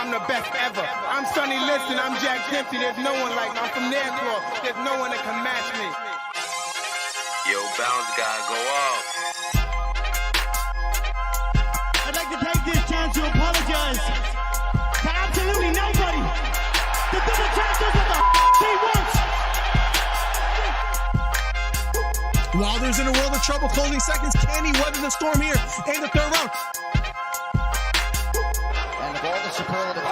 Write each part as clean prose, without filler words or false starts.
I'm the best ever. I'm Sonny Liston, I'm Jack Dempsey. There's no one like me. I'm from Nairclaw. There's no one that can match me. Yo, bounce guy, go off. I'd like to take this chance to apologize to absolutely nobody. The double champ does what the he wants. Wilder's in a world of trouble, closing seconds. Can he weather the storm here in the third round? And the ball to superlative.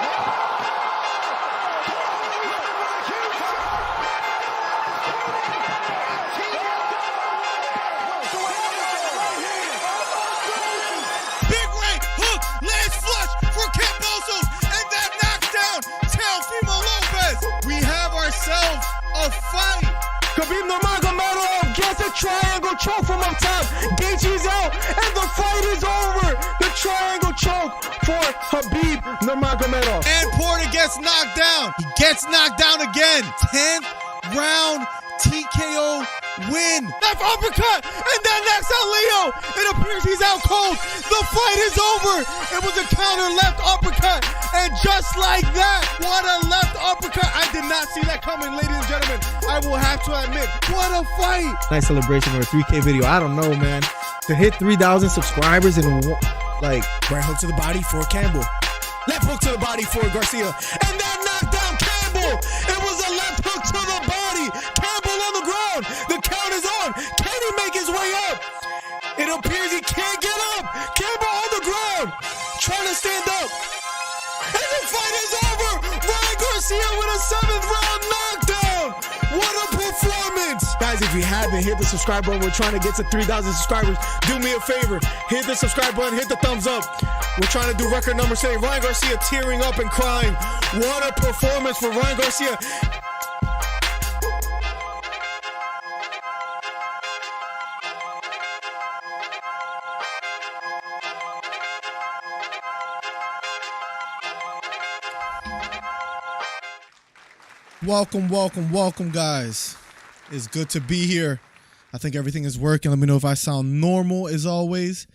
Big right hook, lands flush for Kambosos, and that knocks down Teofimo Lopez. We have ourselves a fight. Khabib Nurmagomedov gets a triangle choke from up top. Gaethje's out, and the fight is over. The triangle choke for Khabib Nurmagomedov. And Porter gets knocked down. He gets knocked down again. 10th round TKO win. Left uppercut, and then knocks out Leo. It appears he's out cold. The fight is over. It was a counter left uppercut, and just like that, what a left uppercut. I did not see that coming, ladies and gentlemen. I will have to admit, what a fight. Nice celebration for a 3K video. I don't know, man. To hit 3,000 subscribers in like Right hook to the body for Campbell. Left hook to the body for Garcia. and that knocked down Campbell. It was a left hook to the body. Campbell on the ground. The count is on. Can he make his way up? It appears he can't get up. Campbell on the ground, trying to stand up. And the fight is over. Ryan Garcia with a 7th round knockdown. What a performance. Guys, if you haven't, hit the subscribe button. We're trying to get to 3,000 subscribers. Do me a favor. Hit the subscribe button. Hit the thumbs up. We're trying to do record number 7. Ryan Garcia tearing up and crying. What a performance for Ryan Garcia. Welcome, guys. It's good to be here. I think everything is working. Let me know if I sound normal as always.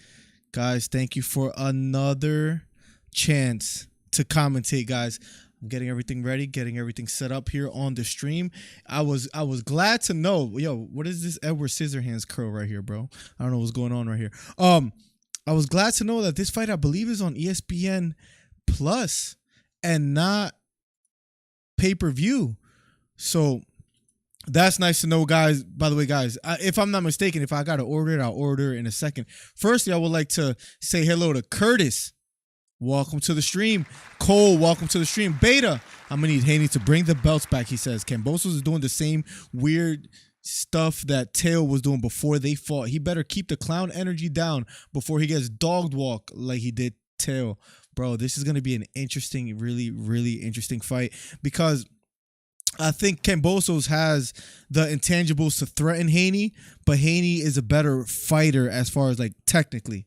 Guys, thank you for another chance to commentate, guys. I'm getting everything ready, getting everything set up here on the stream. I was glad to know, yo, what is this Edward Scissorhands curl right here, bro? I don't know what's going on right here. I was glad to know that this fight, I believe, is on ESPN Plus and not pay-per-view. So that's nice to know, guys. By the way, guys, if I'm not mistaken, if I gotta order it, I'll order it in a second. Firstly, I would like to say hello to Curtis. Welcome to the stream. Cole, welcome to the stream. Beta, I'm gonna need Haney to bring the belts back. He says Kambosos is doing the same weird stuff that Teo was doing before they fought. He better keep the clown energy down before he gets dogged walk like he did Teo. Bro, this is gonna be an interesting, really interesting fight, because I think Kambosos has the intangibles to threaten Haney, but Haney is a better fighter as far as like technically.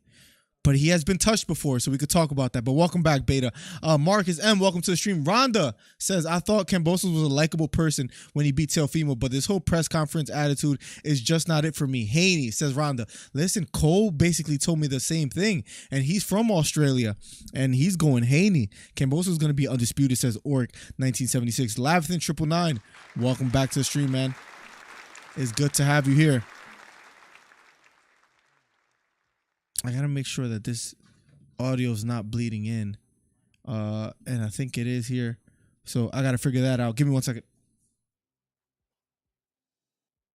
But he has been touched before, so we could talk about that. But welcome back, Beta. Marcus M, welcome to the stream. Rhonda says, I thought Kambosos was a likable person when he beat Teofimo, but this whole press conference attitude is just not it for me. Haney, says Rhonda. Listen, Cole basically told me the same thing, and he's from Australia, and he's going Haney. Kambosos is going to be undisputed, says Orc 1976. Lavithan 999, welcome back to the stream, man. It's good to have you here. I gotta make sure that this audio is not bleeding in, and I think it is here, so I gotta figure that out. Give me 1 second.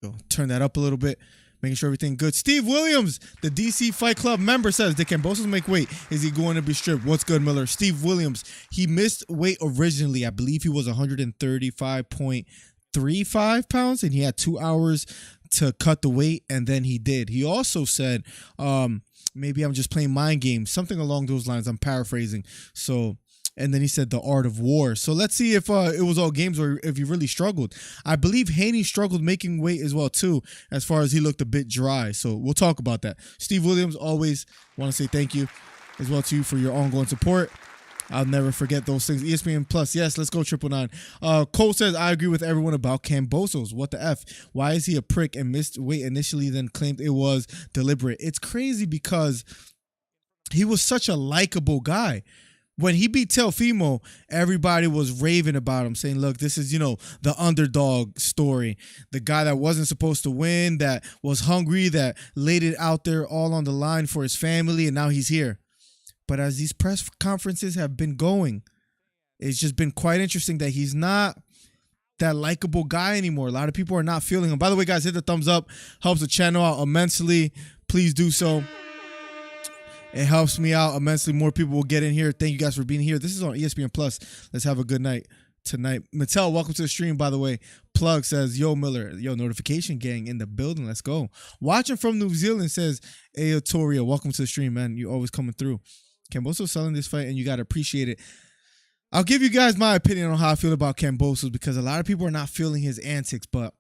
Go turn that up a little bit, making sure everything good. Steve Williams, the DC Fight Club member, says, did Kambosos make weight? Is he going to be stripped? What's good, Miller? Steve Williams, he missed weight originally. I believe he was 135.35 pounds, and he had 2 hours to cut the weight, and then he did. He also said, maybe I'm just playing mind games, something along those lines. I'm paraphrasing. So, and then he said the art of war. So let's see if it was all games or if he really struggled. I believe Haney struggled making weight as well too, as far as he looked a bit dry. So we'll talk about that. Steve Williams, always want to say thank you as well to you for your ongoing support. I'll never forget those things. ESPN Plus, yes, let's go 999. Cole says, I agree with everyone about Kambosos. What the F? Why is he a prick and missed weight initially, then claimed it was deliberate? It's crazy because he was such a likable guy. when he beat Teofimo, everybody was raving about him, saying, look, this is, the underdog story. The guy that wasn't supposed to win, that was hungry, that laid it out there all on the line for his family, and now he's here. But as these press conferences have been going, it's just been quite interesting that he's not that likable guy anymore. A lot of people are not feeling him. By the way, guys, hit the thumbs up. Helps the channel out immensely. Please do so. It helps me out immensely. More people will get in here. Thank you guys for being here. This is on ESPN Plus. Let's have a good night tonight. Mattel, welcome to the stream, by the way. Plug says, yo, Miller. Yo, notification gang in the building. Let's go. Watching from New Zealand says, Ayo Toria, welcome to the stream, man. You're always coming through. Kambosos selling this fight, and you got to appreciate it. I'll give you guys my opinion on how I feel about Kambosos because a lot of people are not feeling his antics, but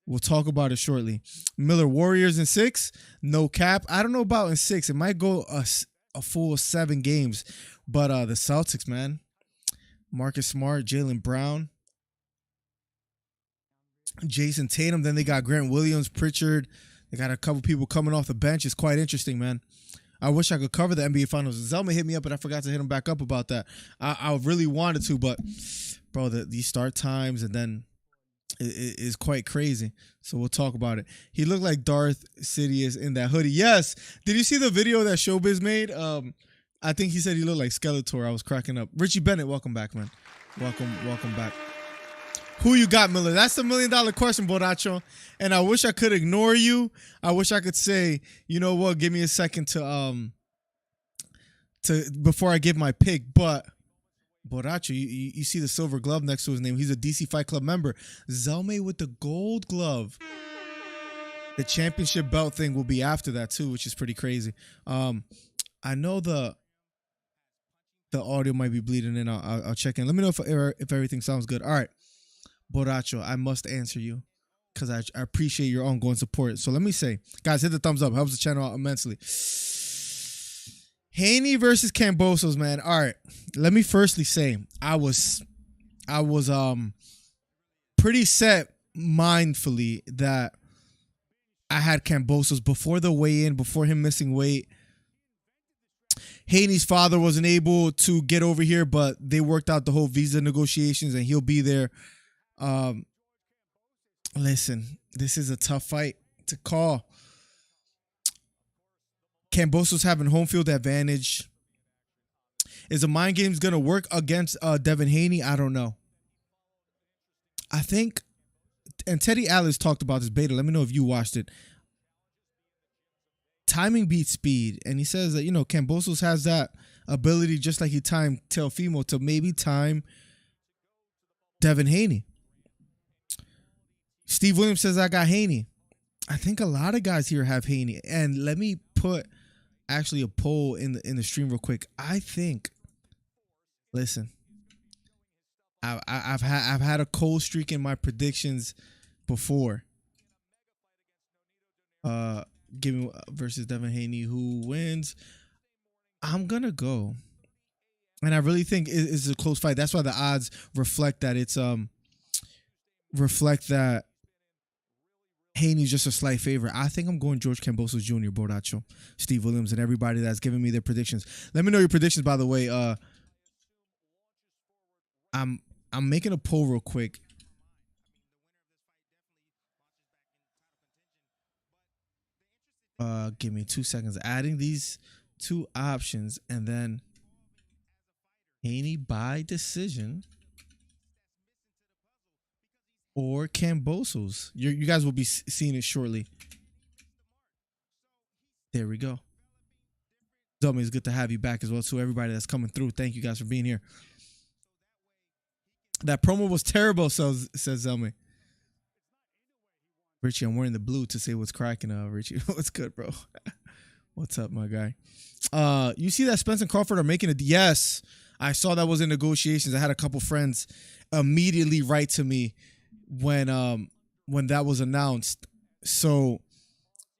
we'll talk about it shortly. Miller, Warriors in 6, no cap. I don't know about in 6. It might go a full 7 games, but the Celtics, man. Marcus Smart, Jaylen Brown, Jason Tatum. Then they got Grant Williams, Pritchard. They got a couple people coming off the bench. It's quite interesting, man. I wish I could cover the NBA Finals. Zelma hit me up, but I forgot to hit him back up about that. I really wanted to, but, bro, these start times and then it is quite crazy. So we'll talk about it. He looked like Darth Sidious in that hoodie. Yes. Did you see the video that Showbiz made? I think he said he looked like Skeletor. I was cracking up. Richie Bennett, welcome back, man. Welcome back. Who you got, Miller? That's the $1 million question, Boracho. And I wish I could ignore you. I wish I could say, you know what, give me a second to before I give my pick. But Boracho, you see the silver glove next to his name. He's a DC Fight Club member. Zelme with the gold glove. The championship belt thing will be after that too, which is pretty crazy. I know the audio might be bleeding in. I'll check in. Let me know if everything sounds good. All right. Boracho, I must answer you because I appreciate your ongoing support. So let me say, guys, hit the thumbs up. Helps the channel out immensely. Haney versus Kambosos, man. All right. Let me firstly say, I was pretty set mindfully that I had Kambosos before the weigh-in, before him missing weight. Haney's father wasn't able to get over here, but they worked out the whole visa negotiations and he'll be there. Listen, this is a tough fight to call. Kambosos having home field advantage. Is the mind games going to work against Devin Haney? I don't know. I think, and Teddy Atlas talked about this beta. Let me know if you watched it. Timing beats speed. And he says that, Kambosos has that ability, just like he timed Teofimo, to maybe time Devin Haney. Steve Williams says I got Haney. I think a lot of guys here have Haney. And let me put actually a poll in the stream real quick. I think, listen, I've had a cold streak in my predictions before. Give me versus Devin Haney, who wins. I'm gonna go, and I really think it's a close fight. That's why the odds reflect that Haney's just a slight favorite. I think I'm going George Kambosos Jr., Boracho, Steve Williams, and everybody that's giving me their predictions. Let me know your predictions, by the way. I'm making a poll real quick. Give me 2 seconds. Adding these 2 options, and then Haney by decision or Kambosos. You guys will be seeing it shortly. There we go. Zelme, it's good to have you back as well. To everybody that's coming through, thank you guys for being here. That promo was terrible, says Zelme. Richie, I'm wearing the blue to say what's cracking. Richie, what's good, bro? What's up, my guy? You see that Spence and Crawford are making it? Yes, I saw that was in negotiations. I had a couple friends immediately write to me when that was announced. So,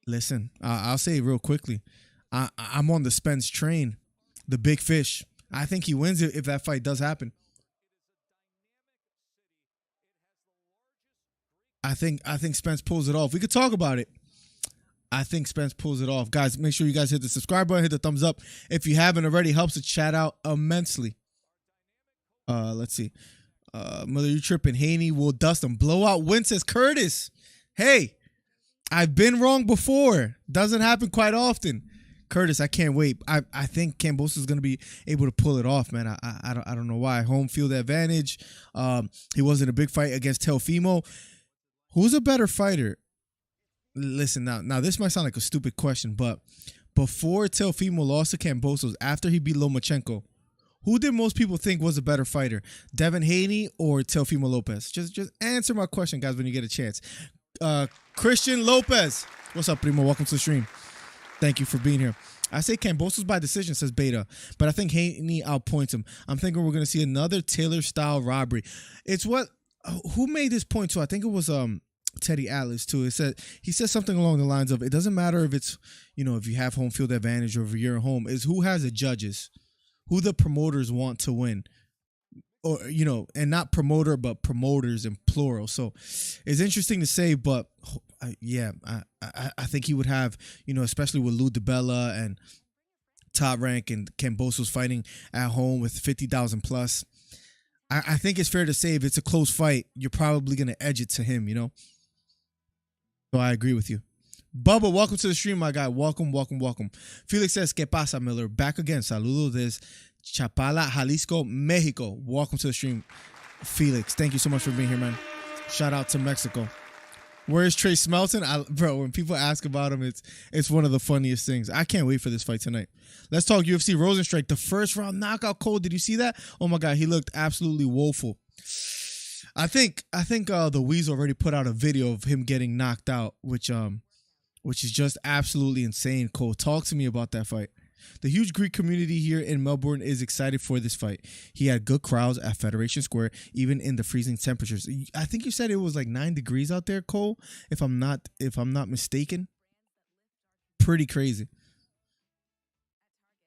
listen, I'll say it real quickly. I'm on the Spence train, the big fish. I think he wins it if that fight does happen. I think Spence pulls it off. We could talk about it. I think Spence pulls it off. Guys, make sure you guys hit the subscribe button, hit the thumbs up. If you haven't already, helps the chat out immensely. Let's see. Mother, you tripping. Haney will dust him. Blowout win, says Curtis. Hey, I've been wrong before. Doesn't happen quite often. Curtis, I can't wait. I think Kambosos is going to be able to pull it off, man. I don't know why. Home field advantage. He wasn't a big fight against Teofimo. Who's a better fighter? Listen, now this might sound like a stupid question, but before Teofimo lost to Kambosos, after he beat Lomachenko, who did most people think was a better fighter? Devin Haney or Teofimo Lopez? Just answer my question, guys, when you get a chance. Christian Lopez. What's up, primo? Welcome to the stream. Thank you for being here. I say Kambosos by decision, says Beta, but I think Haney outpoints him. I'm thinking we're going to see another Taylor-style robbery. It's what... Who made this point too? I think it was Teddy Atlas too. He said something along the lines of, it doesn't matter if it's, if you have home field advantage or if you're at home, is who has the judges, who the promoters want to win, or and not promoter but promoters in plural. So it's interesting to say, but yeah, I think he would have, especially with Lou DiBella and Top Rank and Kambosos fighting at home with 50,000 plus. I think it's fair to say if it's a close fight, you're probably going to edge it to him, So I agree with you. Bubba, welcome to the stream, my guy. Welcome. Felix says, ¿Qué pasa, Miller? Back again. Saludos desde Chapala, Jalisco, Mexico. Welcome to the stream, Felix. Thank you so much for being here, man. Shout out to Mexico. Where's Trey Smelton? Bro, when people ask about him, it's one of the funniest things. I can't wait for this fight tonight. Let's talk UFC Rosenstrike. The first round knockout Cole. Did you see that? Oh my God, he looked absolutely woeful. I think the Weasel already put out a video of him getting knocked out, which is just absolutely insane. Cole, talk to me about that fight. The huge Greek community here in Melbourne is excited for this fight. He had good crowds at Federation Square, even in the freezing temperatures. I think you said it was like 9 degrees out there, Cole, if I'm not mistaken. Pretty crazy.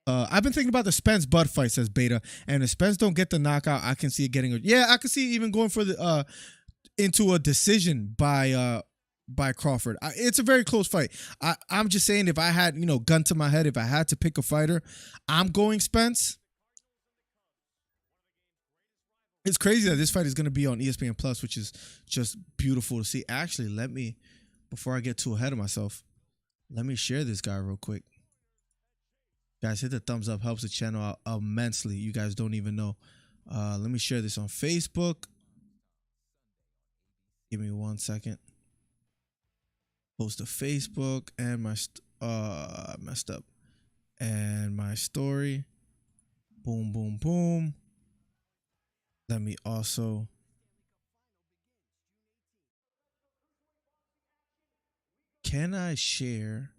I've been thinking about the Spence Bud fight, says Beta, and if Spence don't get the knockout, I can see it getting I can see it even going for the into a decision by Crawford. It's a very close fight. I'm just saying, if I had, gun to my head, if I had to pick a fighter, I'm going Spence. It's crazy that this fight is going to be on ESPN Plus, which is just beautiful to see. Actually, before I get too ahead of myself, let me share this guy real quick. Guys, hit the thumbs up. Helps the channel out immensely. You guys don't even know. Let me share this on Facebook. Give me 1 second. Post to Facebook and my messed up, and my story. Boom, boom, boom. Let me also can I share?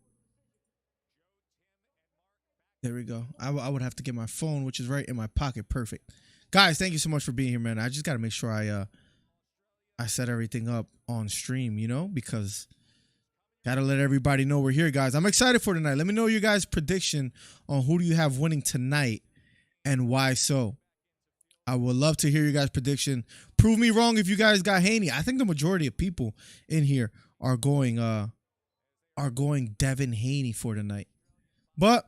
There we go. I would have to get my phone, which is right in my pocket. Perfect. Guys, thank you so much for being here, man. I just got to make sure I set everything up on stream, because gotta let everybody know we're here, guys. I'm excited for tonight. Let me know your guys' prediction on who do you have winning tonight and why so. I would love to hear your guys' prediction. Prove me wrong if you guys got Haney. I think the majority of people in here are going Devin Haney for tonight. But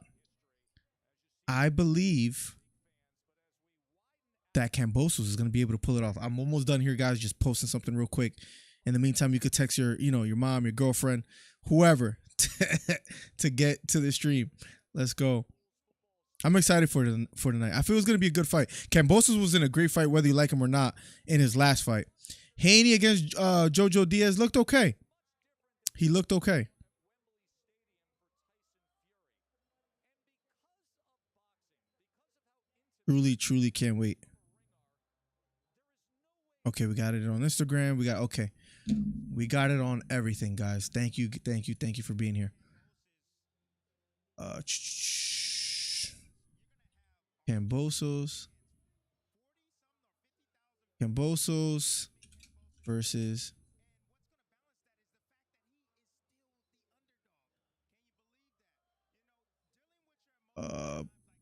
I believe that Kambosos is going to be able to pull it off. I'm almost done here, guys. Just posting something real quick. In the meantime, you could text your mom, your girlfriend, whoever to get to the stream. Let's go. I'm excited for tonight. I feel it's going to be a good fight. Kambosos was in a great fight, whether you like him or not, in his last fight. Haney against Jojo Diaz looked okay. He looked okay. Truly can't wait. Okay, we got it on Instagram. We got it on everything, guys. Thank you for being here. Kambosos versus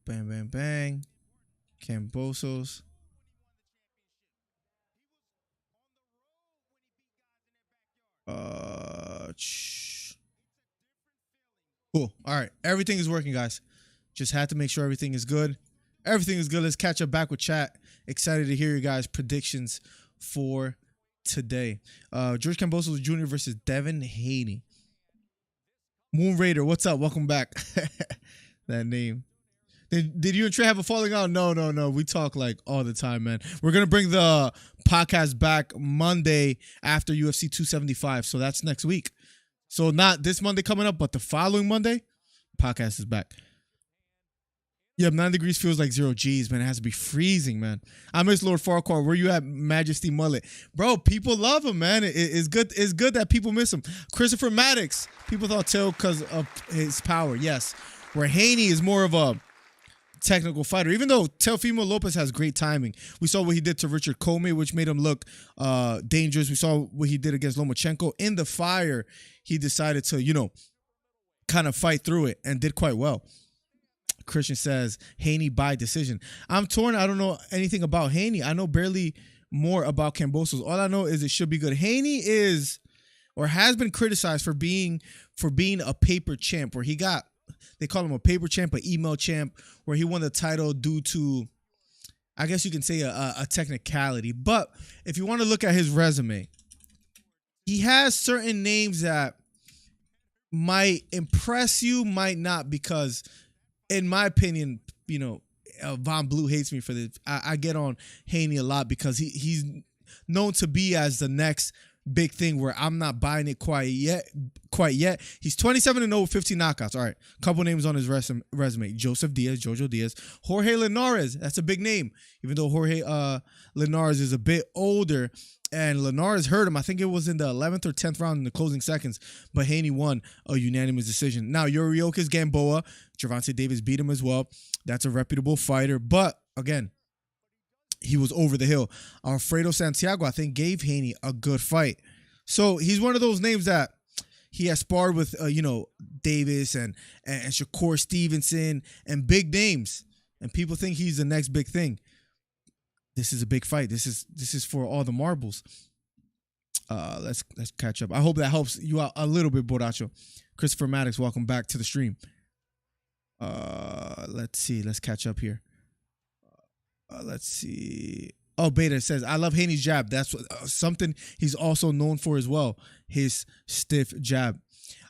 bang. Kambosos. Cool. All right. Everything is working, guys. Just had to make sure everything is good. Everything is good. Let's catch up back with chat Excited to hear you guys' predictions for today. George Kambosos Jr. versus Devin Haney. Moon Raider, what's up? Welcome back. That name. Did you and Trey have a falling out? No. We talk like all the time, man. We're going to bring the podcast back Monday after UFC 275. So that's next week. So not this Monday coming up, but the following Monday, podcast is back. Yeah, 9 degrees feels like 0 G's, man. It has to be freezing, man. I miss Lord Farquhar. Where you at, Majesty Mullet? Bro, people love him, man. It's good. It's good that people miss him. Christopher Maddox. People thought Till because of his power. Yes. Where Haney is more of a technical fighter. Even though Teofimo Lopez has great timing. We saw what he did to Richard Comey, which made him look dangerous. We saw what he did against Lomachenko. In the fire, he decided to, kind of fight through it and did quite well. Christian says Haney by decision. I'm torn. I don't know anything about Haney. I know barely more about Kambosos. All I know is it should be good. Haney is or has been criticized for being a paper champ, where they call him a paper champ, an email champ, where he won the title due to, I guess you can say, a technicality. But if you want to look at his resume, he has certain names that might impress you, might not, because in my opinion, Von Blue hates me for this. I get on Haney a lot because he's known to be as the next big thing, where I'm not buying it quite yet. He's 27-0 with 15 knockouts. All right, couple names on his resume: Joseph Diaz, Jojo Diaz, Jorge Linares. That's a big name, even though Jorge Linares is a bit older. And Linares hurt him. I think it was in the 11th or 10th round in the closing seconds. But Haney won a unanimous decision. Now, Yuriokis Gamboa, Gervonta Davis beat him as well. That's a reputable fighter. But, again, he was over the hill. Alfredo Santiago, I think, gave Haney a good fight. So, he's one of those names that he has sparred with, Davis and Shakur Stevenson and big names. And people think he's the next big thing. This is a big fight. This is for all the marbles. Let's catch up. I hope that helps you out a little bit, Boracho. Christopher Maddox, welcome back to the stream. Let's see. Let's catch up here. Let's see. Oh, Beta says, I love Haney's jab. That's something he's also known for as well. His stiff jab.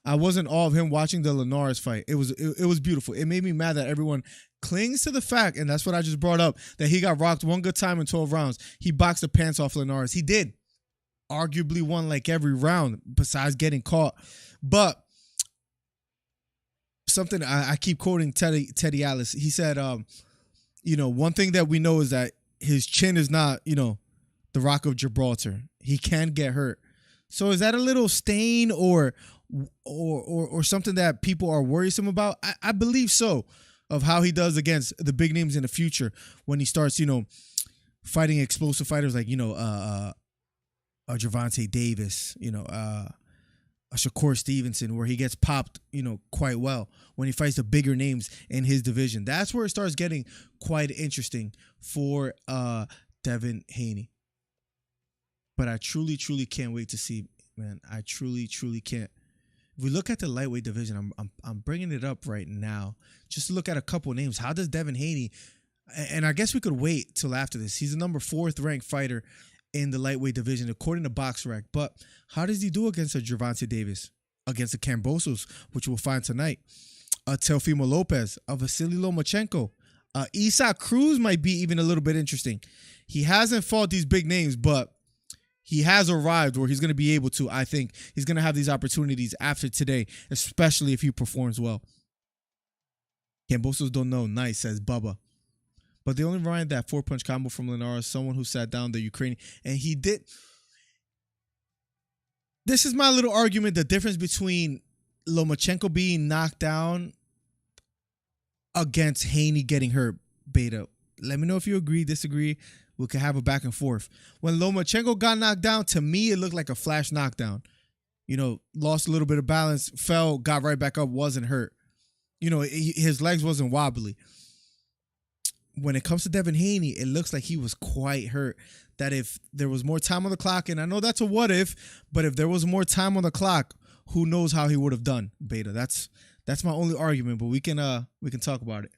I wasn't all of him watching the Linares fight. It was beautiful. It made me mad that everyone clings to the fact, and that's what I just brought up, that he got rocked one good time in 12 rounds. He boxed the pants off Linares. He did. Arguably won like every round besides getting caught. But something I keep quoting Teddy Atlas. He said, one thing that we know is that his chin is not, the Rock of Gibraltar. He can get hurt. So is that a little stain or something that people are worrisome about? I believe so, of how he does against the big names in the future when he starts, fighting explosive fighters like, Gervonta Davis, a Shakur Stevenson, where he gets popped, quite well when he fights the bigger names in his division. That's where it starts getting quite interesting for Devin Haney. But I truly, truly can't wait to see, man. I truly, truly can't. If we look at the lightweight division, I'm bringing it up right now. Just to look at a couple names. How does Devin Haney, and I guess we could wait till after this. He's the number 4th ranked fighter in the lightweight division, according to BoxRec. But how does he do against a Gervonta Davis, against the Kambosos, which we'll find tonight? Teofimo Lopez, a Vasily Lomachenko. Isaac Cruz might be even a little bit interesting. He hasn't fought these big names, but he has arrived where he's going to be able to. I think he's going to have these opportunities after today, especially if he performs well. Kambosos don't know. Nice, says Bubba. But they only ran that 4-punch combo from Linares, someone who sat down the Ukrainian. And he did. This is my little argument. The difference between Lomachenko being knocked down against Haney getting hurt. Beta, let me know if you agree, disagree. We could have a back and forth. When Lomachenko got knocked down, to me, it looked like a flash knockdown. Lost a little bit of balance, fell, got right back up, wasn't hurt. His legs wasn't wobbly. When it comes to Devin Haney, it looks like he was quite hurt. That if there was more time on the clock, and I know that's a what if, but if there was more time on the clock, who knows how he would have done, Beta. That's my only argument, but we can talk about it.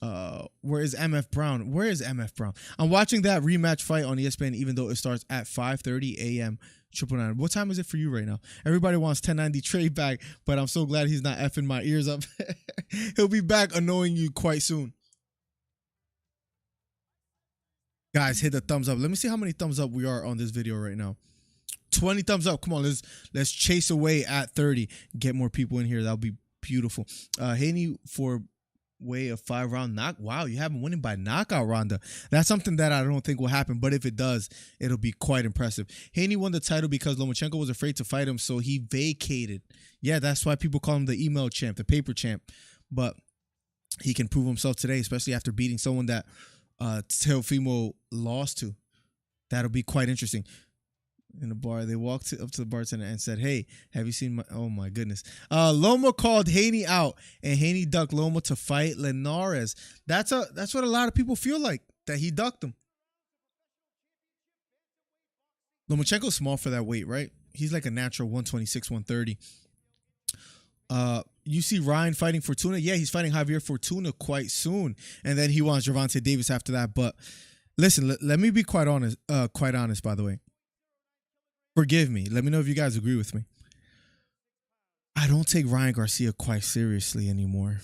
Where is MF Brown? Where is MF Brown? I'm watching that rematch fight on ESPN, even though it starts at 5:30 a.m. 999. What time is it for you right now? Everybody wants 1090 Trey back, but I'm so glad he's not effing my ears up. He'll be back annoying you quite soon. Guys, hit the thumbs up. Let me see how many thumbs up we are on this video right now. 20 thumbs up. Come on, let's chase away at 30. Get more people in here. That'll be beautiful. Haney for way of 5-round knock. Wow, you have him winning by knockout, Ronda. That's something that I don't think will happen, but if it does, it'll be quite impressive. Haney won the title because Lomachenko was afraid to fight him, so he vacated. Yeah, that's why people call him the email champ, the paper champ. But he can prove himself today, especially after beating someone that Teofimo lost to. That'll be quite interesting. In the bar, they walked up to the bartender and said, "Hey, have you seen my?" Oh my goodness! Loma called Haney out, and Haney ducked Loma to fight Linares. That's what a lot of people feel like, that he ducked him. Lomachenko's small for that weight, right? He's like a natural 126, 130. You see Ryan fighting Fortuna. Yeah, he's fighting Javier Fortuna quite soon, and then he wants Gervonta Davis after that. But listen, let me be quite honest. By the way. Forgive me. Let me know if you guys agree with me. I don't take Ryan Garcia quite seriously anymore.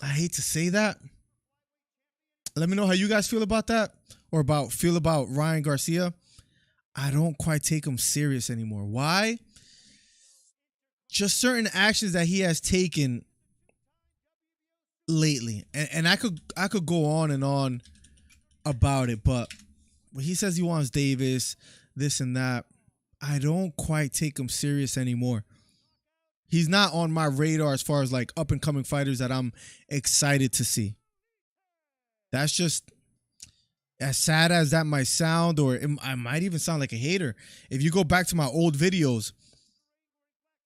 I hate to say that. Let me know how you guys feel about that, or feel about Ryan Garcia. I don't quite take him serious anymore. Why? Just certain actions that he has taken lately, and I could go on and on about it, but when he says he wants Davis, this and that, I don't quite take him serious anymore. He's not on my radar as far as like up and coming fighters that I'm excited to see. That's just, as sad as that might sound, or I might even sound like a hater. If you go back to my old videos,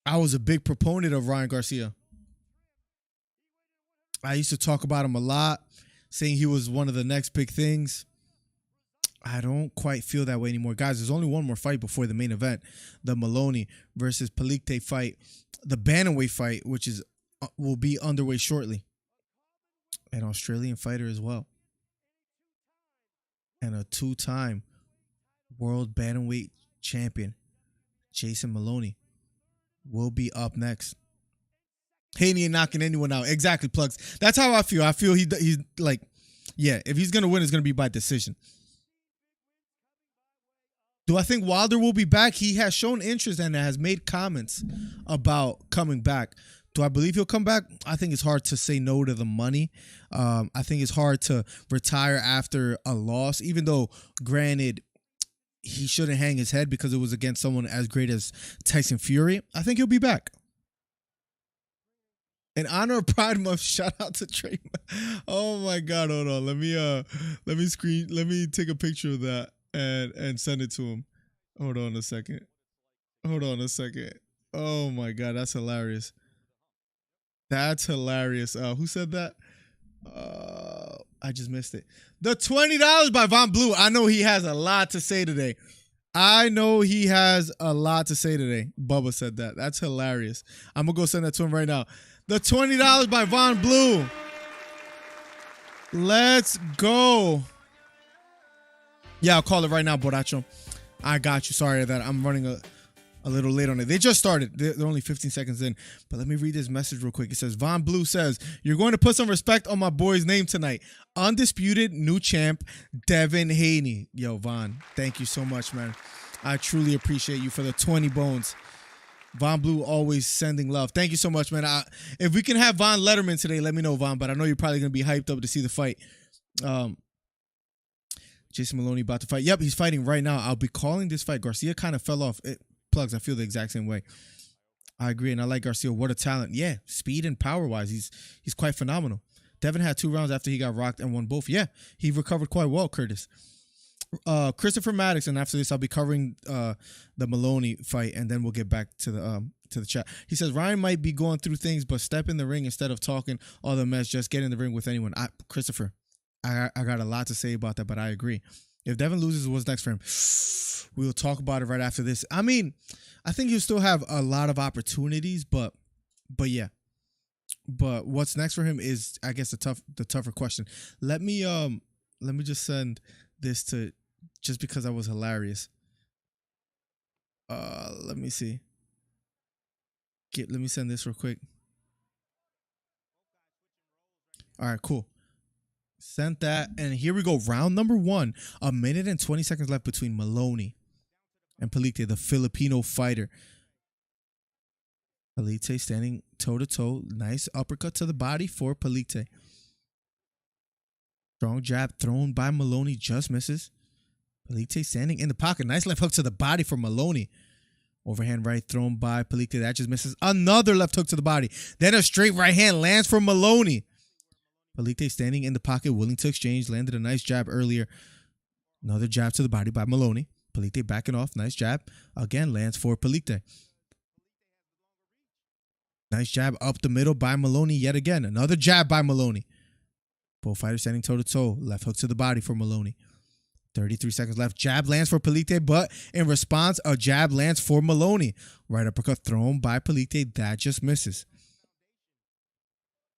I was a big proponent of Ryan Garcia. I used to talk about him a lot, saying he was one of the next big things. I don't quite feel that way anymore. Guys, there's only one more fight before the main event. The Maloney versus Palite fight. The bantamweight fight, which will be underway shortly. An Australian fighter as well. And a two-time world bantamweight champion, Jason Maloney, will be up next. Haney ain't knocking anyone out. Exactly, Plugs. That's how I feel. I feel he's like, yeah, if he's going to win, it's going to be by decision. Do I think Wilder will be back? He has shown interest and has made comments about coming back. Do I believe he'll come back? I think it's hard to say no to the money. I think it's hard to retire after a loss, even though, granted, he shouldn't hang his head because it was against someone as great as Tyson Fury. I think he'll be back. In honor of Pride Month, shout out to Trey. Oh my God, hold on. Let me take a picture of that and send it to him. Hold on a second. Oh my God, that's hilarious. Who said that? I just missed it. The $20 by Von Blue. I know he has a lot to say today. Bubba said that. That's hilarious. I'm going to go send that to him right now. The $20 by Von Blue. Let's go. Yeah, I'll call it right now, Boracho. I got you. Sorry that I'm running a little late on it. They just started. They're only 15 seconds in. But let me read this message real quick. It says, Von Blue says, you're going to put some respect on my boy's name tonight. Undisputed new champ, Devin Haney. Yo, Von, thank you so much, man. I truly appreciate you for the 20 bones. Von Blue always sending love. Thank you so much, man. If we can have Von Letterman today, let me know, Von. But I know you're probably going to be hyped up to see the fight. Jason Maloney about to fight. Yep, he's fighting right now. I'll be calling this fight. Garcia kind of fell off. Plugs, I feel the exact same way. I agree, and I like Garcia. What a talent. Yeah, speed and power-wise, he's quite phenomenal. Devin had 2 rounds after he got rocked and won both. Yeah, he recovered quite well, Curtis. Christopher Maddox, and after this, I'll be covering the Maloney fight, and then we'll get back to the chat. He says, Ryan might be going through things, but step in the ring instead of talking all the mess. Just get in the ring with anyone. Christopher, I got a lot to say about that, but I agree. If Devin loses, what's next for him? We'll talk about it right after this. I mean, I think he'll still have a lot of opportunities, but yeah. But what's next for him is, I guess, the tougher question. Let me just send this to, just because that was hilarious. Let me see. Let me send this real quick. All right, cool. Sent that, and here we go. Round number 1. 1 minute and 20 seconds left between Maloney and Palite, the Filipino fighter. Palite standing toe-to-toe. Nice uppercut to the body for Palite. Strong jab thrown by Maloney. Just misses. Palite standing in the pocket. Nice left hook to the body for Maloney. Overhand right thrown by Palite. That just misses. Another left hook to the body. Then a straight right hand lands for Maloney. Palite standing in the pocket, willing to exchange. Landed a nice jab earlier. Another jab to the body by Maloney. Palite backing off. Nice jab. Again, lands for Palite. Nice jab up the middle by Maloney yet again. Another jab by Maloney. Both fighters standing toe-to-toe. Left hook to the body for Maloney. 33 seconds left. Jab lands for Palite, but in response, a jab lands for Maloney. Right uppercut thrown by Palite. That just misses.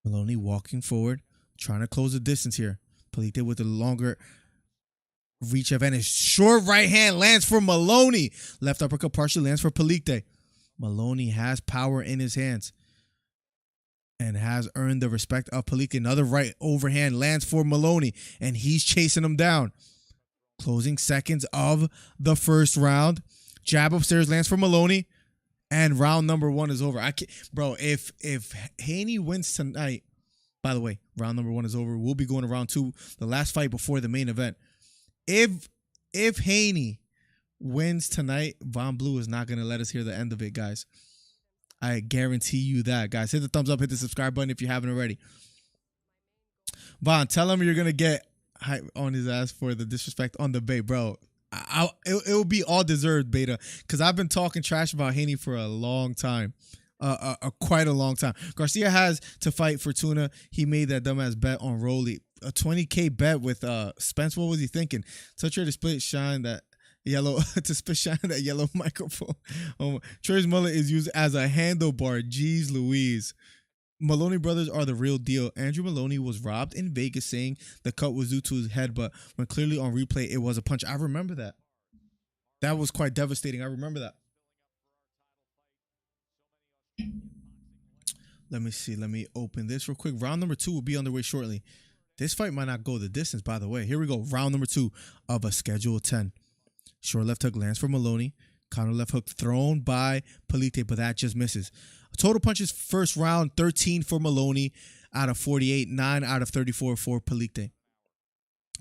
Maloney walking forward, trying to close the distance here. Palite with a longer reach advantage. Short right hand lands for Maloney. Left uppercut partially lands for Palite. Maloney has power in his hands and has earned the respect of Palite. Another right overhand lands for Maloney, and he's chasing him down. Closing seconds of the first round. Jab upstairs lands for Maloney, and round number 1 is over. Bro, if Haney wins tonight, by the way, round number 1 is over. We'll be going to round 2, the last fight before the main event. If Haney wins tonight, Von Blue is not going to let us hear the end of it, guys. I guarantee you that, guys. Hit the thumbs up, hit the subscribe button if you haven't already. Von, tell him you're going to get hype on his ass for the disrespect on the bait, bro. It will be all deserved, Beta, because I've been talking trash about Haney for a long time. Quite a long time. Garcia has to fight Fortuna. He made that dumbass bet on Rolly. A 20K bet with Spence. What was he thinking? Touch her to split shine that yellow yellow microphone. Trey's mullet is used as a handlebar. Jeez Louise. Maloney brothers are the real deal. Andrew Maloney was robbed in Vegas, saying the cut was due to his head, but when clearly on replay it was a punch. I remember that. That was quite devastating. I remember that. Let me see. Let me open this real quick. Round number 2 will be on the way shortly. This fight might not go the distance, by the way. Here we go. Round number 2 of a schedule 10. Short left hook lands for Maloney. Counter left hook thrown by Palite, but that just misses. Total punches first round, 13 for Maloney out of 48, 9 out of 34 for Palite.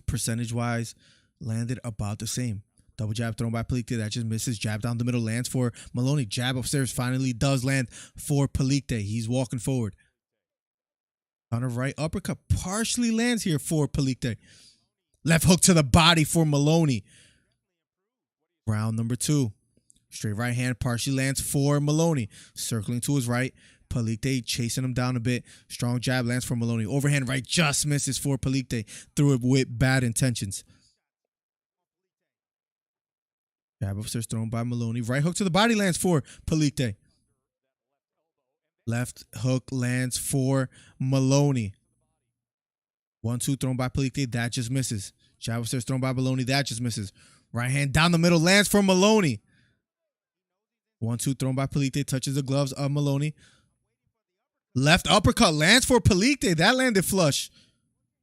Percentage-wise, landed about the same. Double jab thrown by Palite, that just misses. Jab down the middle lands for Maloney. Jab upstairs finally does land for Palite. He's walking forward. On a right uppercut partially lands here for Palite. Left hook to the body for Maloney. Round number 2. Straight right hand partially lands for Maloney. Circling to his right. Palite chasing him down a bit. Strong jab lands for Maloney. Overhand right just misses for Palite. Threw it with bad intentions. Jab upstairs thrown by Maloney. Right hook to the body lands for Palite. Left hook lands for Maloney. 1-2 thrown by Palite. That just misses. Jab upstairs thrown by Maloney. That just misses. Right hand down the middle lands for Maloney. 1-2 thrown by Palite. Touches the gloves of Maloney. Left uppercut lands for Palite. That landed flush.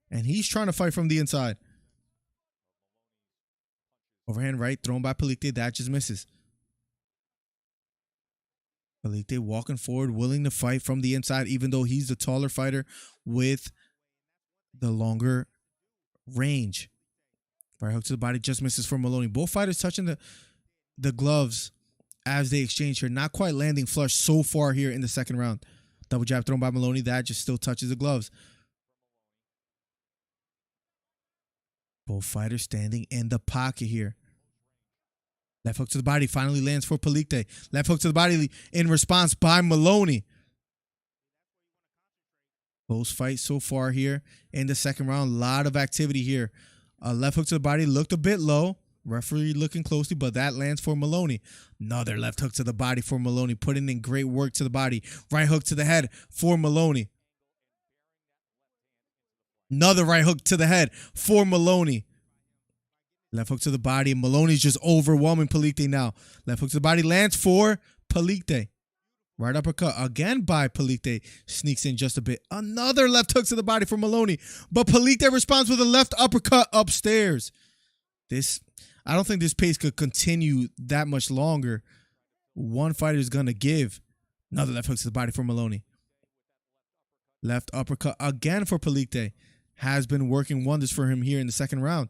And he's trying to fight from the inside. Overhand right thrown by Palite. That just misses. Palite walking forward, willing to fight from the inside, even though he's the taller fighter with the longer range. Right hook to the body just misses for Maloney. Both fighters touching the gloves as they exchange here. Not quite landing flush so far here in the second round. Double jab thrown by Maloney. That just still touches the gloves. Both fighters standing in the pocket here. Left hook to the body finally lands for Palite. Left hook to the body in response by Maloney. Close fight so far here in the second round. A lot of activity here. Left hook to the body looked a bit low. Referee looking closely, but that lands for Maloney. Another left hook to the body for Maloney, putting in great work to the body. Right hook to the head for Maloney. Another right hook to the head for Maloney. Left hook to the body. Maloney's just overwhelming Palite now. Left hook to the body lands for Palite. Right uppercut again by Palite. Sneaks in just a bit. Another left hook to the body for Maloney. But Palite responds with a left uppercut upstairs. I don't think this pace could continue that much longer. One fighter is going to give. Another left hook to the body for Maloney. Left uppercut again for Palite. Has been working wonders for him here in the second round.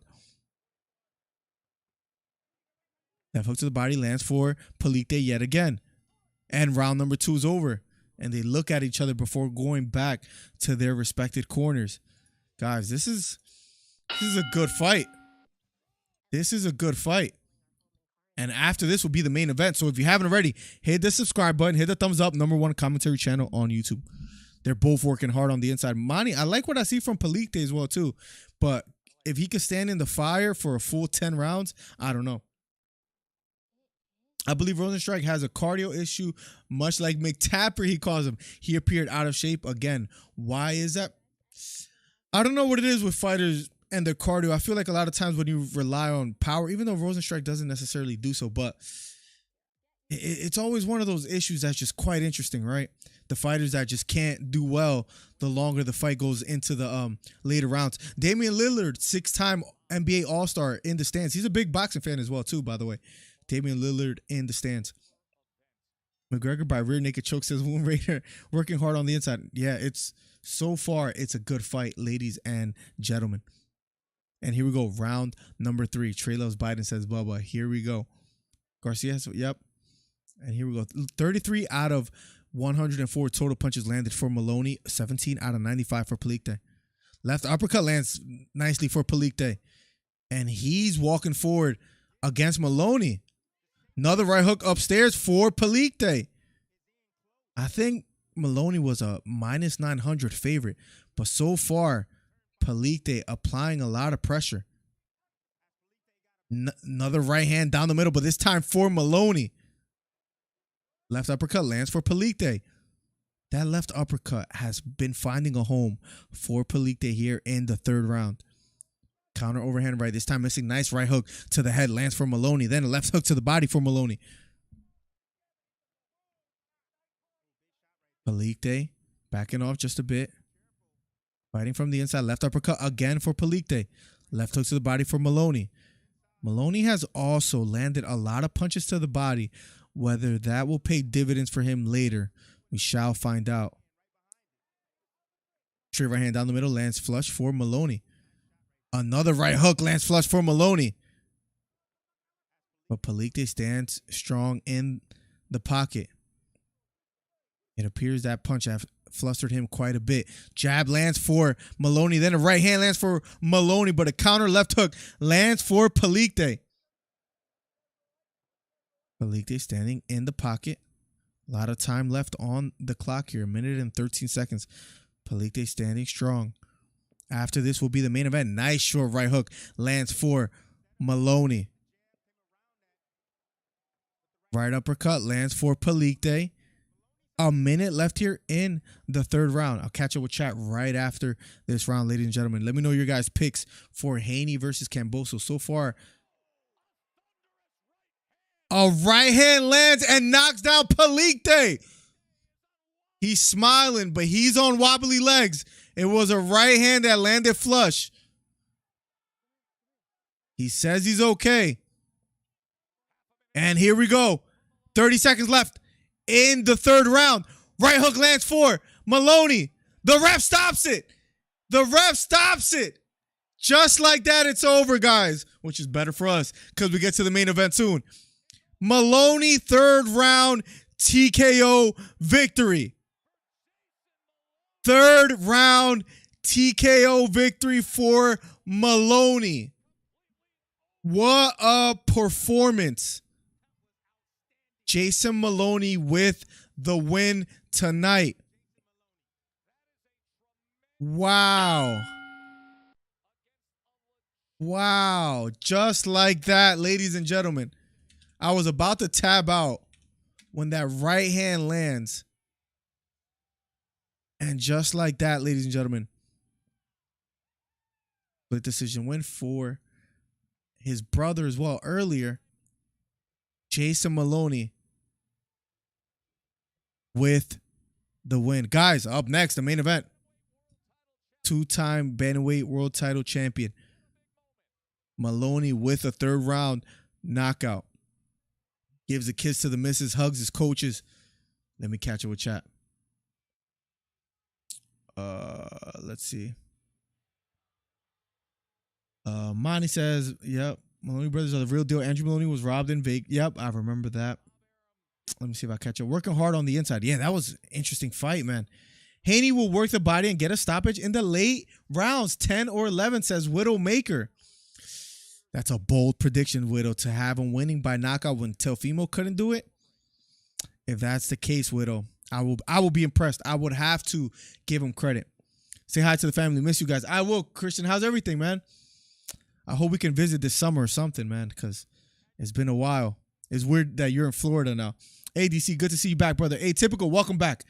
Left hook to the body lands for Palite yet again. And round number 2 is over. And they look at each other before going back to their respected corners. Guys, this is a good fight. This is a good fight. And after this will be the main event. So if you haven't already, hit the subscribe button. Hit the thumbs up. #1 commentary channel on YouTube. They're both working hard on the inside. Mani, I like what I see from Palite as well too. But if he could stand in the fire for a full 10 rounds, I don't know. I believe Rosenstrike has a cardio issue, much like McTapper, he calls him. He appeared out of shape again. Why is that? I don't know what it is with fighters and their cardio. I feel like a lot of times when you rely on power, even though Rosenstrike doesn't necessarily do so, but it's always one of those issues that's just quite interesting, right? The fighters that just can't do well the longer the fight goes into the later rounds. Damian Lillard, 6-time NBA All-Star in the stands. He's a big boxing fan as well too, by the way. Damian Lillard in the stands. McGregor by rear naked choke, says Wound Raider, working hard on the inside. Yeah, so far it's a good fight, ladies and gentlemen. And here we go, round number 3. Trey loves Biden, says Bubba. Here we go. Garcia, yep. And here we go. 33 out of 104 total punches landed for Maloney. 17 out of 95 for Palite. Left uppercut lands nicely for Palite. And he's walking forward against Maloney. Another right hook upstairs for Palite. I think Maloney was a -900 favorite, but so far, Palite applying a lot of pressure. Another right hand down the middle, but this time for Maloney. Left uppercut lands for Palite. That left uppercut has been finding a home for Palite here in the 3rd round. Counter overhand right. This time missing. Nice right hook to the head. Lands for Maloney. Then a left hook to the body for Maloney. Palite backing off just a bit. Fighting from the inside. Left uppercut again for Palite. Left hook to the body for Maloney. Maloney has also landed a lot of punches to the body. Whether that will pay dividends for him later, we shall find out. Straight right hand down the middle. Lands flush for Maloney. Another right hook lands flush for Maloney. But Palite stands strong in the pocket. It appears that punch have flustered him quite a bit. Jab lands for Maloney. Then a right hand lands for Maloney. But a counter left hook lands for Palite. Palite standing in the pocket. A lot of time left on the clock here. 1 minute and 13 seconds. Palite standing strong. After this will be the main event. Nice short right hook lands for Maloney. Right uppercut lands for Palite. A minute left here in the 3rd round. I'll catch up with chat right after this round, ladies and gentlemen. Let me know your guys' picks for Haney versus Kambosos. So far, a right hand lands and knocks down Palite. He's smiling, but he's on wobbly legs. It was a right hand that landed flush. He says he's okay. And here we go. 30 seconds left in the 3rd round. Right hook lands for Maloney. The ref stops it. The ref stops it. Just like that, it's over, guys. Which is better for us because we get to the main event soon. Maloney 3rd round TKO victory. 3rd round TKO victory for Maloney. What a performance. Jason Maloney with the win tonight. Wow. Wow. Just like that, ladies and gentlemen. I was about to tab out when that right hand lands. And just like that, ladies and gentlemen, Split decision win for his brother as well earlier. Jason Maloney with the win. Guys, up next, the main event. Two-time bantamweight world title champion Maloney with a third round knockout. Gives a kiss to the missus, hugs his coaches. Let me catch up with chat. Let's see. Monty says, yep, Maloney brothers are the real deal. Andrew Maloney was robbed in Vegas. Yep, I remember that. Let me see if I catch up. Working hard on the inside. Yeah, that was an interesting fight, man. Haney will work the body and get a stoppage in the late rounds, 10 or 11, says Widowmaker. That's a bold prediction, Widow, to have him winning by knockout when Teofimo couldn't do it. If that's the case, Widow, I will be impressed. I would have to give him credit. Say hi to the family. Miss you guys. I will. Christian, how's everything, man? I hope we can visit this summer or something, man, because it's been a while. It's weird that you're in Florida now. ADC, good to see you back, brother. Atypical, welcome back.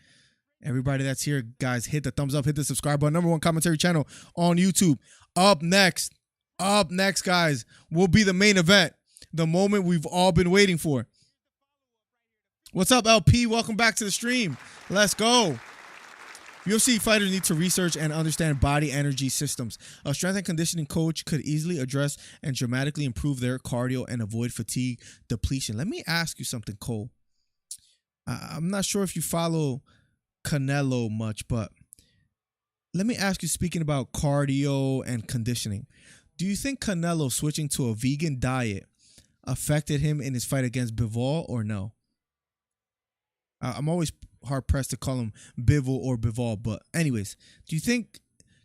Everybody that's here, guys, hit the thumbs up, hit the subscribe button. #1 commentary channel on YouTube. Up next, guys, will be the main event. The moment we've all been waiting for. What's up, LP? Welcome back to the stream. Let's go. UFC fighters need to research and understand body energy systems. A strength and conditioning coach could easily address and dramatically improve their cardio and avoid fatigue depletion. Let me ask you something, Cole. I'm not sure if you follow Canelo much, but let me ask you, speaking about cardio and conditioning, do you think Canelo switching to a vegan diet affected him in his fight against Bivol or no? I'm always hard-pressed to call him Bivol or Bivol, but anyways, do you think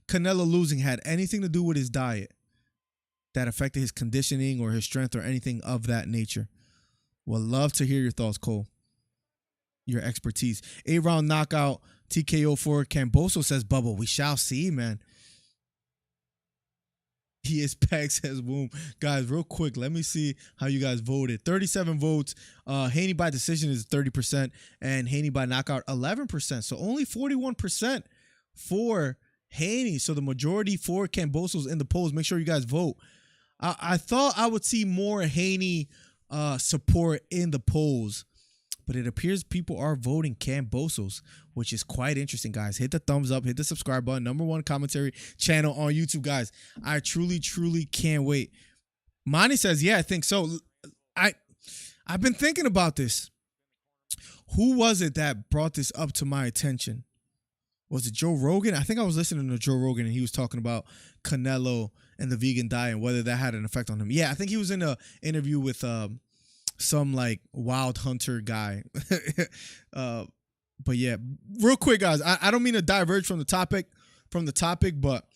Canelo losing had anything to do with his diet that affected his conditioning or his strength or anything of that nature? Would love to hear your thoughts, Cole. Your expertise. 8-round knockout TKO for Kambosos, says Bubble. We shall see, man. He is Peg, says Boom. Guys, real quick, let me see how you guys voted. 37 votes. Haney by decision is 30%, and Haney by knockout 11%. So only 41% for Haney. So the majority for Kambosos in the polls. Make sure you guys vote. I thought I would see more Haney support in the polls, but it appears people are voting Kambosos, which is quite interesting, guys. Hit the thumbs up, hit the subscribe button. #1 commentary channel on YouTube, guys. I truly, truly can't wait. Monty says, yeah, I think so. I've been thinking about this. Who was it that brought this up to my attention? Was it Joe Rogan? I think I was listening to Joe Rogan, and he was talking about Canelo and the vegan diet and whether that had an effect on him. Yeah, I think he was in an interview with some like wild hunter guy. But yeah, real quick, guys, I don't mean to diverge from the topic, but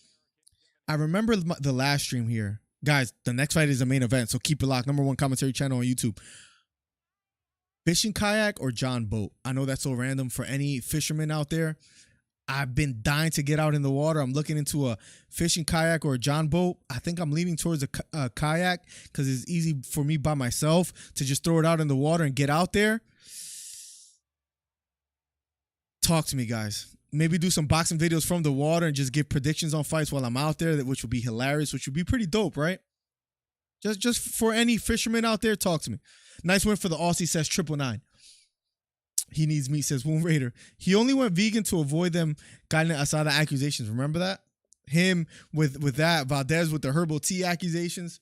I remember the last stream here. Guys, the next fight is the main event, so keep it locked. #1 commentary channel on YouTube. Fishing kayak or John boat? I know that's so random for any fisherman out there. I've been dying to get out in the water. I'm looking into a fishing kayak or a John boat. I think I'm leaning towards a kayak because it's easy for me by myself to just throw it out in the water and get out there. Talk to me, guys. Maybe do some boxing videos from the water and just give predictions on fights while I'm out there, which would be hilarious, which would be pretty dope, right? Just for any fishermen out there, talk to me. Nice win for the Aussie, says 999. He needs meat, says Wound Raider. He only went vegan to avoid them carne asada accusations. Remember that? Him with that. Valdez with the herbal tea accusations.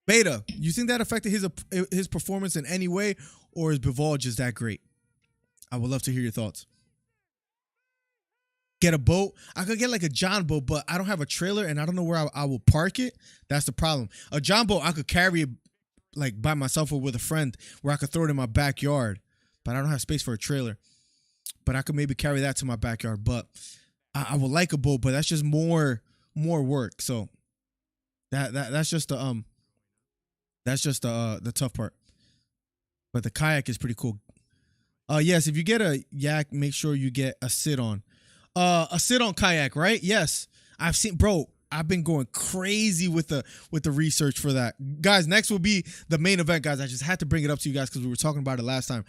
Beta, you think that affected his performance in any way, or is Bivol just that great? I would love to hear your thoughts. Get a boat. I could get like a John boat, but I don't have a trailer and I don't know where I will park it. That's the problem. A John boat, I could carry it like by myself or with a friend where I could throw it in my backyard, but I don't have space for a trailer. But I could maybe carry that to my backyard. But I would like a boat, but that's just more work. So that's just the tough part. But the kayak is pretty cool. Yes, if you get a yak, make sure you get a sit-on. A sit-on kayak, right? Yes. I've seen, bro, I've been going crazy with the research for that. Guys, next will be the main event, guys. I just had to bring it up to you guys because we were talking about it last time.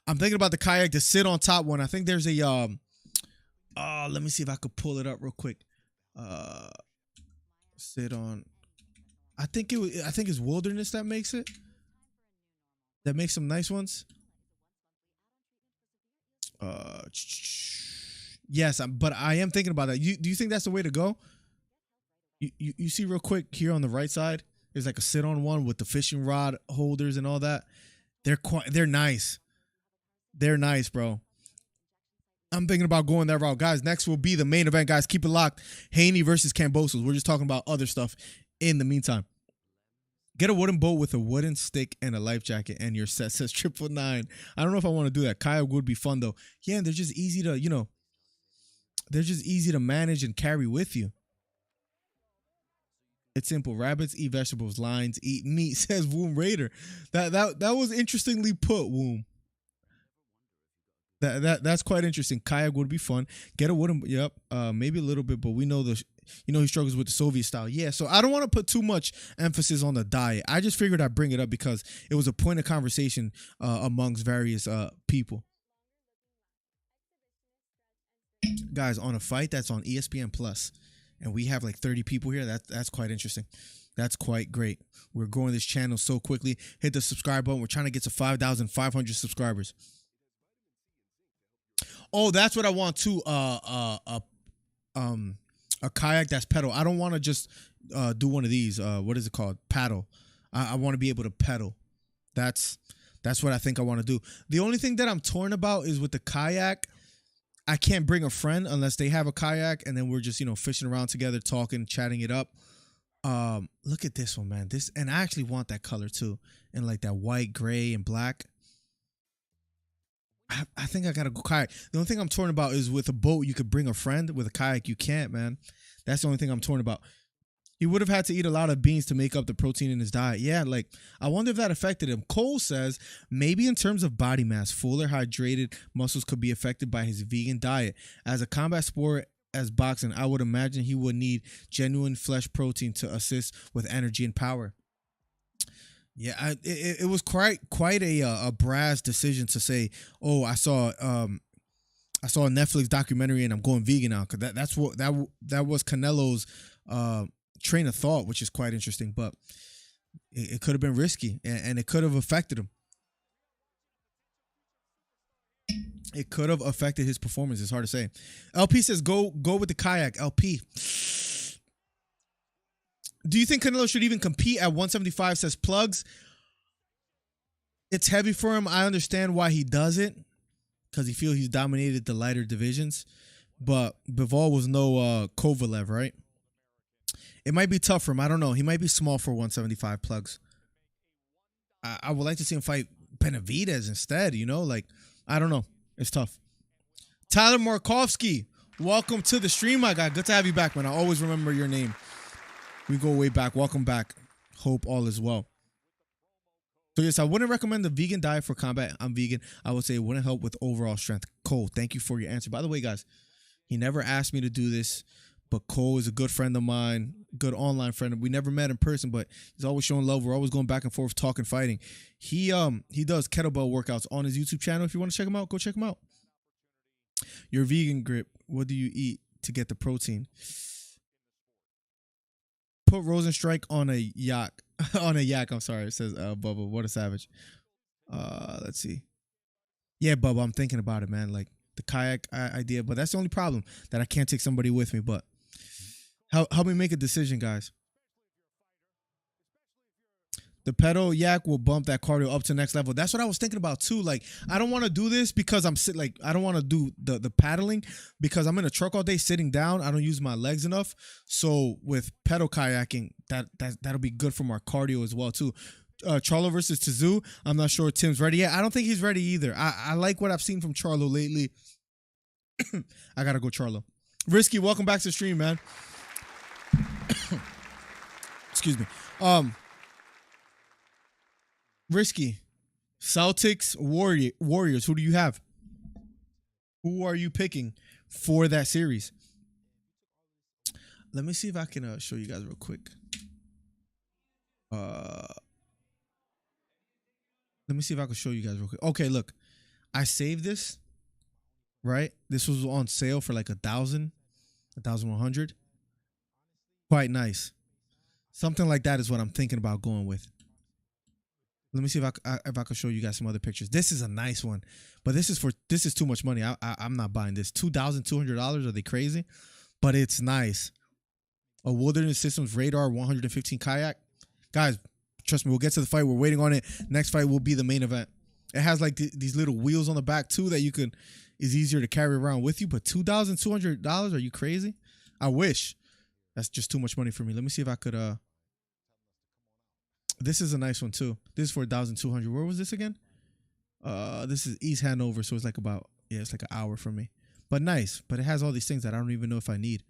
I'm thinking about the kayak, the sit on top one. I think there's a let me see if I could pull it up real quick. Sit on. I think it's Wilderness that makes it. That makes some nice ones. Yes, but I am thinking about that. Do you think that's the way to go? You see real quick here on the right side, there's like a sit on one with the fishing rod holders and all that. They're nice. They're nice, bro. I'm thinking about going that route. Guys, next will be the main event, guys. Keep it locked. Haney versus Kambosos. We're just talking about other stuff in the meantime. Get a wooden boat with a wooden stick and a life jacket, and your set says 999. I don't know if I want to do that. Kayak would be fun, though. Yeah, and they're just easy to, they're just easy to manage and carry with you. It's simple. Rabbits eat vegetables. Lions eat meat, says Womb Raider. That was interestingly put, Womb. That's quite interesting. Kayak would be fun. Get a wooden, yep, maybe a little bit, but we know he struggles with the Soviet style. Yeah, so I don't want to put too much emphasis on the diet. I just figured I'd bring it up because it was a point of conversation amongst various people. Guys, on a fight that's on ESPN Plus, and we have like 30 people here. That's quite interesting. That's quite great. We're growing this channel so quickly. Hit the subscribe button. We're trying to get to 5,500 subscribers. Oh, that's what I want too. A kayak that's pedal. I don't want to just do one of these. What is it called? Paddle. I want to be able to pedal. That's what I think I want to do. The only thing that I'm torn about is with the kayak. I can't bring a friend unless they have a kayak, and then we're just fishing around together, talking, chatting it up. Look at this one, man. And I actually want that color too, and like that white, gray, and black. I think I gotta go kayak. The only thing I'm torn about is with a boat, you could bring a friend. With a kayak, you can't, man. That's the only thing I'm torn about. He would have had to eat a lot of beans to make up the protein in his diet. Yeah, like, I wonder if that affected him. Cole says, maybe in terms of body mass, fuller hydrated muscles could be affected by his vegan diet. As a combat sport, as boxing, I would imagine he would need genuine flesh protein to assist with energy and power. Yeah, it was quite a brass decision to say, oh, I saw a Netflix documentary and I'm going vegan now, because that was Canelo's train of thought, which is quite interesting, but it could have been risky and it could have affected him. It could have affected his performance. It's hard to say. LP says go with the kayak. LP, do you think Canelo should even compete at 175? Says Plugs. It's heavy for him. I understand why he does it, because he feels he's dominated the lighter divisions. But Bivol was no Kovalev, right? It might be tough for him. I don't know. He might be small for 175. Plugs. I would like to see him fight Benavidez instead. Like, I don't know. It's tough. Tyler Markovsky, welcome to the stream, my guy. Good to have you back, man. I always remember your name. We go way back. Welcome back. Hope all is well. So yes, I wouldn't recommend the vegan diet for combat. I'm vegan. I would say it wouldn't help with overall strength. Cole, thank you for your answer. By the way, guys, he never asked me to do this, but Cole is a good friend of mine, good online friend. We never met in person, but he's always showing love. We're always going back and forth, talking, fighting. He does kettlebell workouts on his YouTube channel. If you want to check him out, go check him out. Your vegan grip. What do you eat to get the protein? Put Rosenstrike on a yak. On a yak, I'm sorry. It says Bubba. What a savage. Let's see. Yeah, Bubba, I'm thinking about it, man. Like the kayak idea, but that's the only problem, that I can't take somebody with me. But help me make a decision, guys. The pedal yak will bump that cardio up to next level. That's what I was thinking about too. Like, I don't want to do this because I don't want to do the paddling because I'm in a truck all day sitting down. I don't use my legs enough. So with pedal kayaking, that'll be good for my cardio as well too. Charlo versus Tazoo. I'm not sure Tim's ready yet. I don't think he's ready either. I like what I've seen from Charlo lately. I gotta go Charlo. Risky, welcome back to the stream, man. Excuse me. Risky, Celtics, Warriors. Who do you have? Who are you picking for that series? Let me see if I can show you guys real quick. Let me see if I can show you guys real quick. Okay, look, I saved this. Right, this was on sale for like 1,000, 1,100. quite nice. Something like that is what I'm thinking about going with. Let me see if I can show you guys some other pictures. This is a nice one, but this is too much money. I'm not buying this. $2,200. Are they crazy? But it's nice. A Wilderness Systems Radar 115 kayak. Guys, trust me, we'll get to the fight. We're waiting on it. Next fight will be the main event. It has like these little wheels on the back too that is easier to carry around with you. But $2,200? Are you crazy? I wish. That's just too much money for me. Let me see if I could. This is a nice one too. This is for $1,200. Where was this again? This is East Hanover, so it's like it's like an hour from me. But nice. But it has all these things that I don't even know if I need.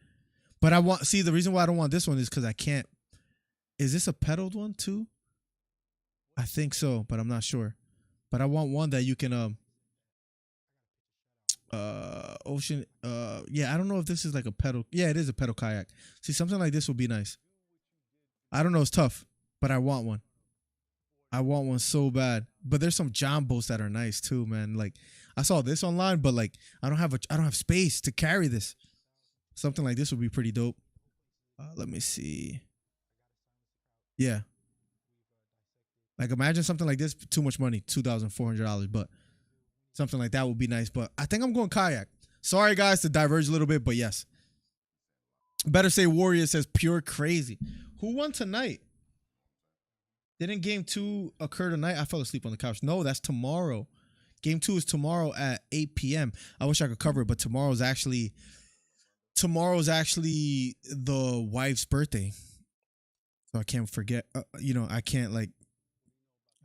But the reason why I don't want this one is because I can't. Is this a pedaled one too? I think so, but I'm not sure. But I want one that you can ocean yeah, I don't know if this is like a pedal. Yeah, it is a pedal kayak. See, something like this would be nice. I don't know, it's tough, but I want one. I want one so bad. But there's some John boats that are nice too, man. Like I saw this online, but like I don't have space to carry this. Something like this would be pretty dope. Let me see. Yeah. Like imagine something like this, too much money, $2,400, but something like that would be nice. But I think I'm going kayak. Sorry guys to diverge a little bit, but yes. Better Say Warrior says pure crazy. Who won tonight? Didn't game 2 occur tonight? I fell asleep on the couch. No, that's tomorrow. Game 2 is tomorrow at 8 p.m. I wish I could cover it, but tomorrow's actually the wife's birthday. So I can't forget, I can't like,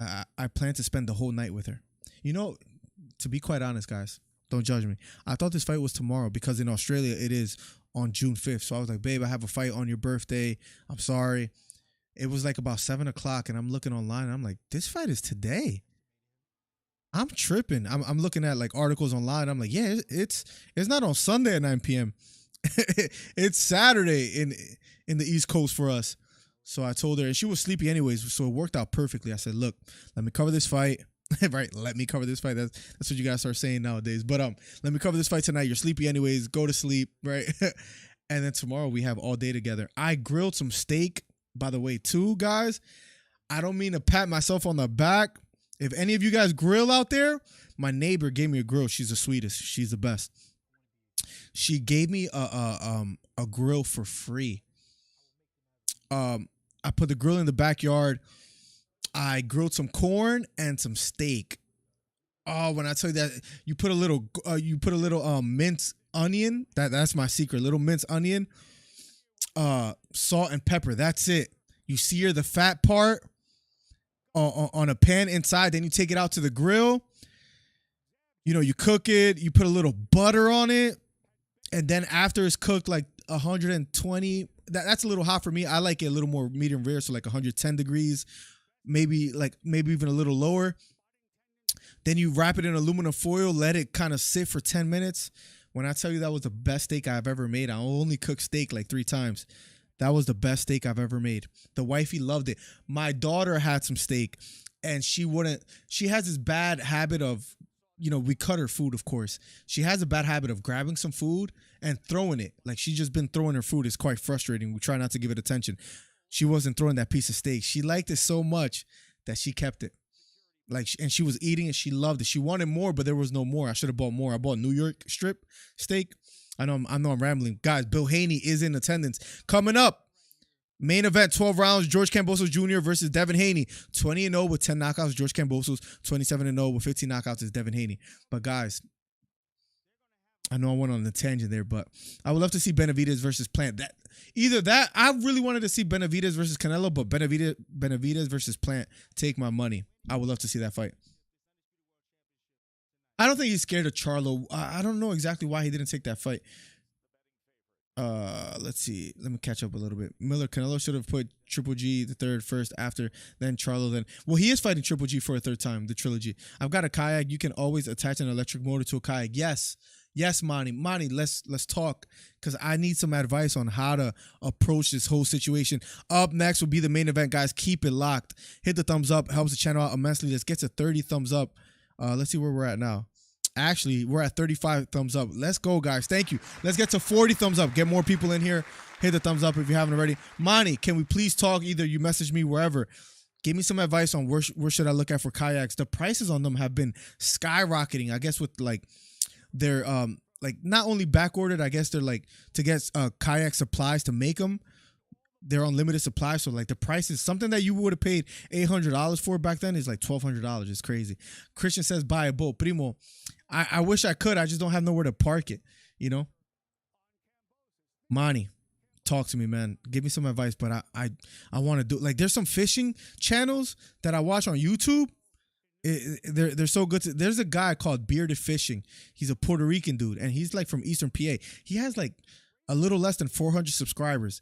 I plan to spend the whole night with her. To be quite honest, guys, don't judge me. I thought this fight was tomorrow because in Australia it is on June 5th. So I was like, babe, I have a fight on your birthday. I'm sorry. It was like about 7 o'clock and I'm looking online and I'm like, this fight is today. I'm tripping. I'm looking at like articles online. I'm like, yeah, it's not on Sunday at 9 p.m. It's Saturday in the East Coast for us. So I told her, and she was sleepy anyways, so it worked out perfectly. I said, look, let me cover this fight. Right, let me cover this fight. That's what you guys start saying nowadays. But let me cover this fight tonight. You're sleepy anyways. Go to sleep, right? And then tomorrow we have all day together. I grilled some steak, by the way, too, guys. I don't mean to pat myself on the back. If any of you guys grill out there, my neighbor gave me a grill. She's the sweetest. She's the best. She gave me a grill for free. I put the grill in the backyard. I grilled some corn and some steak. Oh, when I tell you that, you put a little minced onion. That's my secret. Little minced onion, salt and pepper. That's it. You sear the fat part on a pan inside. Then you take it out to the grill. You cook it. You put a little butter on it, and then after it's cooked, like 120. That's a little hot for me. I like it a little more medium rare, so like 110 degrees, maybe even a little lower. Then you wrap it in aluminum foil, let it kind of sit for 10 minutes. When I tell you that was the best steak I've ever made, I only cooked steak like 3 times. That was the best steak I've ever made. The wifey loved it. My daughter had some steak, and she has this bad habit of, we cut her food, of course. She has a bad habit of grabbing some food and throwing it. Like, she's just been throwing her food. It's quite frustrating. We try not to give it attention. She wasn't throwing that piece of steak. She liked it so much that she kept it. And she was eating it. She loved it. She wanted more, but there was no more. I should have bought more. I bought New York strip steak. I know I'm rambling. Guys, Bill Haney is in attendance. Coming up, main event, 12 rounds, George Kambosos Jr. versus Devin Haney. 20-0 with 10 knockouts, George Kambosos. 27-0 with 15 knockouts is Devin Haney. But guys, I know I went on a tangent there, but I would love to see Benavidez versus Plant. I really wanted to see Benavidez versus Canelo, but Benavidez versus Plant, take my money. I would love to see that fight. I don't think he's scared of Charlo. I don't know exactly why he didn't take that fight. Let's see. Let me catch up a little bit. Canelo should have put Triple G the third first, after, then Charlo, then. Well, he is fighting Triple G for a third time, the trilogy. I've got a kayak. You can always attach an electric motor to a kayak. Yes, Monty. Let's talk, because I need some advice on how to approach this whole situation. Up next will be the main event, guys. Keep it locked. Hit the thumbs up. Helps the channel out immensely. Let's get to 30 thumbs up. Let's see where we're at now. Actually, we're at 35 thumbs up. Let's go, guys. Thank you. Let's get to 40 thumbs up. Get more people in here. hit the thumbs up if you haven't already. Monty, can we please talk? Either you message me wherever. Give me some advice on where should I look at for kayaks. The prices on them have been skyrocketing. I guess with like their like not only back ordered, I guess they're like to get kayak supplies to make them. They're on limited supply, so like the price is something that you would have paid $800 for back then is like $1,200. It's crazy. Christian says buy a boat. Primo, I wish I could. I just don't have nowhere to park it, you know? Monty, talk to me, man. Give me some advice, but I want to do, like, there's some fishing channels that I watch on YouTube. They're so good. There's a guy called Bearded Fishing. He's a Puerto Rican dude, and he's like from Eastern PA. He has like a little less than 400 subscribers.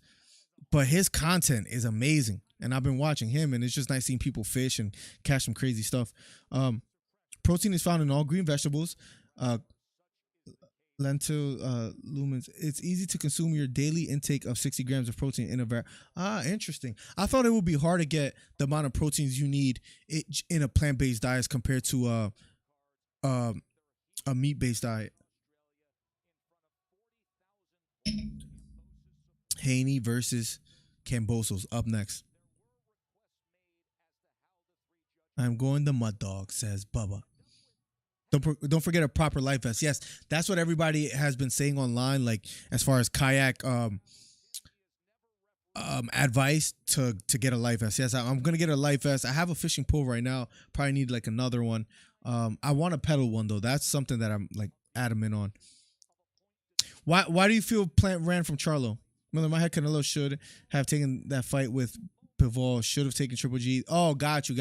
But his content is amazing, and I've been watching him, and it's just nice seeing people fish and catch some crazy stuff. Protein is found in all green vegetables, lentil, lumens. It's easy to consume your daily intake of 60 grams of protein in a interesting. I thought it would be hard to get the amount of proteins you need in a plant-based diet compared to a meat-based diet. Haney versus Kambosos up next. I'm going to Mud Dog, says Bubba. Don't forget a proper life vest. Yes, that's what everybody has been saying online, like as far as kayak advice to get a life vest. Yes, I'm gonna get a life vest. I have a fishing pole right now. Probably need like another one. I want a pedal one though. That's something that I'm like adamant on. Why do you feel Plant ran from Charlo? Miller, my head Canelo should have taken that fight with Bivol. Should have taken Triple G. Oh, got you.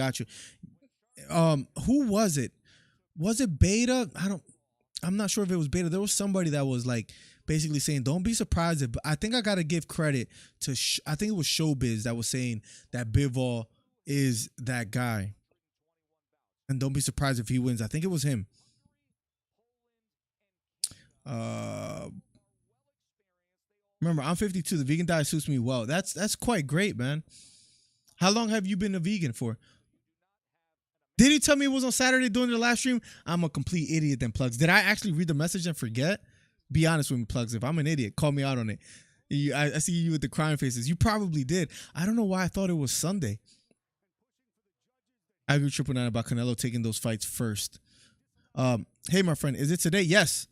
Who was it? Was it Beta? I'm not sure if it was Beta. There was somebody that was like basically saying, don't be surprised if, I think I got to give credit to, I think it was Showbiz that was saying that Bivol is that guy. And don't be surprised if he wins. I think it was him. Remember, I'm 52. The vegan diet suits me well. That's quite great, man. How long have you been a vegan for? Did he tell me it was on Saturday during the live stream? I'm a complete idiot then, Plugs. Did I actually read the message and forget? Be honest with me, Plugs. If I'm an idiot, call me out on it. I see you with the crying faces. You probably did. I don't know why I thought it was Sunday. I agree 999 about Canelo taking those fights first. Hey, my friend, is it today? Yes.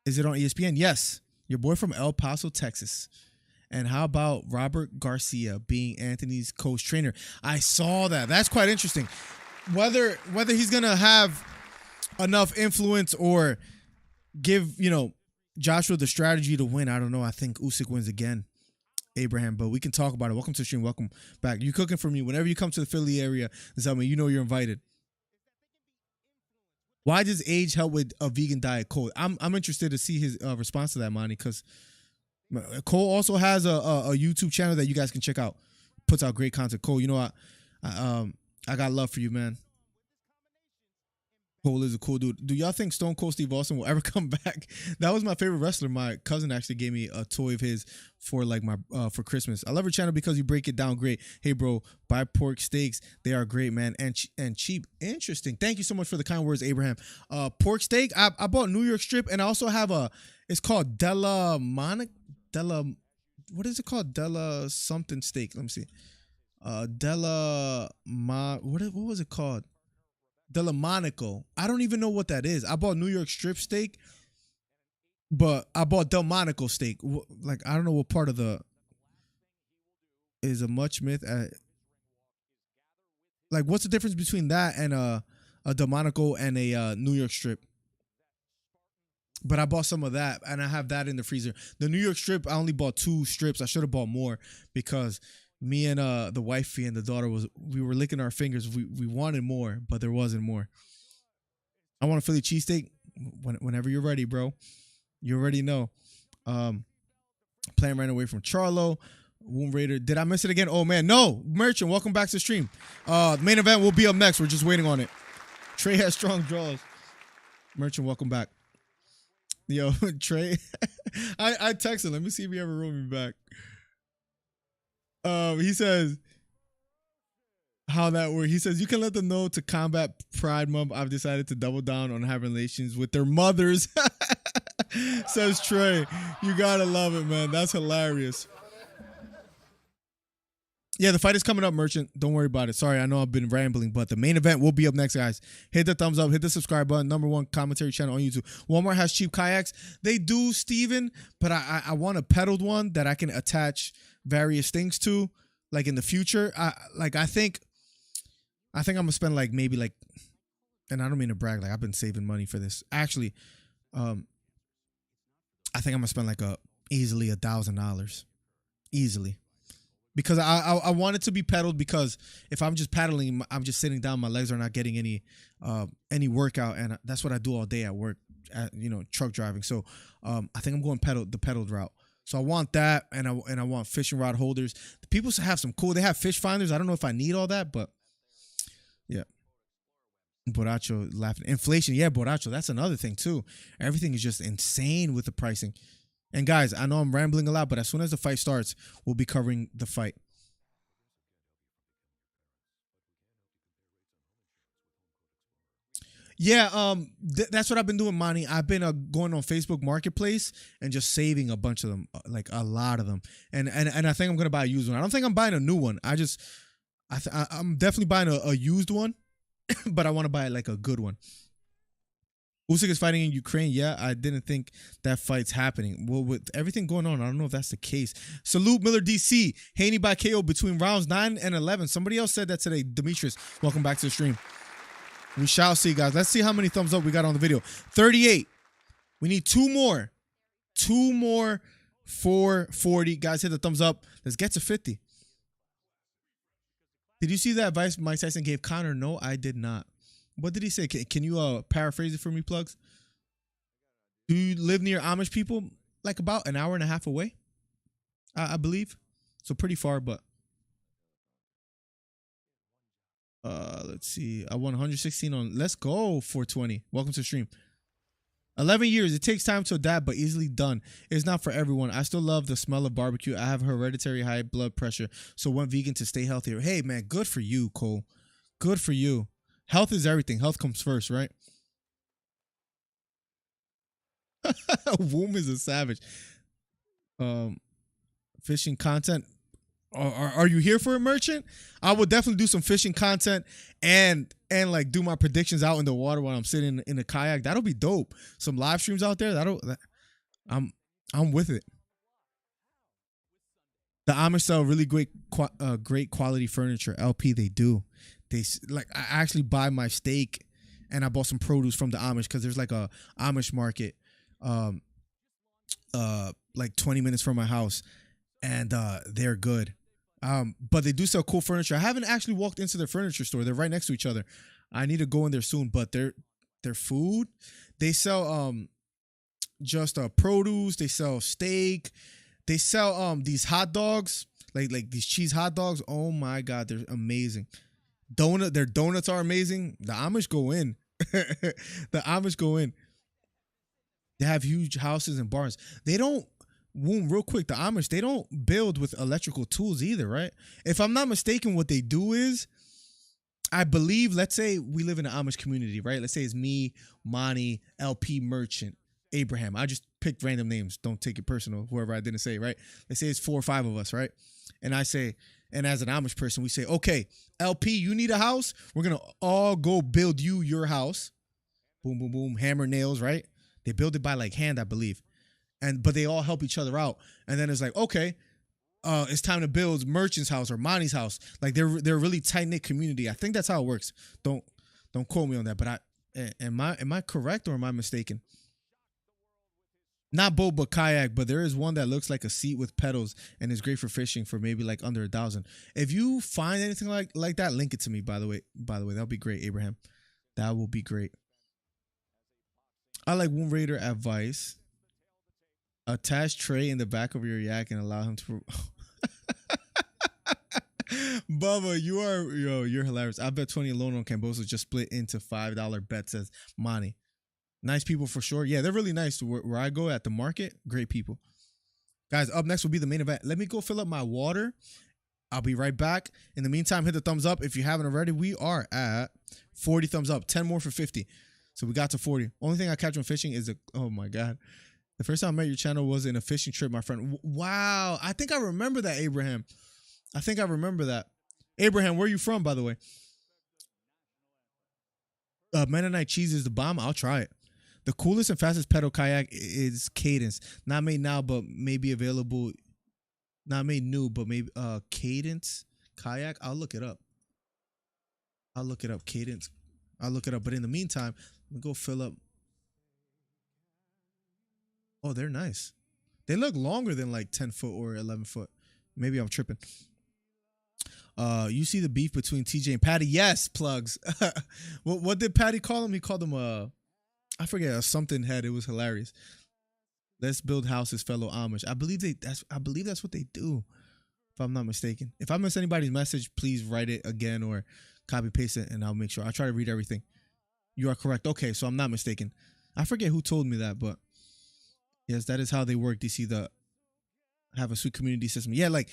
Is it on ESPN? Yes. Your boy from El Paso, Texas. And how about Robert Garcia being Anthony's coach trainer? I saw that. That's quite interesting. Whether he's gonna have enough influence or give, Joshua the strategy to win, I don't know. I think Usyk wins again, Abraham, but we can talk about it. Welcome to the stream. Welcome back. You cooking for me. Whenever you come to the Philly area, tell me, you're invited. Why does age help with a vegan diet, Cole? I'm interested to see his response to that, Monty, because Cole also has a YouTube channel that you guys can check out. Puts out great content. Cole, I got love for you, man. Cole is a cool dude. Do y'all think Stone Cold Steve Austin will ever come back? That was my favorite wrestler. My cousin actually gave me a toy of his for like for Christmas. I love your channel because you break it down great. Hey, bro, buy pork steaks. They are great, man, and cheap. Interesting. Thank you so much for the kind words, Abraham. Pork steak. I bought New York strip, and I also have it's called what is it called? Della something steak. Let me see. What was it called? Delmonico. I don't even know what that is. I bought New York strip steak, but I bought Delmonico steak. Like, I don't know what part of is a much myth. Like, what's the difference between that and a Delmonico and a New York strip? But I bought some of that, and I have that in the freezer. The New York strip, I only bought 2 strips. I should have bought more because me and the wifey and the daughter we were licking our fingers. We wanted more, but there wasn't more. I want a Philly cheesesteak. Whenever you're ready, bro. You already know. Plan ran away from Charlo. Womb Raider. Did I miss it again? Oh man, no. Merchant, welcome back to the stream. The main event will be up next. We're just waiting on it. Trey has strong draws. Merchant, welcome back. Yo, Trey. I texted. Let me see if he ever wrote me back. He says how that works. He says you can let them know to combat Pride Month. I've decided to double down on having relations with their mothers. Says Trey. You gotta love it, man. That's hilarious. Yeah, the fight is coming up, Merchant. Don't worry about it. Sorry, I know I've been rambling, but the main event will be up next, guys. Hit the thumbs up, hit the subscribe button. #1 commentary channel on YouTube. Walmart has cheap kayaks. They do, Steven, but I want a pedaled one that I can attach various things to, like in the future. I think I'm gonna spend like maybe like, and I don't mean to brag, like I've been saving money for this. Actually, I think I'm gonna spend like easily $1,000, easily. Because I want it to be pedaled, because if I'm just paddling, I'm just sitting down, my legs are not getting any workout, and that's what I do all day at work, truck driving. So I think I'm going the pedaled route. So I want that, and I want fishing rod holders. The people have some cool. They have fish finders. I don't know if I need all that, but yeah. Borracho laughing. Inflation, yeah, Borracho. That's another thing too. Everything is just insane with the pricing. And guys, I know I'm rambling a lot, but as soon as the fight starts, we'll be covering the fight. Yeah, that's what I've been doing, Monty. I've been going on Facebook Marketplace and just saving a bunch of them, like a lot of them. And I think I'm gonna buy a used one. I don't think I'm buying a new one. I'm definitely buying a used one, but I want to buy like a good one. Usyk is fighting in Ukraine. Yeah, I didn't think that fight's happening. Well, with everything going on, I don't know if that's the case. Salute Miller DC. Haney by KO between rounds 9 and 11. Somebody else said that today. Demetrius, welcome back to the stream. We shall see, guys. Let's see how many thumbs up we got on the video. 38. We need 2 more. 2 more for 40. Guys, hit the thumbs up. Let's get to 50. Did you see that advice Mike Tyson gave Conor? No, I did not. What did he say? Can you paraphrase it for me, Plugs? Do you live near Amish people? Like about an hour and a half away, I believe. So pretty far, but let's see. I won 116 on. Let's go 420. Welcome to the stream. 11 years. It takes time to adapt, but easily done. It's not for everyone. I still love the smell of barbecue. I have hereditary high blood pressure, so went vegan to stay healthier. Hey man, good for you, Cole. Good for you. Health is everything. Health comes first, right? Womb is a savage. Fishing content. Are you here for a Merchant? I would definitely do some fishing content and like do my predictions out in the water while I'm sitting in a kayak. That'll be dope. Some live streams out there. I'm with it. The Amish sell really great quality furniture. LP, they do. They like, I actually buy my steak and I bought some produce from the Amish because there's like a Amish market like 20 minutes from my house, and they're good. But they do sell cool furniture. I haven't actually walked into their furniture store. They're right next to each other. I need to go in there soon, but their food, they sell just produce, they sell steak, they sell these hot dogs, like these cheese hot dogs. Oh my god, they're amazing. Their donuts are amazing. The Amish go in. The Amish go in. They have huge houses and barns. They don't, real quick, the Amish, they don't build with electrical tools either, right? If I'm not mistaken, what they do is, I believe, let's say we live in an Amish community, right? Let's say it's me, Monty, LP, Merchant, Abraham. I just picked random names. Don't take it personal, whoever I didn't say, right? Let's say it's 4 or 5 of us, right? And I say, and as an Amish person, we say, okay, LP, you need a house? We're going to all go build you your house. Boom, boom, boom, hammer, nails, right? They build it by like hand, I believe. But they all help each other out. And then it's like, okay, it's time to build Merchant's house or Monty's house. Like they're a really tight-knit community. I think that's how it works. Don't quote me on that, but am I correct or am I mistaken? Not boat, but kayak, but there is one that looks like a seat with pedals and is great for fishing for maybe like under $1,000. If you find anything like that, link it to me, by the way. That'll be great, Abraham. That will be great. I like Womb Raider advice. Attach tray in the back of your yak and allow him to. Bubba, you're hilarious. I bet 20 alone on Kambosos just split into $5 bet, says Monty. Nice people for sure. Yeah, they're really nice. Where I go at the market, great people. Guys, up next will be the main event. Let me go fill up my water. I'll be right back. In the meantime, hit the thumbs up. If you haven't already, we are at 40 thumbs up. 10 more for 50. So we got to 40. Only thing I catch when fishing is oh my God. The first time I met your channel was in a fishing trip, my friend. Wow. I think I remember that, Abraham. I think I remember that. Abraham, where are you from, by the way? Mennonite cheese is the bomb. I'll try it. The coolest and fastest pedal kayak is Cadence. Not made now, but maybe available. Not made new, but maybe Cadence kayak. I'll look it up. Cadence. I'll look it up. But in the meantime, let me go fill up. Oh, they're nice. They look longer than like 10 foot or 11 foot. Maybe I'm tripping. You see the beef between TJ and Patty? Yes, plugs. What did Patty call him? He called him I forget, a something head. It was hilarious. Let's build houses, fellow Amish. I believe that's what they do, if I'm not mistaken. If I miss anybody's message, please write it again or copy paste it, and I'll make sure. I'll try to read everything. You are correct. Okay, so I'm not mistaken. I forget who told me that, but yes, that is how they work. They see have a sweet community system. Yeah, like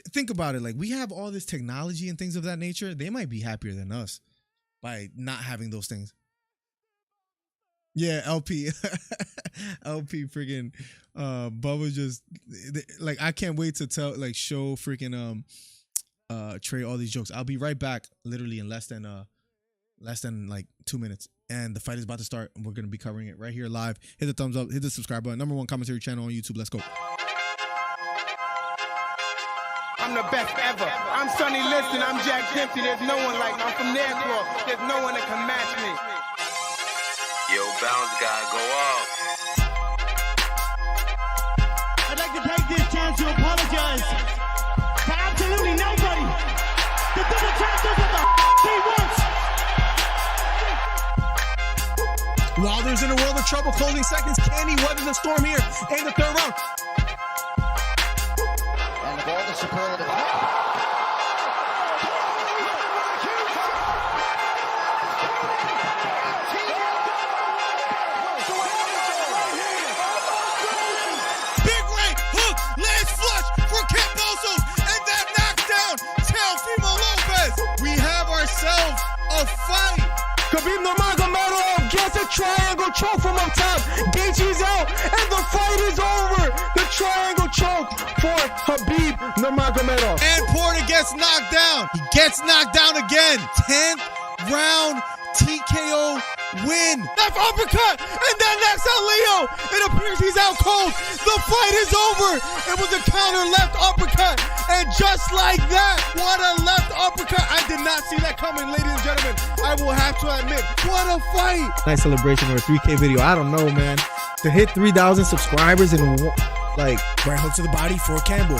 think about it. Like we have all this technology and things of that nature. They might be happier than us by not having those things. Yeah, LP, LP, freaking, Bubba just like I can't wait to show freaking Trey all these jokes. I'll be right back, literally in less than like 2 minutes, and the fight is about to start, and we're gonna be covering it right here live. Hit the thumbs up, hit the subscribe button. #1 commentary channel on YouTube. Let's go. I'm the best ever. I'm Sonny Liston. I'm Jack Dempsey. There's no one like me. I'm from Nairclaw. There's no one that can match me. Yo, bounce guy, go off. I'd like to take this chance to apologize to absolutely nobody. The double champ does what the he wants. Wilder's in a world of trouble, closing seconds. Can he weather the storm here in the third round? And the ball, the superlative. Big right hook, lands flush for Kambosos, and that knockdown Teofimo Lopez. We have ourselves a fight. Khabib Nurmagomedov gets a triangle choke from up top. Gaethje's out, and the fight is over. The triangle choke for Khabib Nurmagomedov. And Porter gets knocked down. He gets knocked down again. 10th round TKO win. Left uppercut, and that knocks out Leo. It appears he's out cold. The fight is over. It was a counter left uppercut, and just like that, what a left uppercut. I did not see that coming, ladies and gentlemen. I will have to admit, what a fight. Nice celebration or a 3K video. I don't know, man. To hit 3,000 subscribers and like right hook to the body for Campbell.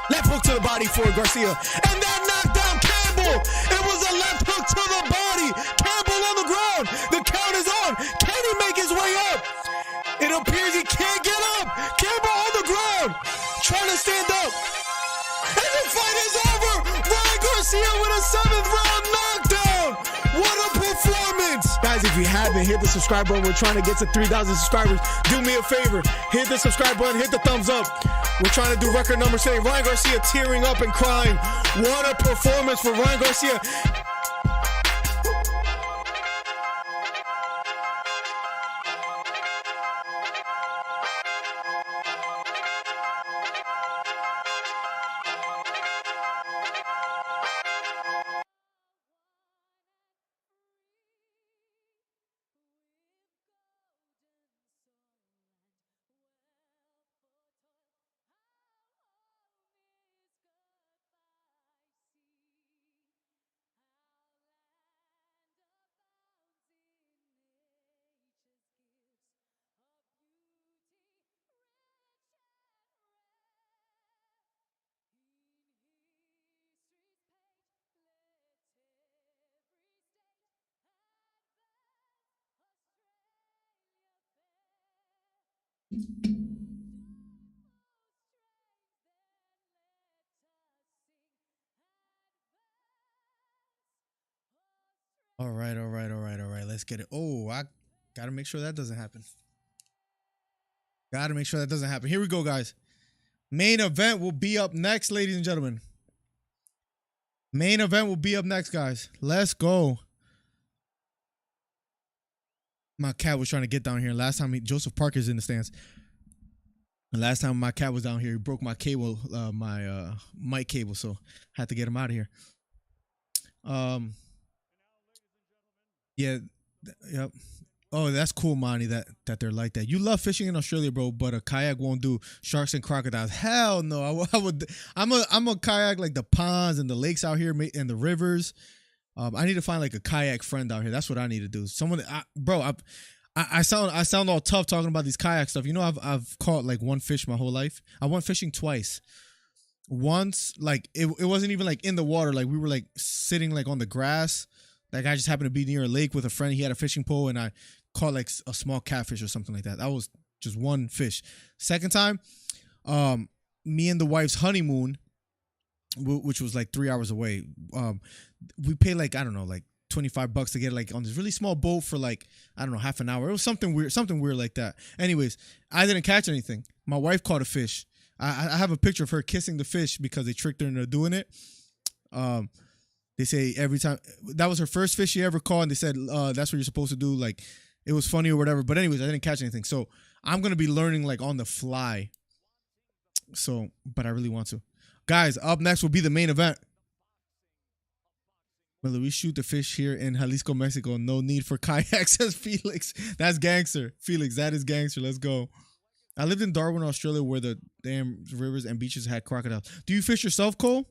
Left hook to the body for Garcia. And that knocked down Campbell. It was a left hook to the body. Campbell on the ground. The count is on. Can he make his way up? It appears he can't get up. Campbell on the ground. Trying to stand up. And the fight is over. Ryan Garcia with a 7th round knockdown. What a performance. Guys, if you haven't hit the subscribe button, we're trying to get to 3,000 subscribers. Do me a favor. Hit the subscribe button. Hit the thumbs up. We're trying to do record numbers today. Ryan Garcia tearing up and crying. What a performance for Ryan Garcia. All right. Let's get it. Oh, I gotta make sure that doesn't happen. Here we go, guys. Main event will be up next, ladies and gentlemen. Main event will be up next, guys. Let's go. My cat was trying to get down here. Last time, Joseph Parker's in the stands. The last time my cat was down here, he broke my cable, my mic cable, so I had to get him out of here. Yeah, yep. Oh, that's cool, Monty. That they're like that. You love fishing in Australia, bro, but a kayak won't do. Sharks and crocodiles. Hell no. I would. I'm a kayak like the ponds and the lakes out here and the rivers. I need to find like a kayak friend out here. That's what I need to do. Someone, bro. I sound all tough talking about these kayak stuff. You know, I've caught like one fish my whole life. I went fishing twice. Once, like it wasn't even like in the water. Like we were like sitting like on the grass. Like I just happened to be near a lake with a friend. He had a fishing pole, and I caught like a small catfish or something like that. That was just one fish. Second time, me and the wife's honeymoon, which was like 3 hours away. We paid like, I don't know, like $25 to get like on this really small boat for like, I don't know, half an hour. It was something weird like that. Anyways, I didn't catch anything. My wife caught a fish. I have a picture of her kissing the fish because they tricked her into doing it. They say every time, that was her first fish she ever caught, and they said that's what you're supposed to do. Like, it was funny or whatever. But anyways, I didn't catch anything. So I'm going to be learning like on the fly. So, but I really want to. Guys, up next will be the main event. Will we shoot the fish here in Jalisco, Mexico? No need for kayaks, says Felix. That's gangster. Felix, that is gangster. Let's go. I lived in Darwin, Australia, where the damn rivers and beaches had crocodiles. Do you fish yourself, Cole?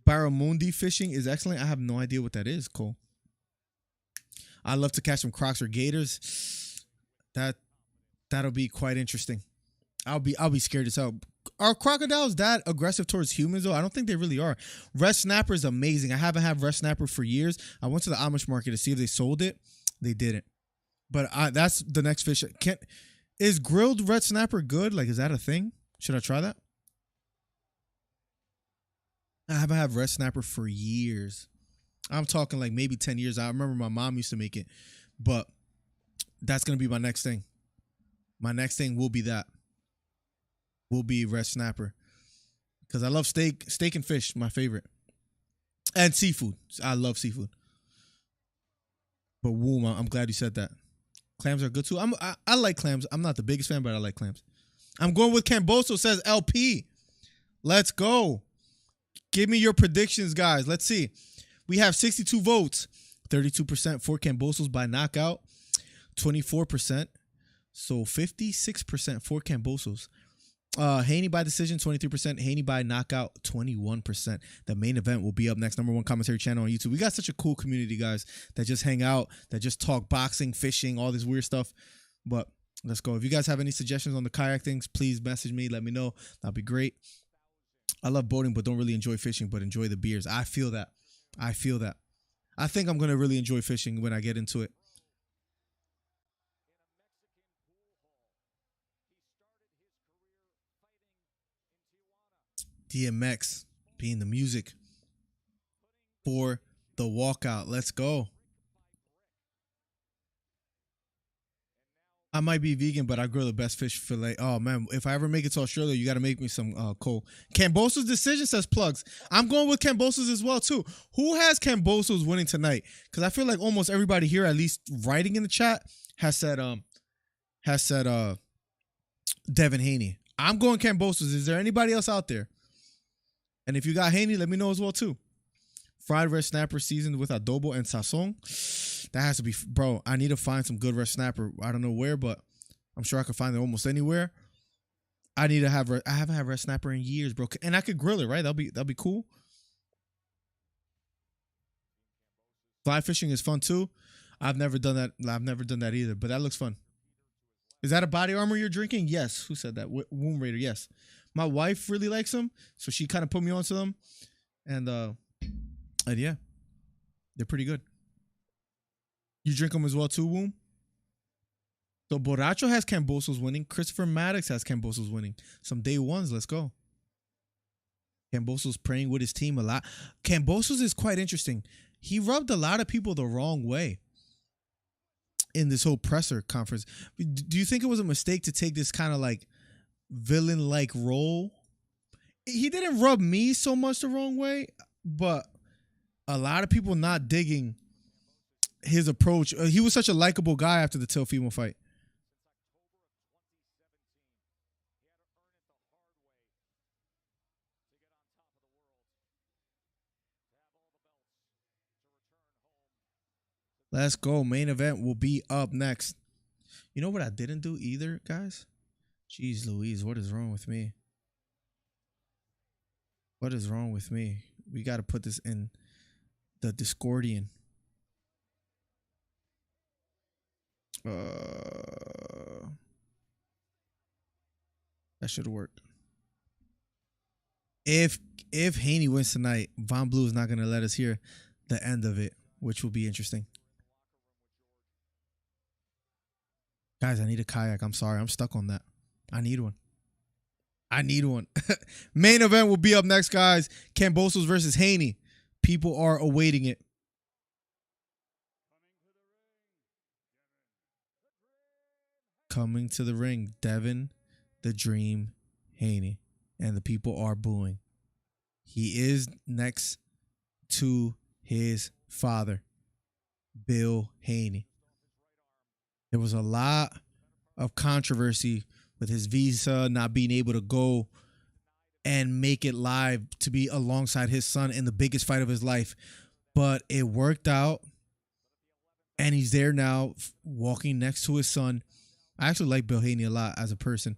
Barramundi fishing is excellent. I have no idea what that is, Cole. I love to catch some crocs or gators. That'll be quite interesting. I'll be scared as hell. Are crocodiles that aggressive towards humans though? I don't think they really are. Red snapper is amazing. I haven't had red snapper for years. I went to the Amish market to see if they sold it. They didn't. But that's the next fish. Is grilled red snapper good? Like, is that a thing? Should I try that? I haven't had red snapper for years. I'm talking like maybe 10 years. I remember my mom used to make it, but that's going to be my next thing. My next thing will be that. Will be red snapper. Because I love steak and fish, my favorite. And seafood. I love seafood. But woo, I'm glad you said that. Clams are good too. I like clams. I'm not the biggest fan, but I like clams. I'm going with Kambosos, says LP. Let's go. Give me your predictions, guys. Let's see. We have 62 votes. 32% for Kambosos by knockout. 24%. So 56% for Kambosos. Haney by decision, 23%. Haney by knockout, 21%. The main event will be up next. #1 commentary channel on YouTube. We got such a cool community, guys, that just hang out, that just talk boxing, fishing, all this weird stuff. But let's go. If you guys have any suggestions on the kayak things, please message me. Let me know. That'd be great. I love boating, but don't really enjoy fishing, but enjoy the beers. I feel that. I feel that. I think I'm going to really enjoy fishing when I get into it. DMX being the music for the walkout. Let's go. I might be vegan, but I grill the best fish fillet. Oh, man. If I ever make it to Australia, you got to make me some Cole. Kambosos decision, says Plugs. I'm going with Kambosos as well, too. Who has Kambosos winning tonight? Because I feel like almost everybody here, at least writing in the chat, has said Devin Haney. I'm going Kambosos. Is there anybody else out there? And if you got Haney, let me know as well, too. Fried red snapper seasoned with adobo and sazon. That has to be, bro. I need to find some good red snapper. I don't know where, but I'm sure I can find it almost anywhere. I haven't had red snapper in years, bro. And I could grill it, right? That'll be cool. Fly fishing is fun too. I've never done that. I've never done that either, but that looks fun. Is that a body armor you're drinking? Yes. Who said that? Womb Raider. Yes. My wife really likes them, so she kind of put me onto them, and yeah, they're pretty good. You drink them as well too, Womb? So Borracho has Kambosos winning. Christopher Maddox has Kambosos winning. Some day ones. Let's go. Kambosos praying with his team a lot. Kambosos is quite interesting. He rubbed a lot of people the wrong way in this whole presser conference. Do you think it was a mistake to take this kind of like villain-like role? He didn't rub me so much the wrong way, but a lot of people not digging his approach. He was such a likable guy after the Teofimo fight. Let's go. Main event will be up next. You know what I didn't do either, guys? Jeez Louise, what is wrong with me? What is wrong with me? We got to put this in the Discordian. That should work. If Haney wins tonight, Von Blue is not going to let us hear the end of it, which will be interesting. Guys, I need a kayak. I'm sorry. I'm stuck on that. I need one. I need one. Main event will be up next, guys. Kambosos versus Haney. People are awaiting it. Coming to the ring, Devin the Dream Haney. And the people are booing. He is next to his father, Bill Haney. There was a lot of controversy with his visa not being able to go and make it live to be alongside his son in the biggest fight of his life. But it worked out. And he's there now walking next to his son. I actually like Bill Haney a lot as a person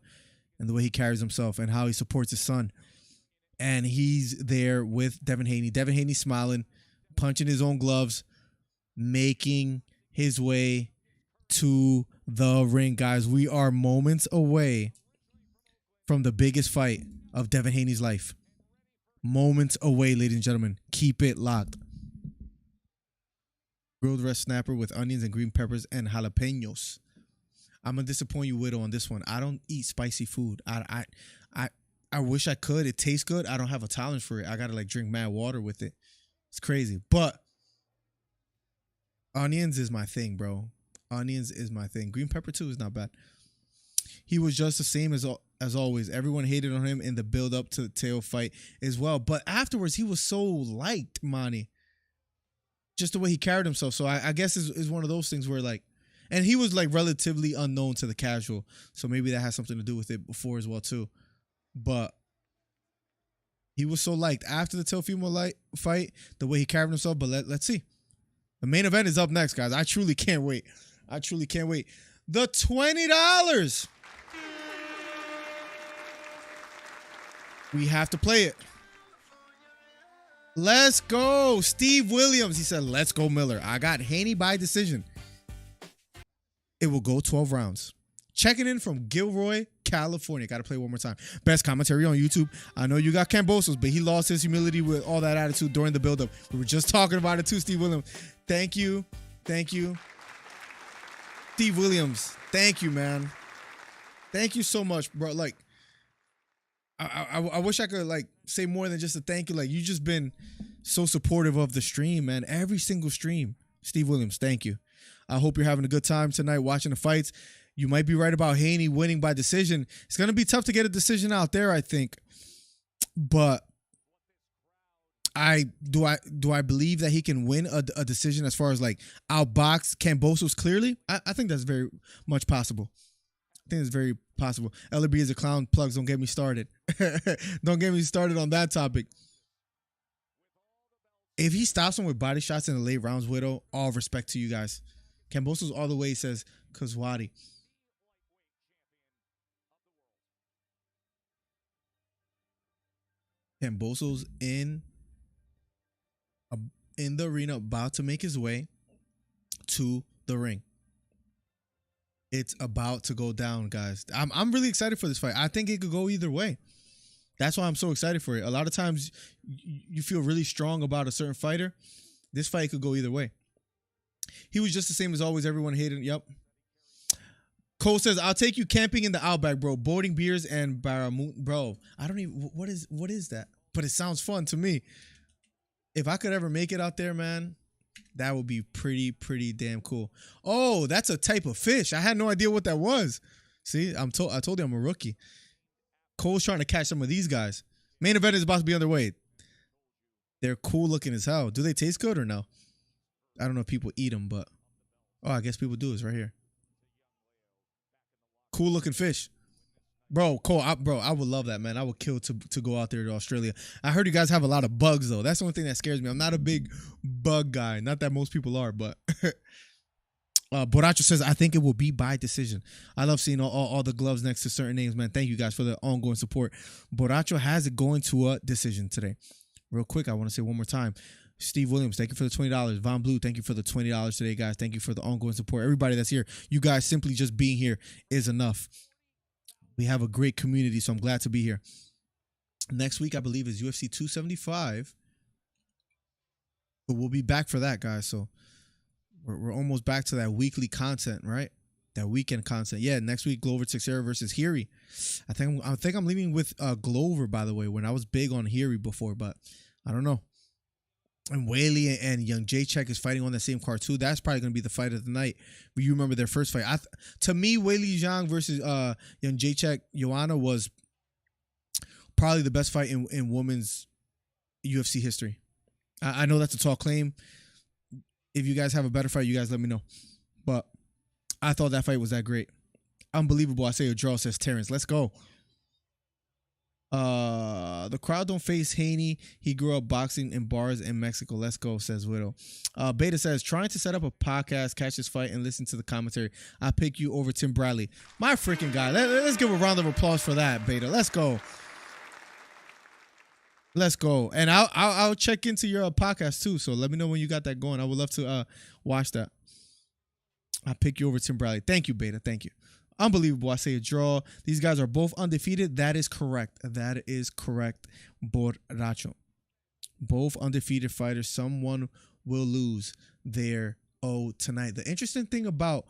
and the way he carries himself and how he supports his son. And he's there with Devin Haney. Devin Haney smiling, punching his own gloves, making his way to the ring, guys. We are moments away from the biggest fight of Devin Haney's life. Moments away, ladies and gentlemen. Keep it locked. Grilled red snapper with onions and green peppers and jalapenos. I'm gonna disappoint you, Widow, on this one. I don't eat spicy food. I wish I could. It tastes good. I don't have a tolerance for it. I gotta like drink mad water with it. It's crazy. But onions is my thing, bro. Onions is my thing. Green pepper too is not bad. He was just the same as always. Everyone hated on him in the build up to the tail fight as well. But afterwards, he was so liked, Manny. Just the way he carried himself. So I guess it's one of those things where like, and he was like relatively unknown to the casual. So maybe that has something to do with it before as well too. But he was so liked after the Teofimo fight, the way he carried himself. But let's see. The main event is up next, guys. I truly can't wait. I truly can't wait. The $20. We have to play it. Let's go. Steve Williams. He said, let's go, Miller. I got Haney by decision. It will go 12 rounds. Checking in from Gilroy, California. Got to play one more time. Best commentary on YouTube. I know you got Kambosos, but he lost his humility with all that attitude during the buildup. We were just talking about it too, Steve Williams. Thank you. Thank you. Steve Williams. Thank you, man. Thank you so much, bro. Like, I wish I could like say more than just a thank you. Like, you just been so supportive of the stream, man. Every single stream. Steve Williams, thank you. I hope you're having a good time tonight watching the fights. You might be right about Haney winning by decision. It's going to be tough to get a decision out there, I think. But do I believe that he can win a decision as far as like outbox Kambosos clearly? I think that's very much possible. I think it's very possible. LB is a clown. Plugs, don't get me started. Don't get me started on that topic. If he stops him with body shots in the late rounds, Widow, all respect to you guys. Kambosos all the way, says Kazwadi. Kambosos in the arena, about to make his way to the ring. It's about to go down, guys. I'm really excited for this fight. I think it could go either way. That's why I'm so excited for it. A lot of times you feel really strong about a certain fighter. This fight could go either way. He was just the same as always. Everyone hated. Yep. Cole says, I'll take you camping in the Outback, bro. Boarding beers and Baramoon. Bro, I don't even, what is that? But it sounds fun to me. If I could ever make it out there, man, that would be pretty damn cool. Oh, that's a type of fish. I had no idea what that was. See, I told you I'm a rookie. Cole's trying to catch some of these guys. Main event is about to be underway. They're cool looking as hell. Do they taste good or no? I don't know if people eat them, but oh, I guess people do. It's right here. Cool looking fish. Bro, Cole, I would love that, man. I would kill to go out there to Australia. I heard you guys have a lot of bugs, though. That's the only thing that scares me. I'm not a big bug guy. Not that most people are, but Boracho says, I think it will be by decision. I love seeing all the gloves next to certain names, man. Thank you guys for the ongoing support. Boracho has it going to a decision today. Real quick, I want to say one more time. Steve Williams, thank you for the $20. Von Blue, thank you for the $20 today, guys. Thank you for the ongoing support. Everybody that's here, you guys simply just being here is enough. We have a great community, so I'm glad to be here. Next week, I believe, is UFC 275. But we'll be back for that, guys. So we're almost back to that weekly content, right? That weekend content. Yeah, next week, Glover Teixeira versus Heary. I think I'm leaving with Glover, by the way, when I was big on Heary before, but I don't know. And Whaley and Young Jacek is fighting on the same card too. That's probably going to be the fight of the night. But you remember their first fight. To me, Whaley Zhang versus Young Jacek Joanna was probably the best fight in women's UFC history. I know that's a tall claim. If you guys have a better fight, you guys let me know. But I thought that fight was that great. Unbelievable. I say a draw, says Terrence. Let's go. The crowd don't face Haney. He grew up boxing in bars in Mexico. Let's go, says Widow. Beta says, trying to set up a podcast, catch this fight, and listen to the commentary. I pick you over Tim Bradley. My freaking guy. Let's give a round of applause for that, Beta. Let's go. Let's go. And I'll check into your podcast too. So let me know when you got that going. I would love to watch that. I pick you over Tim Bradley. Thank you, Beta. Thank you. Unbelievable. I say a draw. These guys are both undefeated. That is correct. That is correct, Borracho. Both undefeated fighters. Someone will lose their tonight. The interesting thing about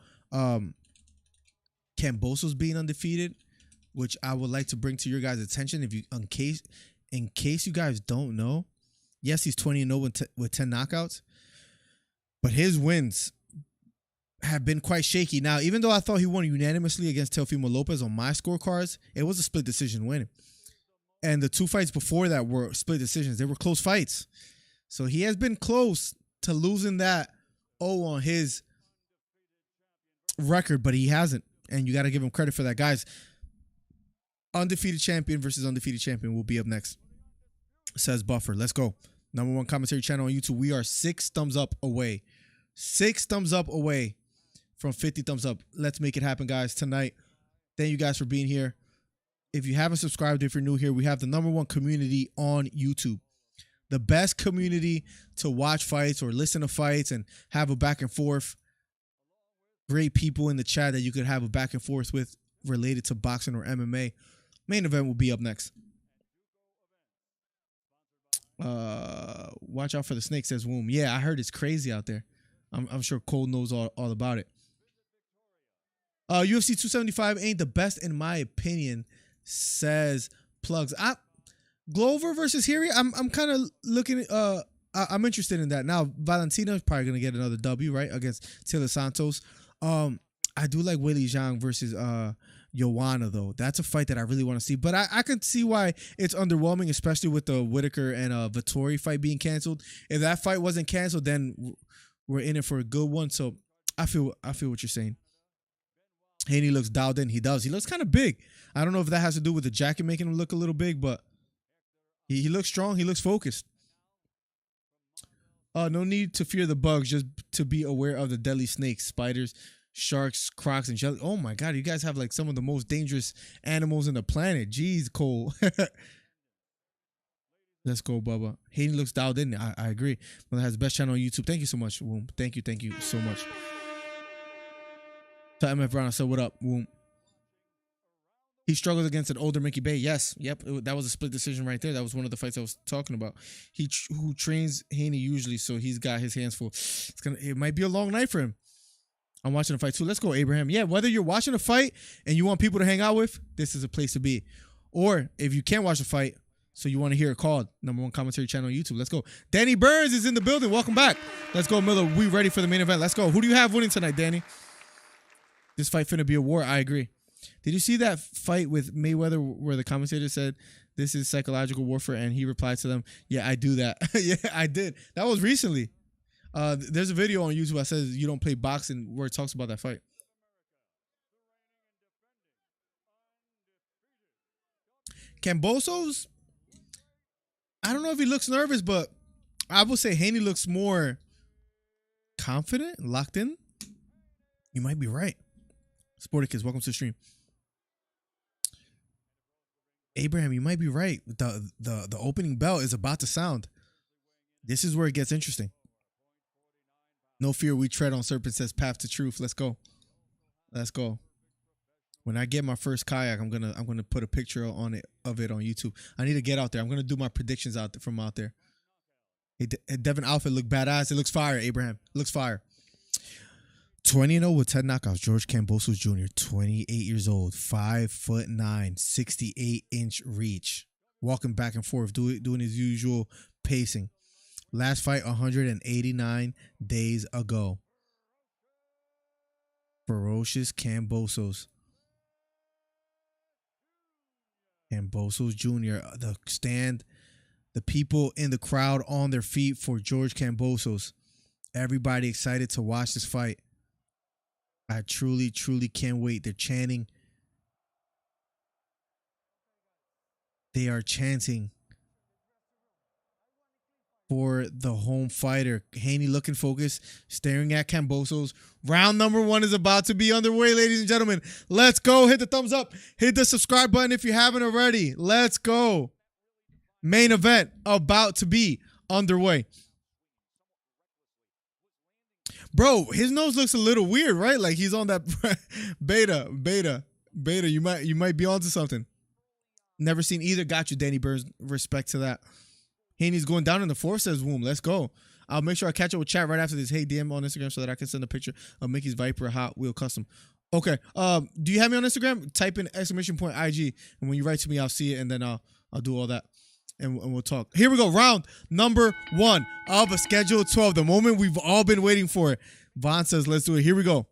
Kambosos being undefeated, which I would like to bring to your guys' attention, if you in case you guys don't know, yes, he's 20-0 with 10 knockouts, but his wins have been quite shaky. Now, even though I thought he won unanimously against Teofimo Lopez on my scorecards, it was a split decision win. And the two fights before that were split decisions. They were close fights. So he has been close to losing that on his record, but he hasn't. And you got to give him credit for that. Guys, undefeated champion versus undefeated champion will be up next, says Buffer. Let's go. #1 commentary channel on YouTube. We are 6 thumbs up away. 6 thumbs up away from 50 thumbs up. Let's make it happen, guys, tonight. Thank you guys for being here. If you haven't subscribed, if you're new here, we have the #1 community on YouTube. The best community to watch fights or listen to fights and have a back and forth. Great people in the chat that you could have a back and forth with related to boxing or MMA. Main event will be up next. Watch out for the snake, says Womb. Yeah, I heard it's crazy out there. I'm sure Cole knows all about it. UFC 275 ain't the best in my opinion, says Plugs. Glover versus Heary, I'm kind of looking. I'm interested in that. Now, Valentina is probably gonna get another W, right, against Taylor Santos. I do like Willie Zhang versus Joanna, though. That's a fight that I really want to see. But I can see why it's underwhelming, especially with the Whitaker and Vettori fight being canceled. If that fight wasn't canceled, then we're in it for a good one. So I feel what you're saying. Haney looks dialed in. He does. He looks kind of big. I don't know if that has to do with the jacket making him look a little big, but he looks strong. He looks focused. No need to fear the bugs, just to be aware of the deadly snakes, spiders, sharks, crocs, and jelly. Oh my God, you guys have like some of the most dangerous animals in the planet. Jeez, Cole. Let's go, Bubba. Haney looks dialed in. I agree. Mother has the best channel on YouTube. Thank you so much, Womb. Thank you so much. So MF Brown, I said, what up, Womb? He struggles against an older Mickey Bay. Yes, yep. That was a split decision right there. That was one of the fights I was talking about. Who trains Haney usually, so he's got his hands full. It might be a long night for him. I'm watching a fight too. Let's go, Abraham. Yeah, whether you're watching a fight and you want people to hang out with, this is a place to be. Or if you can't watch a fight, so you want to hear it called, #1 commentary channel on YouTube. Let's go. Danny Burns is in the building. Welcome back. Let's go, Miller. We ready for the main event. Let's go. Who do you have winning tonight, Danny? This fight finna be a war. I agree. Did you see that fight with Mayweather where the commentator said this is psychological warfare and he replied to them, yeah, I do that. Yeah, I did. That was recently. There's a video on YouTube that says you don't play boxing where it talks about that fight. Kambosos, I don't know if he looks nervous, but I would say Haney looks more confident, locked in. You might be right. Sporty Kids, welcome to the stream. Abraham, you might be right. The opening bell is about to sound. This is where it gets interesting. No fear, we tread on serpents, says path to truth. Let's go. Let's go. When I get my first kayak, I'm gonna put a picture of it on YouTube. I need to get out there. I'm gonna do my predictions from out there. Hey, Devin outfit look badass. It looks fire, Abraham. It looks fire. 20-0 with 10 knockouts. George Kambosos Jr., 28 years old, 5'9", 68-inch reach. Walking back and forth, doing his usual pacing. Last fight 189 days ago. Ferocious Kambosos. Kambosos Jr. The people in the crowd on their feet for George Kambosos. Everybody excited to watch this fight. I truly can't wait. They're chanting. They are chanting for the home fighter. Haney looking focused, staring at Kambosos. Round number 1 is about to be underway, ladies and gentlemen. Let's go. Hit the thumbs up. Hit the subscribe button if you haven't already. Let's go. Main event about to be underway. Bro, his nose looks a little weird, right? Like he's on that beta. You might be onto something. Never seen either. Got you, Danny Burns. Respect to that. Haney's going down in the floor, says Womb. Let's go. I'll make sure I catch up with chat right after this. Hey, DM on Instagram so that I can send a picture of Mickey's Viper Hot Wheel Custom. Okay. Do you have me on Instagram? Type in !IG, and when you write to me, I'll see it, and then I'll do all that. And we'll talk. Here we go. Round number 1 of a schedule 12. The moment we've all been waiting for. Vaughn says, let's do it. Here we go.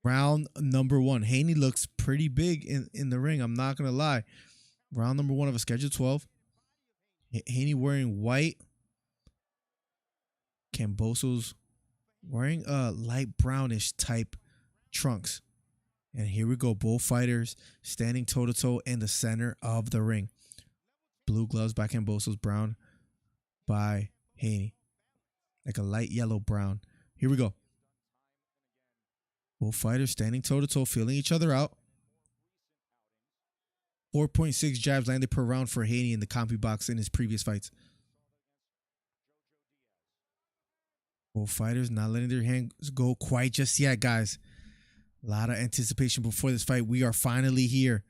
Round number 1. Haney looks pretty big in the ring. I'm not going to lie. Round number 1 of a schedule 12. Haney wearing white. Kambosos wearing a light brownish type trunks. And here we go. Both fighters standing toe-to-toe in the center of the ring. Blue gloves by Kambosos, brown by Haney. Like a light yellow brown. Here we go. Both fighters standing toe-to-toe, feeling each other out. 4.6 jabs landed per round for Haney in the compy box in his previous fights. Both fighters not letting their hands go quite just yet, guys. A lot of anticipation before this fight. We are finally here.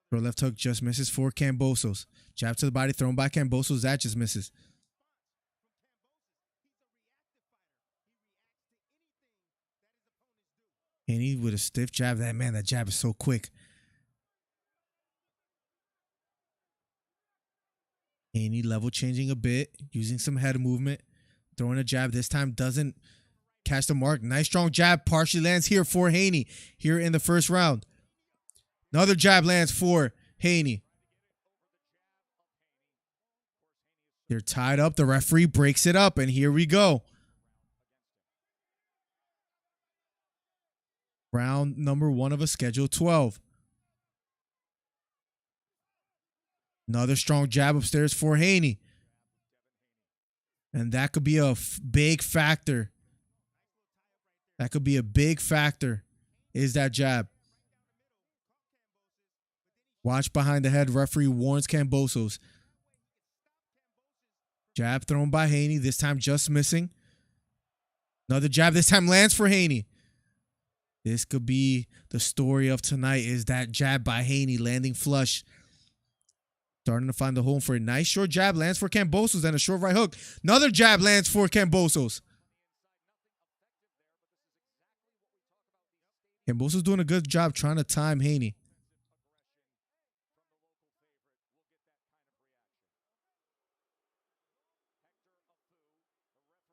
Bro, left hook just misses for Kambosos. Jab to the body thrown by Kambosos. That just misses. Haney with a stiff jab. That jab is so quick. Haney level changing a bit, using some head movement, throwing a jab. This time doesn't catch the mark. Nice strong jab. Partially lands here for Haney here in the first round. Another jab lands for Haney. They're tied up. The referee breaks it up, and here we go. Round number 1 of a schedule 12. Another strong jab upstairs for Haney. And that could be a big factor. That could be a big factor, is that jab. Watch behind the head. Referee warns Kambosos. Jab thrown by Haney. This time just missing. Another jab. This time lands for Haney. This could be the story of tonight, is that jab by Haney landing flush. Starting to find the home for a nice short jab. Lands for Kambosos and a short right hook. Another jab lands for Kambosos. Kambosos doing a good job trying to time Haney.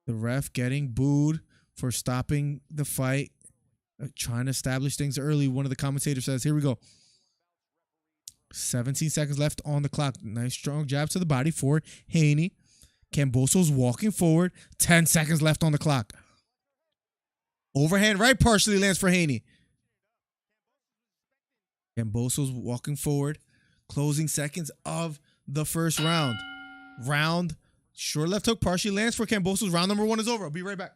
The ref getting booed for stopping the fight. Trying to establish things early. One of the commentators says, here we go. 17 seconds left on the clock. Nice strong jab to the body for Haney. Kambosos walking forward. 10 seconds left on the clock. Overhand right partially lands for Haney. Kambosos walking forward. Closing seconds of the first round. Short left hook partially lands for Kambosos. Round number 1 is over. I'll be right back.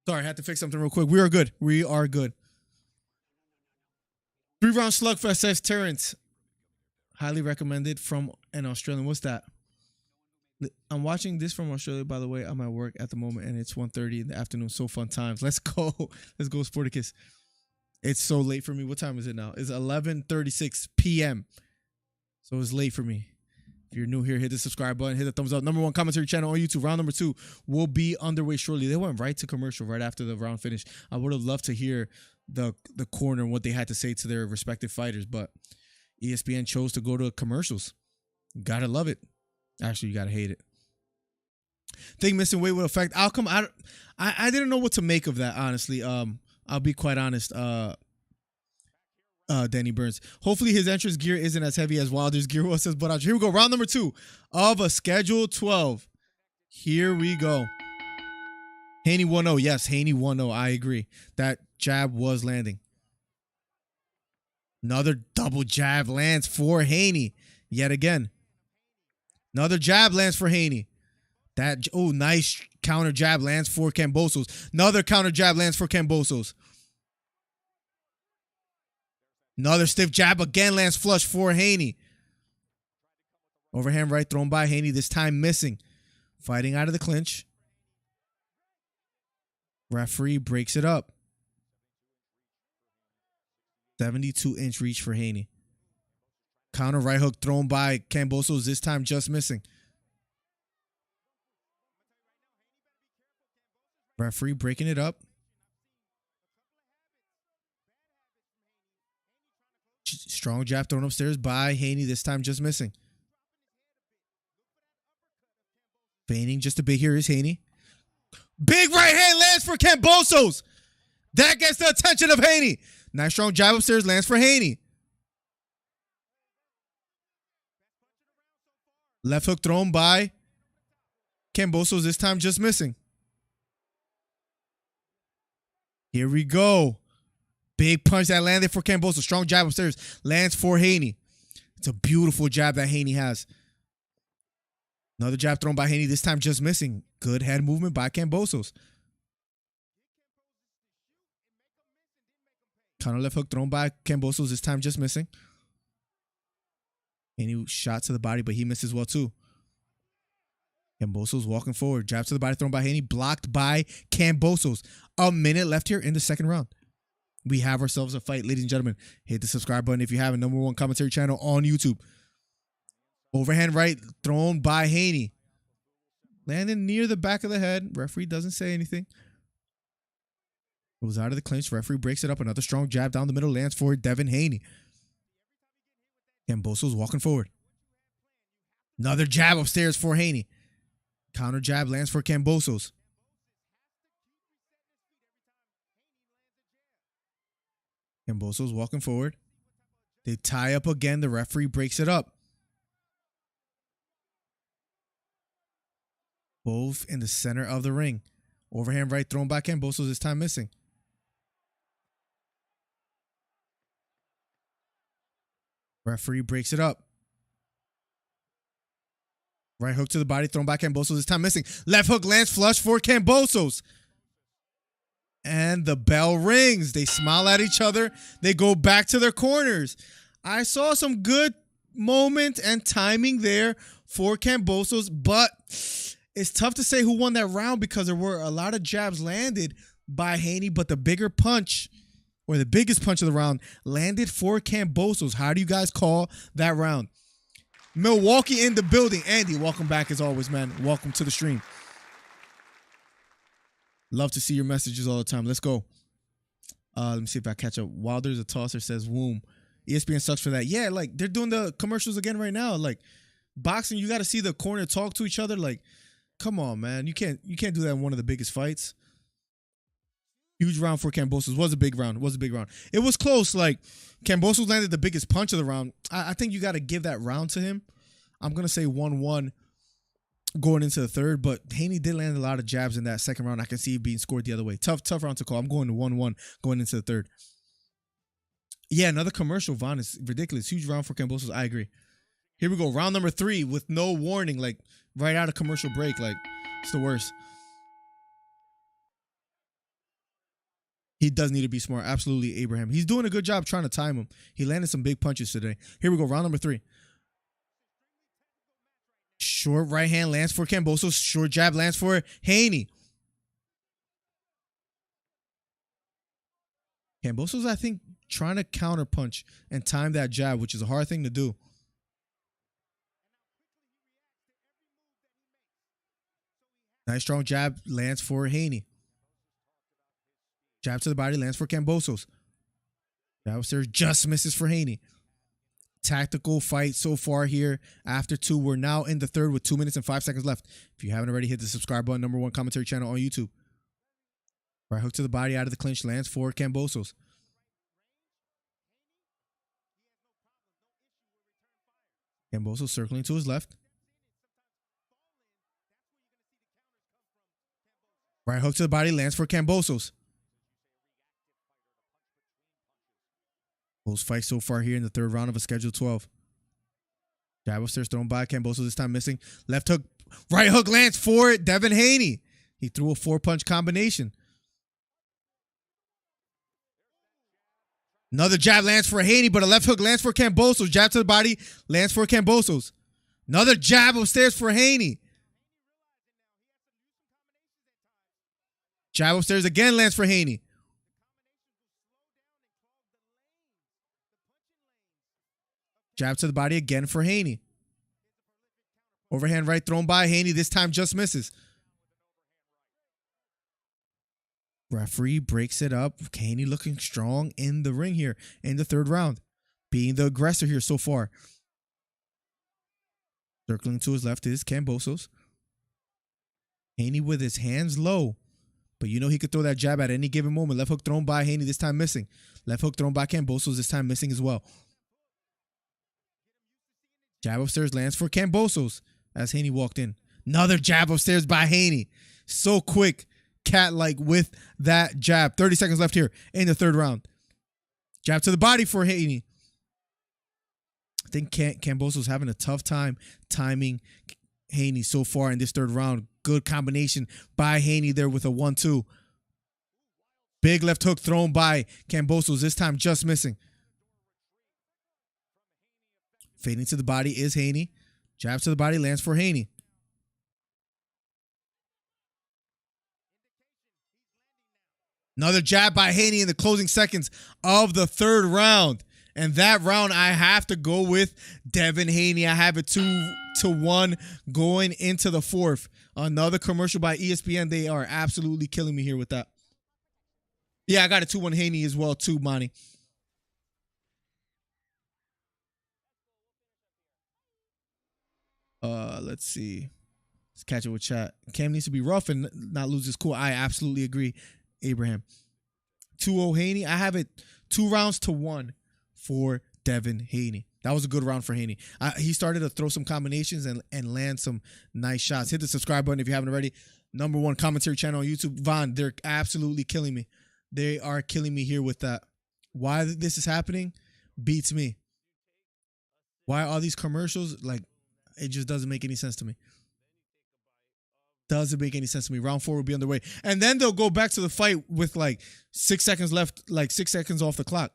Sorry, I had to fix something real quick. We are good. 3-round slugfest, says Terrence. Highly recommended from an Australian. What's that? I'm watching this from Australia, by the way. I'm at work at the moment, and it's 1:30 in the afternoon. So fun times. Let's go. Let's go, Sporticus. It's so late for me. What time is it now? It's 11:36 p.m. So it's late for me. If you're new here, hit the subscribe button. Hit the thumbs up. #1 commentary channel on YouTube. Round number 2 will be underway shortly. They went right to commercial right after the round finished. I would have loved to hear the corner and what they had to say to their respective fighters, but ESPN chose to go to commercials. You gotta love it. Actually, you gotta hate it. Think missing weight would affect outcome. I didn't know what to make of that, honestly. I'll be quite honest. Danny Burns. Hopefully his entrance gear isn't as heavy as Wilder's gear was, says But here we go. Round number 2 of a scheduled 12. Here we go. Haney 1-0. Yes, Haney 1-0. I agree. That jab was landing. Another double jab lands for Haney. Yet again. Another jab lands for Haney. Nice counter jab lands for Kambosos. Another counter jab lands for Kambosos. Another stiff jab again lands flush for Haney. Overhand right thrown by Haney, this time missing. Fighting out of the clinch. Referee breaks it up. 72-inch reach for Haney. Counter right hook thrown by Kambosos, this time just missing. Referee breaking it up. Strong jab thrown upstairs by Haney, this time just missing. Feigning just a bit here is Haney. Big right hand lands for Kambosos. That gets the attention of Haney. Nice strong jab upstairs lands for Haney. Left hook thrown by Kambosos, this time just missing. Here we go. Big punch that landed for Kambosos. Strong jab upstairs lands for Haney. It's a beautiful jab that Haney has. Another jab thrown by Haney, this time just missing. Good head movement by Kambosos. Counter left hook thrown by Kambosos, this time just missing. Haney shot to the body, but he misses well too. Kambosos walking forward. Jab to the body thrown by Haney, blocked by Kambosos. A minute left here in the second round. We have ourselves a fight, ladies and gentlemen. Hit the subscribe button if you haven't. #1 commentary channel on YouTube. Overhand right thrown by Haney. Landing near the back of the head. Referee doesn't say anything. Goes out of the clinch. Referee breaks it up. Another strong jab down the middle lands for Devin Haney. Kambosos walking forward. Another jab upstairs for Haney. Counter jab lands for Kambosos. Kambosos walking forward. They tie up again. The referee breaks it up. Both in the center of the ring. Overhand right thrown by Kambosos, this time missing. Referee breaks it up. Right hook to the body thrown by Kambosos, this time missing. Left hook lands flush for Kambosos. And the bell rings. They smile at each other. They go back to their corners. I saw some good moment and timing there for Kambosos, but it's tough to say who won that round because there were a lot of jabs landed by Haney, but the bigger punch, or the biggest punch of the round, landed for Kambosos. How do you guys call that round? Milwaukee in the building. Andy, welcome back as always, man. Welcome to the stream. Love to see your messages all the time. Let's go. Let me see if I catch up. Wilder's a tosser, says womb. ESPN sucks for that. Yeah, like they're doing the commercials again right now. Like boxing, you got to see the corner talk to each other. Like, come on, man. You can't do that in one of the biggest fights. Huge round for Kambosos. Was a big round. It was close. Like, Kambosos landed the biggest punch of the round. I think you got to give that round to him. I'm going to say 1-1 going into the third, but Haney did land a lot of jabs in that second round. I can see it being scored the other way. Tough round to call. I'm going to 1-1 going into the third. Yeah, another commercial. Vaughn is ridiculous. Huge round for Kambosos. I agree. Here we go. Round number 3 with no warning. Like, right out of commercial break. Like, it's the worst. He does need to be smart. Absolutely, Abraham. He's doing a good job trying to time him. He landed some big punches today. Here we go. Round number 3. Short right hand lands for Kambosos. Short jab lands for Haney. Kambosos, I think, trying to counter punch and time that jab, which is a hard thing to do. Nice strong jab lands for Haney. Jab to the body lands for Kambosos. Jab upstairs just misses for Haney. Tactical fight so far here after 2. We're now in the third with 2 minutes and 5 seconds left. If you haven't already, hit the subscribe button. #1 commentary channel on YouTube. Right hook to the body out of the clinch lands for Kambosos. Kambosos circling to his left. Right hook to the body lands for Kambosos. Close fight so far here in the third round of a scheduled 12. Jab upstairs thrown by Kambosos, this time missing. Left hook, right hook lands for Devin Haney. He threw a 4-punch combination. Another jab lands for Haney, but a left hook lands for Kambosos. Jab to the body lands for Kambosos. Another jab upstairs for Haney. Jab upstairs again lands for Haney. Jab to the body again for Haney. Overhand right thrown by Haney. This time just misses. Referee breaks it up. Haney looking strong in the ring here in the third round. Being the aggressor here so far. Circling to his left is Kambosos. Haney with his hands low. But you know he could throw that jab at any given moment. Left hook thrown by Haney, this time missing. Left hook thrown by Kambosos, this time missing as well. Jab upstairs lands for Kambosos as Haney walked in. Another jab upstairs by Haney. So quick, cat-like with that jab. 30 seconds left here in the third round. Jab to the body for Haney. I think Kambosos having a tough time timing Haney so far in this third round. Good combination by Haney there with a 1-2. Big left hook thrown by Kambosos, this time just missing. Fading to the body is Haney. Jab to the body lands for Haney. Another jab by Haney in the closing seconds of the third round. And that round, I have to go with Devin Haney. I have it 2-1 going into the fourth. Another commercial by ESPN. They are absolutely killing me here with that. Yeah, I got a 2-1 Haney as well too, Monty. Let's see. Let's catch it with chat. Cam needs to be rough and not lose his cool. I absolutely agree, Abraham. 2-0 Haney. I have it 2-1 for Devin Haney. That was a good round for Haney. He started to throw some combinations and land some nice shots. Hit the subscribe button if you haven't already. #1 commentary channel on YouTube. Vaughn, they're absolutely killing me. They are killing me here with that. Why this is happening beats me. Why all these commercials? Like, it just doesn't make any sense to me. Doesn't make any sense to me. Round 4 will be underway. And then they'll go back to the fight with like 6 seconds left, like 6 seconds off the clock.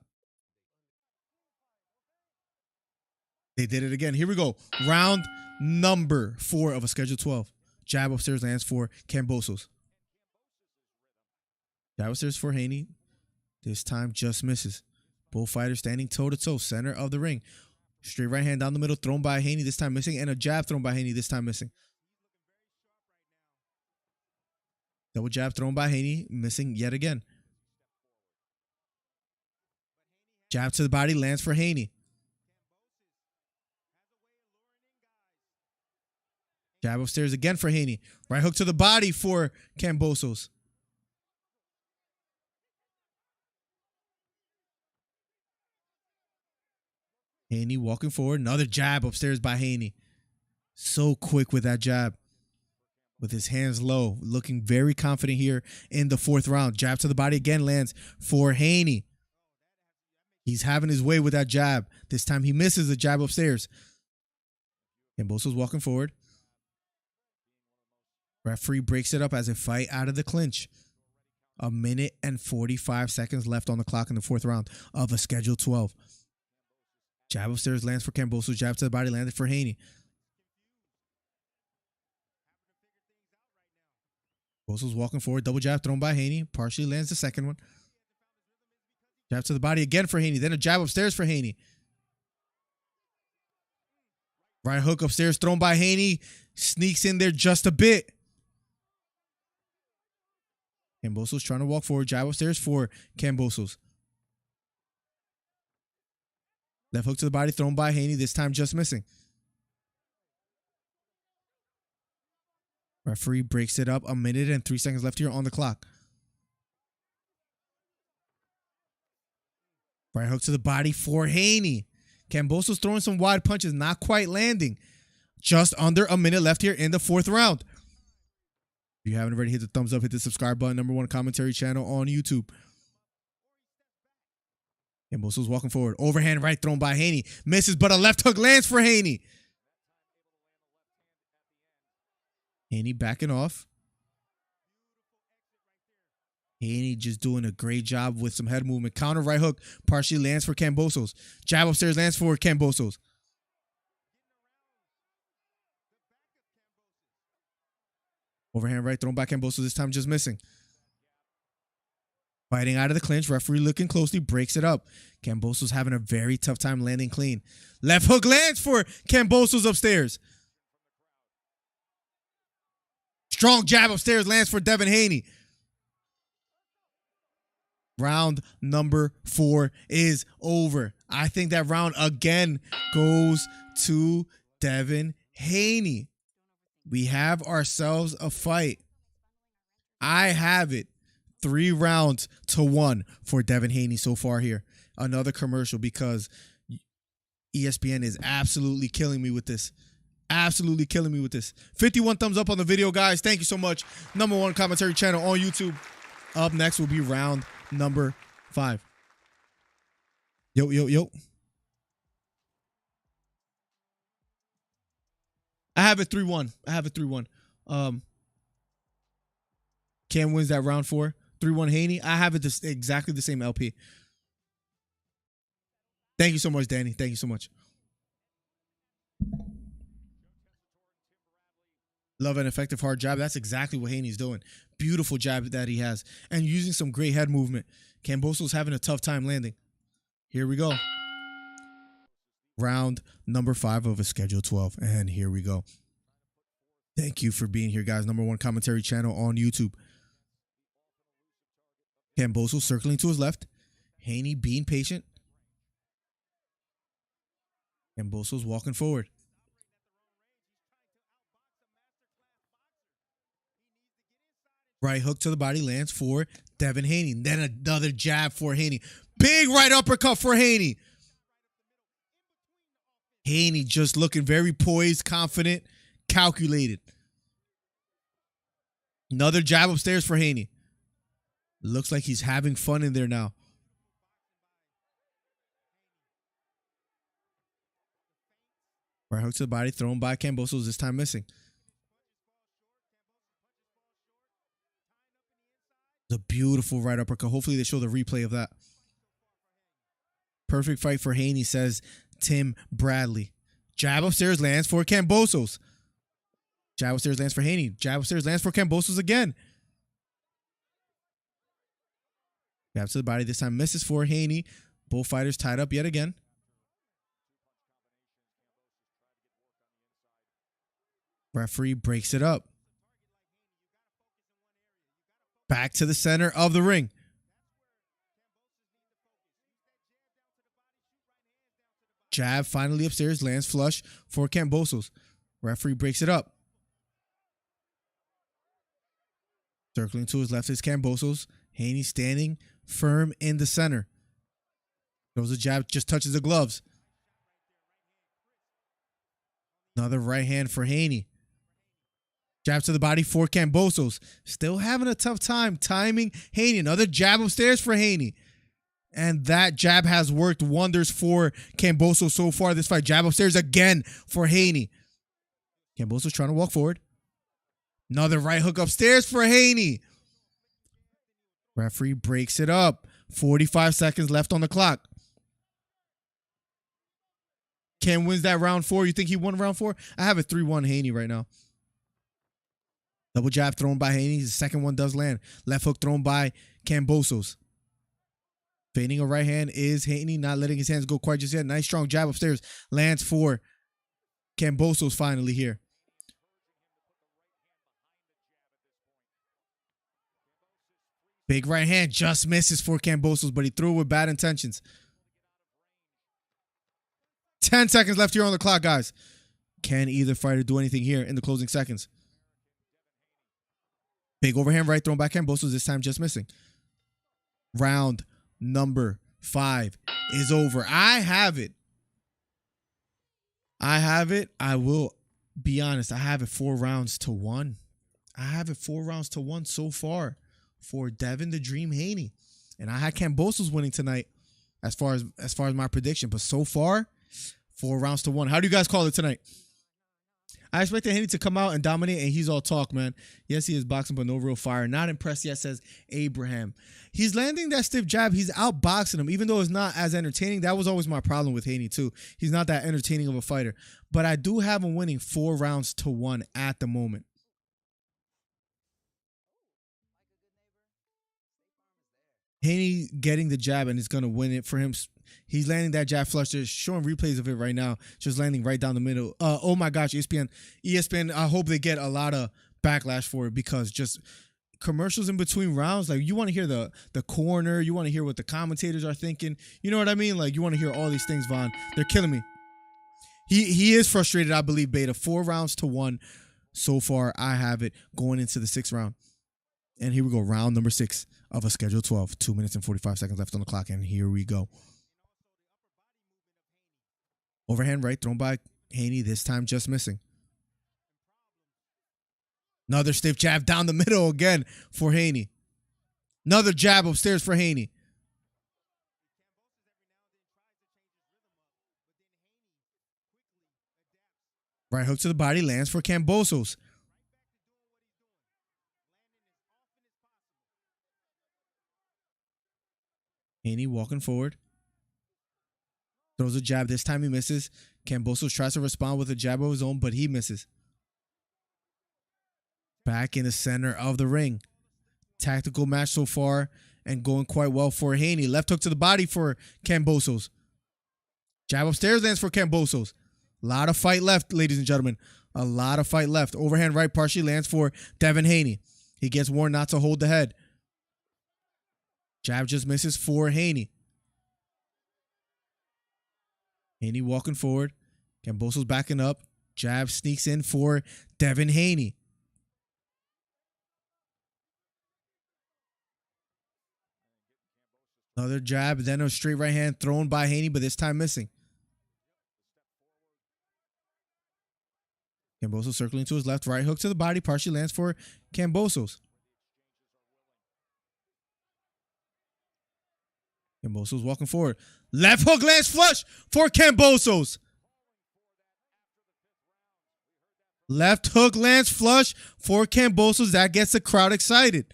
They did it again. Here we go. Round number 4 of a scheduled 12. Jab upstairs lands for Kambosos. Jab upstairs for Haney. This time just misses. Both fighters standing toe-to-toe, center of the ring. Straight right hand down the middle, thrown by Haney, this time missing. And a jab thrown by Haney, this time missing. Double jab thrown by Haney, missing yet again. Jab to the body, lands for Haney. Jab upstairs again for Haney. Right hook to the body for Kambosos. Haney walking forward. Another jab upstairs by Haney. So quick with that jab. With his hands low. Looking very confident here in the 4th round. Jab to the body again lands for Haney. He's having his way with that jab. This time he misses the jab upstairs. Kambosos walking forward. Referee breaks it up as a fight out of the clinch. 1 minute and 45 seconds left on the clock in the 4th round of a scheduled 12. Jab upstairs lands for Kambosos. Jab to the body landed for Haney. Kambosos walking forward. Double jab thrown by Haney. Partially lands the second one. Jab to the body again for Haney. Then a jab upstairs for Haney. Right hook upstairs thrown by Haney. Sneaks in there just a bit. Kambosos trying to walk forward. Jab upstairs for Kambosos. Left hook to the body thrown by Haney. This time just missing. Referee breaks it up. 1 minute and 3 seconds left here on the clock. Right hook to the body for Haney. Kambosos throwing some wide punches. Not quite landing. Just under 1 minute left here in the 4th round. If you haven't already, hit the thumbs up. Hit the subscribe button. #1 commentary channel on YouTube. Kambosos walking forward. Overhand right thrown by Haney. Misses, but a left hook lands for Haney. Haney backing off. Haney just doing a great job with some head movement. Counter right hook partially lands for Kambosos. Jab upstairs lands for Kambosos. Overhand right thrown by Kambosos. This time just missing. Fighting out of the clinch. Referee looking closely. Breaks it up. Kambosos having a very tough time landing clean. Left hook lands for Kambosos upstairs. Strong jab upstairs lands for Devin Haney. Round number 4 is over. I think that round again goes to Devin Haney. We have ourselves a fight. I have it 3 rounds to 1 for Devin Haney so far here. Another commercial because ESPN is absolutely killing me with this. Absolutely killing me with this. 51 thumbs up on the video, guys. Thank you so much. #1 commentary channel on YouTube. Up next will be round number 5. Yo, yo, yo. I have it 3-1. Cam wins that round 4. 3-1 Haney. I have it exactly the same LP. Thank you so much, Danny. Thank you so much. Love an effective hard jab. That's exactly what Haney's doing. Beautiful jab that he has. And using some great head movement. Kambosos having a tough time landing. Here we go. Round number 5 of a schedule 12. And here we go. Thank you for being here, guys. #1 commentary channel on YouTube. Kambosos circling to his left. Haney being patient. Kambosos walking forward. Right hook to the body lands for Devin Haney. Then another jab for Haney. Big right uppercut for Haney. Haney just looking very poised, confident, calculated. Another jab upstairs for Haney. Looks like he's having fun in there now. Right hook to the body thrown by Kambosos, this time missing. The beautiful right uppercut. Hopefully they show the replay of that. Perfect fight for Haney, says Tim Bradley. Jab upstairs lands for Kambosos. Jab upstairs lands for Haney. Jab upstairs lands for Kambosos again. Jab to the body. This time misses for Haney. Both fighters tied up yet again. Referee breaks it up. Back to the center of the ring. Jab finally upstairs, lands flush for Kambosos. Referee breaks it up. Circling to his left is Kambosos. Haney standing firm in the center. Throws a jab, just touches the gloves. Another right hand for Haney. Jab to the body for Kambosos. Still having a tough time timing Haney. Another jab upstairs for Haney. And that jab has worked wonders for Kambosos so far this fight. Jab upstairs again for Haney. Kambosos trying to walk forward. Another right hook upstairs for Haney. Referee breaks it up. 45 seconds left on the clock. Ken wins that round 4. You think he won round 4? I have a 3-1 Haney right now. Double jab thrown by Haney. The second one does land. Left hook thrown by Kambosos. Fading a right hand is Haney, not letting his hands go quite just yet. Nice strong jab upstairs. Lands for Kambosos finally here. Big right hand just misses for Kambosos, but he threw it with bad intentions. 10 seconds left here on the clock, guys. Can either fighter do anything here in the closing seconds? Big overhand right thrown by Kambosos, this time just missing. Round number 5 is over. I have it. I will be honest. I have it 4 rounds to 1. I have it 4 rounds to 1 so far for Devin the Dream Haney. And I had Kambosos winning tonight as far as my prediction. But so far, 4 rounds to 1. How do you guys call it tonight? I expected Haney to come out and dominate, and he's all talk, man. Yes, he is boxing, but no real fire. Not impressed yet, says Abraham. He's landing that stiff jab. He's outboxing him, even though it's not as entertaining. That was always my problem with Haney, too. He's not that entertaining of a fighter. But I do have him winning 4 rounds to 1 at the moment. Haney getting the jab, and it's going to win it for him. He's landing that jab flush. They're showing replays of it right now. Just landing right down the middle. Oh my gosh, ESPN, I hope they get a lot of backlash for it, because just commercials in between rounds, like, you want to hear the corner. You want to hear what the commentators are thinking. You know what I mean? Like, you want to hear all these things, Vaughn. They're killing me. He is frustrated, I believe, Beta. 4 rounds to 1 so far. I have it going into the 6th round. And here we go. Round number 6 of a schedule 12. 2 minutes and 45 seconds left on the clock. And here we go. Overhand right thrown by Haney, this time just missing. Another stiff jab down the middle again for Haney. Another jab upstairs for Haney. Right hook to the body lands for Kambosos. Haney walking forward. Throws a jab. This time he misses. Kambosos tries to respond with a jab of his own, but he misses. Back in the center of the ring. Tactical match so far and going quite well for Haney. Left hook to the body for Kambosos. Jab upstairs lands for Kambosos. A lot of fight left, ladies and gentlemen. A lot of fight left. Overhand right partially lands for Devin Haney. He gets warned not to hold the head. Jab just misses for Haney. Haney walking forward. Kambosos backing up. Jab sneaks in for Devin Haney. Another jab, then a straight right hand thrown by Haney, but this time missing. Kambosos circling to his left. Right hook to the body. Partially lands for Kambosos. Kambosos walking forward. Left hook lands flush for Kambosos. Left hook lands flush for Kambosos. That gets the crowd excited.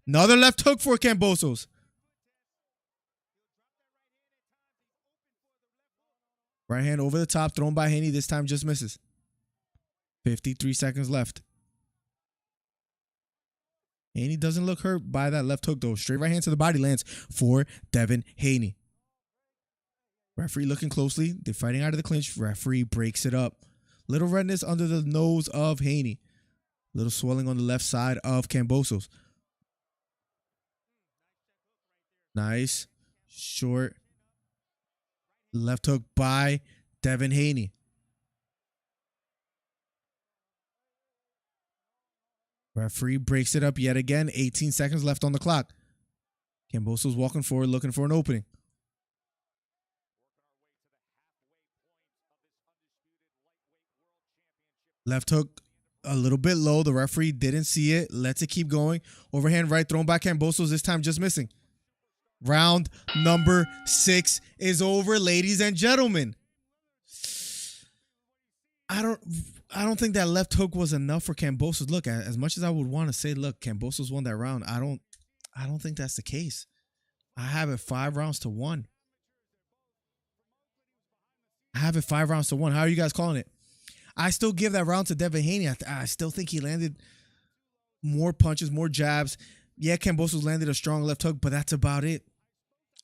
Another left hook for Kambosos. Right hand over the top, thrown by Haney. This time just misses. 53 seconds left. Haney doesn't look hurt by that left hook, though. Straight right hand to the body lands for Devin Haney. Referee looking closely. They're fighting out of the clinch. Referee breaks it up. Little redness under the nose of Haney. Little swelling on the left side of Kambosos. Nice. Short. Left hook by Devin Haney. Referee breaks it up yet again. 18 seconds left on the clock. Kambosos walking forward, looking for an opening. Left hook a little bit low. The referee didn't see it. Lets it keep going. Overhand right thrown by Kambosos, this time just missing. Round number 6 is over, ladies and gentlemen. I don't think that left hook was enough for Kambosos. Look, as much as I would want to say, look, Kambosos won that round, I don't think that's the case. I have it 5 rounds to 1. I have it 5 rounds to 1. How are you guys calling it? I still give that round to Devin Haney. I still think he landed more punches, more jabs. Yeah, Kambosos landed a strong left hook, but that's about it.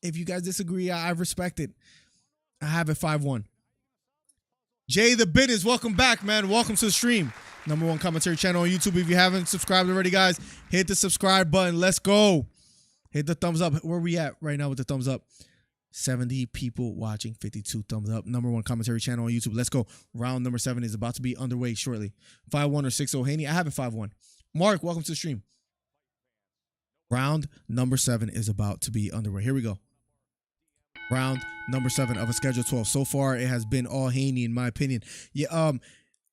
If you guys disagree, I respect it. I have it 5-1. Jay the Business, welcome back, man. Welcome to the stream. #1 commentary channel on YouTube. If you haven't subscribed already, guys, hit the subscribe button. Let's go. Hit the thumbs up. Where are we at right now with the thumbs up? 70 people watching, 52 thumbs up. #1 commentary channel on YouTube. Let's go. Round number 7 is about to be underway shortly. 5-1 or 6-0 Haney. I have it 5-1. Mark, welcome to the stream. Round number 7 is about to be underway. Here we go. Round number 7 of a schedule 12. So far, it has been all Haney, in my opinion. Yeah,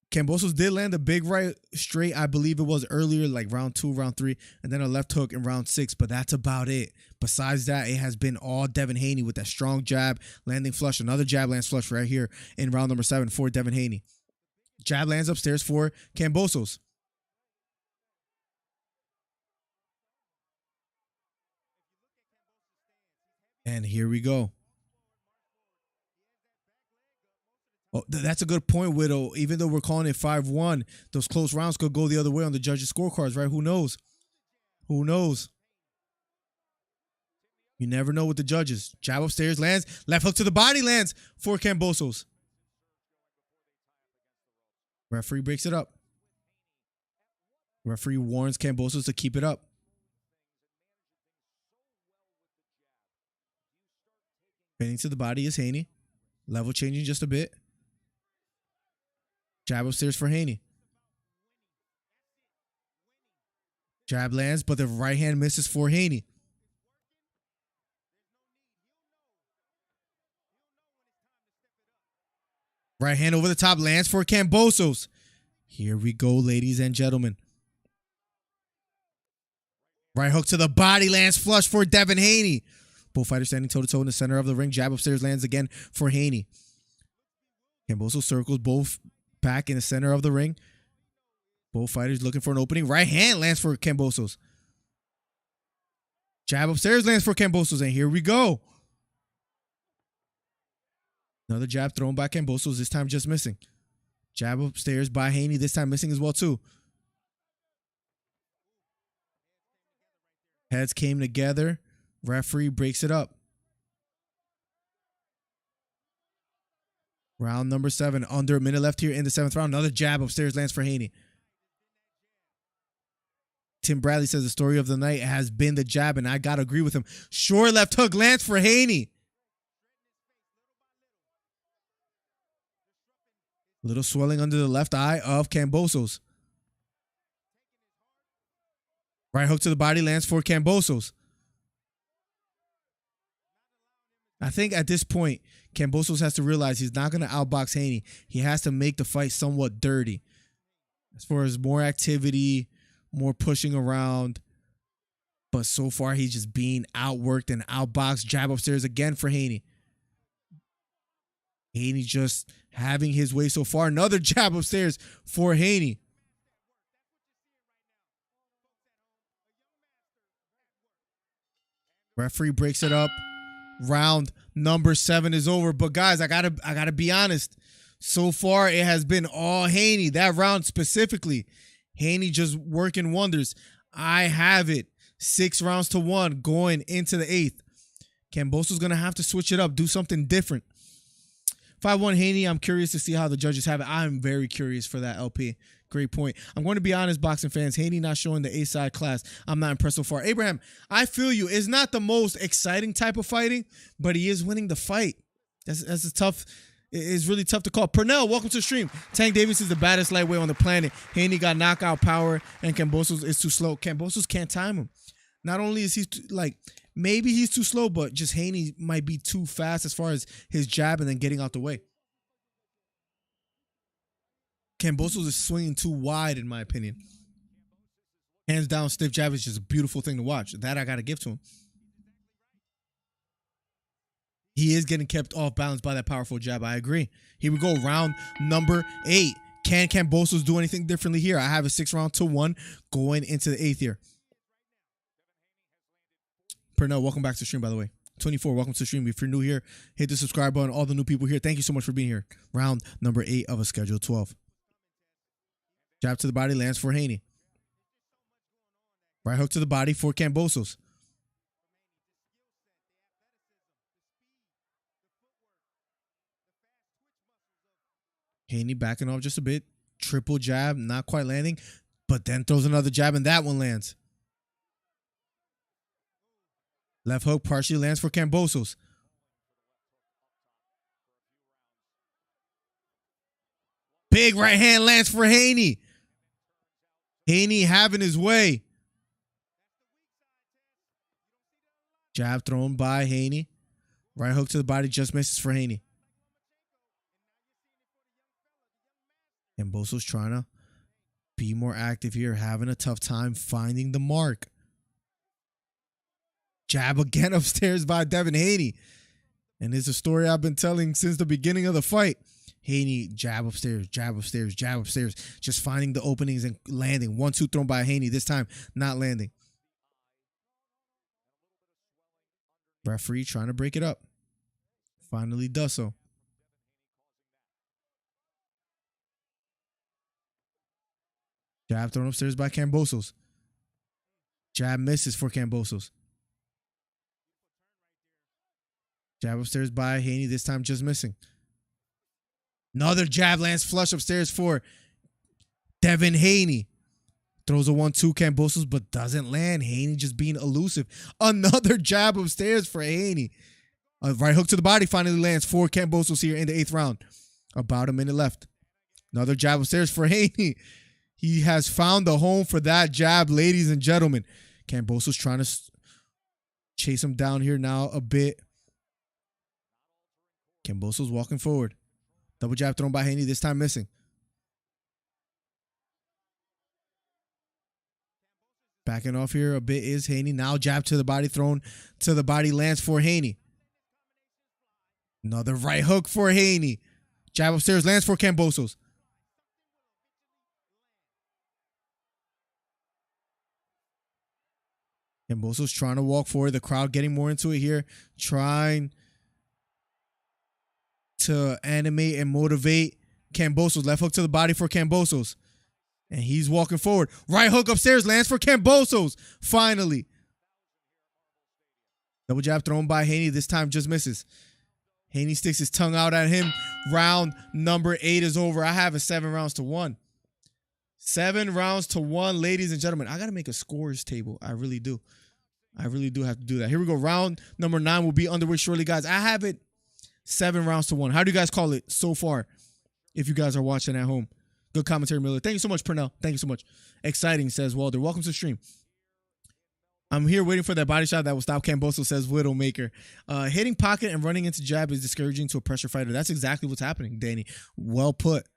Kambosos did land a big right straight, I believe it was earlier, like round 2, round 3, and then a left hook in round 6, but that's about it. Besides that, it has been all Devin Haney with that strong jab, landing flush. Another jab lands flush right here in round number 7 for Devin Haney. Jab lands upstairs for Kambosos. And here we go. Oh, that's a good point, Widow. Even though we're calling it 5-1, those close rounds could go the other way on the judges' scorecards, right? Who knows? Who knows? You never know with the judges. Jab upstairs lands. Left hook to the body lands for Kambosos. Referee breaks it up. Referee warns Kambosos to keep it up. Bending to the body is Haney. Level changing just a bit. Jab upstairs for Haney. Jab lands, but the right hand misses for Haney. Right hand over the top lands for Kambosos. Here we go, ladies and gentlemen. Right hook to the body lands flush for Devin Haney. Both fighters standing toe-to-toe in the center of the ring. Jab upstairs lands again for Haney. Kambosos circles both back in the center of the ring. Both fighters looking for an opening. Right hand lands for Kambosos. Jab upstairs lands for Kambosos, and here we go. Another jab thrown by Kambosos, this time just missing. Jab upstairs by Haney, this time missing as well too. Heads came together. Referee breaks it up. Round number 7. Under a minute left here in the 7th round. Another jab upstairs lands for Haney. Tim Bradley says the story of the night has been the jab, and I got to agree with him. Short left hook lands for Haney. Little swelling under the left eye of Kambosos. Right hook to the body lands for Kambosos. I think at this point, Kambosos has to realize he's not going to outbox Haney. He has to make the fight somewhat dirty. As far as more activity, more pushing around. But so far, he's just being outworked and outboxed. Jab upstairs again for Haney. Haney just having his way so far. Another jab upstairs for Haney. Referee breaks it up. Round number 7 is over. But guys, I gotta be honest. So far, it has been all Haney. That round specifically, Haney just working wonders. I have it 6 rounds to 1 going into the 8th. Kambosos gonna have to switch it up, do something different. 5-1 Haney. I'm curious to see how the judges have it. I'm very curious for that, LP. Great point. I'm going to be honest, boxing fans. Haney not showing the A-side class. I'm not impressed so far. Abraham, I feel you. It's not the most exciting type of fighting, but he is winning the fight. That's a tough. It's really tough to call. Purnell, welcome to the stream. Tank Davis is the baddest lightweight on the planet. Haney got knockout power, and Kambosos is too slow. Kambosos can't time him. Not only is he maybe he's too slow, but just Haney might be too fast as far as his jab and then getting out the way. Kambosos is swinging too wide, in my opinion. Hands down, stiff jab is just a beautiful thing to watch. That I got to give to him. He is getting kept off balance by that powerful jab. I agree. Here we go. Round number 8. Can Kambosos do anything differently here? I have a 6-round-1 going into the 8th here. Pernell, welcome back to the stream, by the way. 24, welcome to the stream. If you're new here, hit the subscribe button. All the new people here, thank you so much for being here. Round number 8 of a schedule 12. Jab to the body, lands for Haney. Right hook to the body for Kambosos. Haney backing off just a bit. Triple jab, not quite landing, but then throws another jab and that one lands. Left hook partially lands for Kambosos. Big right hand lands for Haney. Haney having his way. Jab thrown by Haney. Right hook to the body just misses for Haney. Kambosos trying to be more active here, having a tough time finding the mark. Jab again upstairs by Devin Haney. And it's a story I've been telling since the beginning of the fight. Haney, jab upstairs, jab upstairs, jab upstairs. Just finding the openings and landing. 1-2 thrown by Haney. This time, not landing. Referee trying to break it up. Finally does so. Jab thrown upstairs by Kambosos. Jab misses for Kambosos. Jab upstairs by Haney. This time just missing. Another jab lands flush upstairs for Devin Haney. Throws a 1-2 Kambosos, but doesn't land. Haney just being elusive. Another jab upstairs for Haney. A right hook to the body finally lands for Kambosos here in the 8th round. About a minute left. Another jab upstairs for Haney. He has found a home for that jab, ladies and gentlemen. Kambosos trying to chase him down here now a bit. Kambosos walking forward. Double jab thrown by Haney, this time missing. Backing off here a bit is Haney. Now jab to the body, thrown to the body, lands for Haney. Another right hook for Haney. Jab upstairs, lands for Kambosos. Kambosos trying to walk forward. The crowd getting more into it here. Trying to animate and motivate Kambosos. Left hook to the body for Kambosos. And he's walking forward. Right hook upstairs lands for Kambosos. Finally. Double jab thrown by Haney. This time just misses. Haney sticks his tongue out at him. Round number 8 is over. I have a 7-rounds-1. 7 rounds to 1, ladies and gentlemen. I got to make a scores table. I really do. I really do have to do that. Here we go. Round number 9 will be underway shortly, guys. I have it 7 rounds to 1. How do you guys call it so far? If you guys are watching at home. Good commentary, Miller. Thank you so much, Pernell. Thank you so much. Exciting, says Walter. Welcome to the stream. I'm here waiting for that body shot that will stop Kambosos, says Widowmaker. Hitting pocket and running into jab is discouraging to a pressure fighter. That's exactly what's happening, Danny. Well put.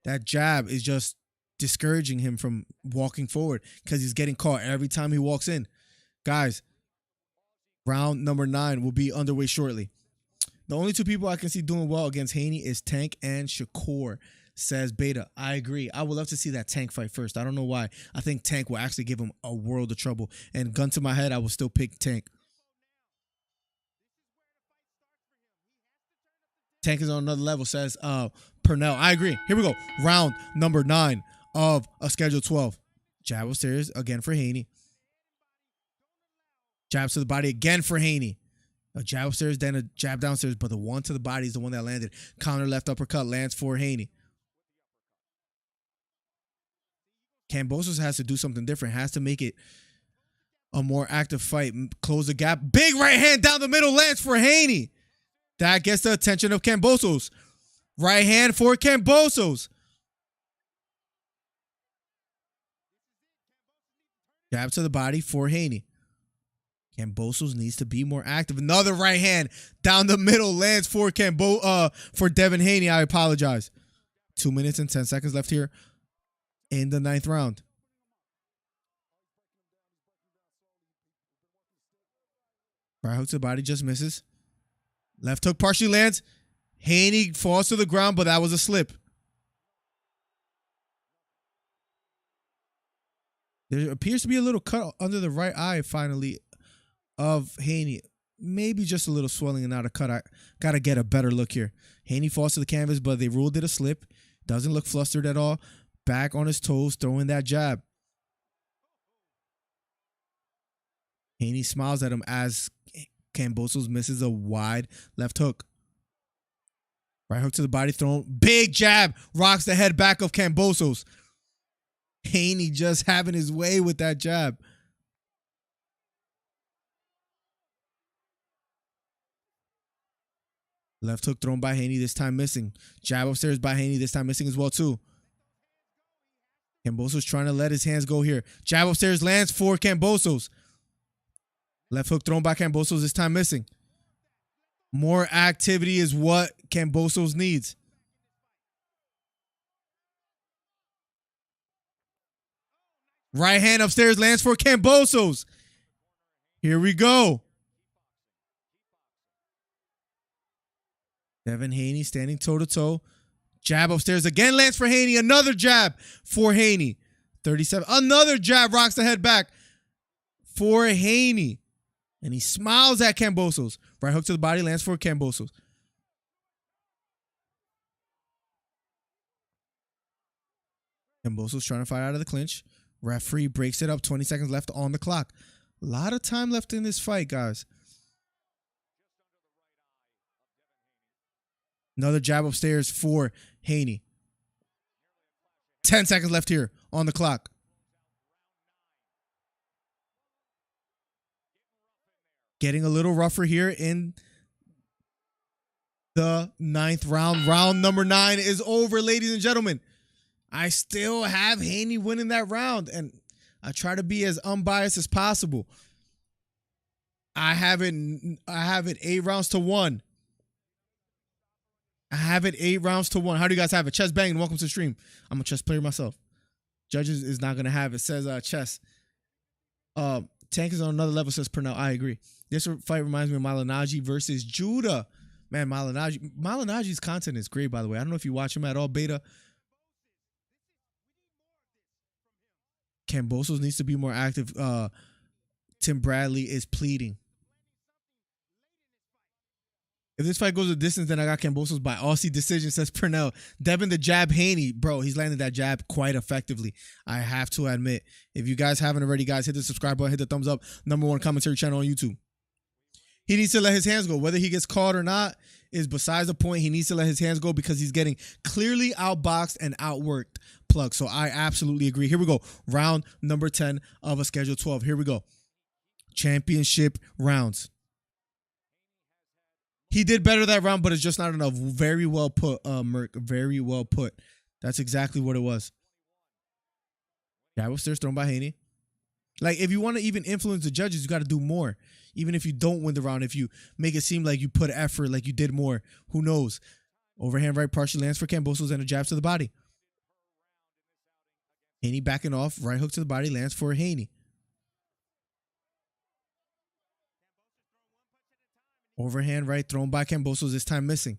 That jab is just discouraging him from walking forward because he's getting caught every time he walks in. Guys, round number 9 will be underway shortly. The only 2 people I can see doing well against Haney is Tank and Shakur, says Beta. I agree. I would love to see that Tank fight first. I don't know why. I think Tank will actually give him a world of trouble. And gun to my head, I will still pick Tank. Tank is on another level, says Pernell. I agree. Here we go. Round number 9 of a schedule 12. Jab upstairs again for Haney. Jab to the body again for Haney. A jab upstairs, then a jab downstairs, but the one to the body is the one that landed. Counter left uppercut lands for Haney. Kambosos has to do something different. Has to make it a more active fight. Close the gap. Big right hand down the middle lands for Haney. That gets the attention of Kambosos. Right hand for Kambosos. Jab to the body for Haney. Kambosos needs to be more active. Another right hand down the middle lands for Devin Haney. I apologize. 2 minutes and 10 seconds left here in the 9th round. Right hook to the body, just misses. Left hook partially lands. Haney falls to the ground, but that was a slip. There appears to be a little cut under the right eye, finally, of Haney. Maybe just a little swelling and not a cut. I got to get a better look here. Haney falls to the canvas, but they ruled it a slip. Doesn't look flustered at all. Back on his toes, throwing that jab. Haney smiles at him as Kambosos misses a wide left hook. Right hook to the body, thrown. Big jab. Rocks the head back of Kambosos. Haney just having his way with that jab. Left hook thrown by Haney, this time missing. Jab upstairs by Haney, this time missing as well too. Kambosos trying to let his hands go here. Jab upstairs lands for Kambosos. Left hook thrown by Kambosos, this time missing. More activity is what Kambosos needs. Right hand upstairs lands for Kambosos. Here we go. Devin Haney standing toe-to-toe. Jab upstairs again lands for Haney. Another jab for Haney. 37. Another jab rocks the head back for Haney. And he smiles at Kambosos. Right hook to the body lands for Kambosos. Kambosos trying to fight out of the clinch. Referee breaks it up. 20 seconds left on the clock. A lot of time left in this fight, guys. Another jab upstairs for Haney. 10 seconds left here on the clock. Getting a little rougher here in the 9th round. Round number 9 is over, ladies and gentlemen. I still have Haney winning that round, and I try to be as unbiased as possible. I have it 8 rounds to 1. I have it 8 rounds to 1. How do you guys have it? Chess banging. Welcome to the stream. I'm a chess player myself. Judges is not gonna have it. Says chess. Tank is on another level. Says Purnell. I agree. This fight reminds me of Maloney versus Judah. Man, Maloney's content is great, by the way. I don't know if you watch him at all, Beta. Kambosos needs to be more active. Tim Bradley is pleading. If this fight goes a distance, then I got Kambosos by Aussie decision, says Purnell. Devin the jab Haney. Bro, he's landed that jab quite effectively. I have to admit. If you guys haven't already, guys, hit the subscribe button, hit the thumbs up. #1 commentary channel on YouTube. He needs to let his hands go. Whether he gets caught or not is besides the point. He needs to let his hands go because he's getting clearly outboxed and outworked. Plug. So I absolutely agree. Here we go. Round number 10 of a schedule 12. Here we go. Championship rounds. He did better that round, but it's just not enough. Very well put, Merc. Very well put. That's exactly what it was. Jab upstairs thrown by Haney. Like, if you want to even influence the judges, you got to do more. Even if you don't win the round, if you make it seem like you put effort, like you did more, who knows? Overhand right partially lands for Kambosos and a jab to the body. Haney backing off. Right hook to the body lands for Haney. Overhand right thrown by Kambosos, this time missing.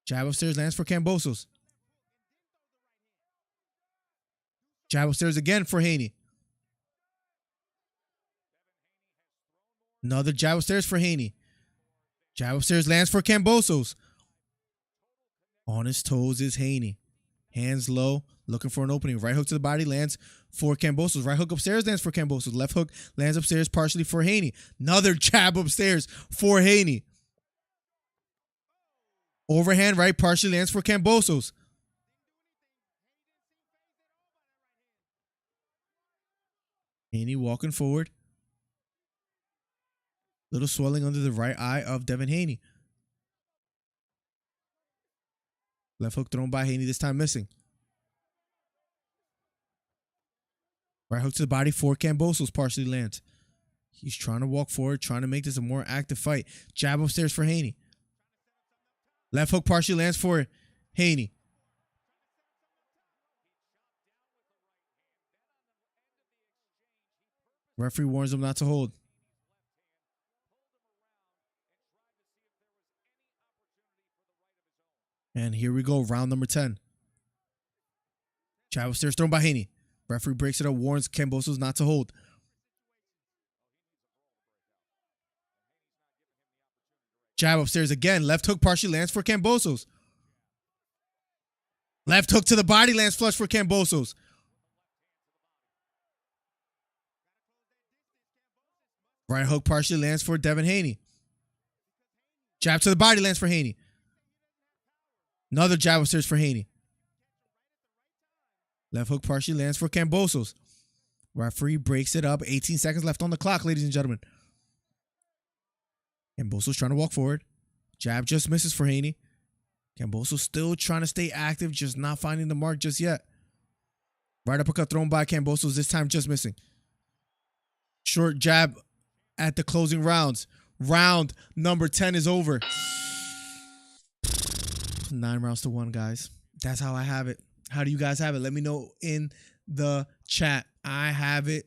Jab upstairs lands for Kambosos. Jab upstairs again for Haney. Another jab upstairs for Haney. Jab upstairs lands for Kambosos. On his toes is Haney. Hands low, looking for an opening. Right hook to the body lands for Kambosos. Right hook upstairs lands for Kambosos. Left hook lands upstairs partially for Haney. Another jab upstairs for Haney. Overhand right partially lands for Kambosos. Haney walking forward. Little swelling under the right eye of Devin Haney. Left hook thrown by Haney, this time missing. Right hook to the body for Kambosos, partially lands. He's trying to walk forward, trying to make this a more active fight. Jab upstairs for Haney. Left hook partially lands for Haney. Referee warns him not to hold. And here we go, round number 10. Jab upstairs thrown by Haney. Referee breaks it up, warns Kambosos not to hold. Jab upstairs again. Left hook partially lands for Kambosos. Left hook to the body lands flush for Kambosos. Right hook partially lands for Devin Haney. Jab to the body lands for Haney. Another jab upstairs for Haney. Left hook partially lands for Kambosos. Referee breaks it up. 18 seconds left on the clock, ladies and gentlemen. Kambosos trying to walk forward. Jab just misses for Haney. Kambosos still trying to stay active, just not finding the mark just yet. Right uppercut thrown by Kambosos, this time just missing. Short jab at the closing rounds. Round number 10 is over. 9 rounds to 1, guys. That's how I have it. How do you guys have it? Let me know in the chat. I have it.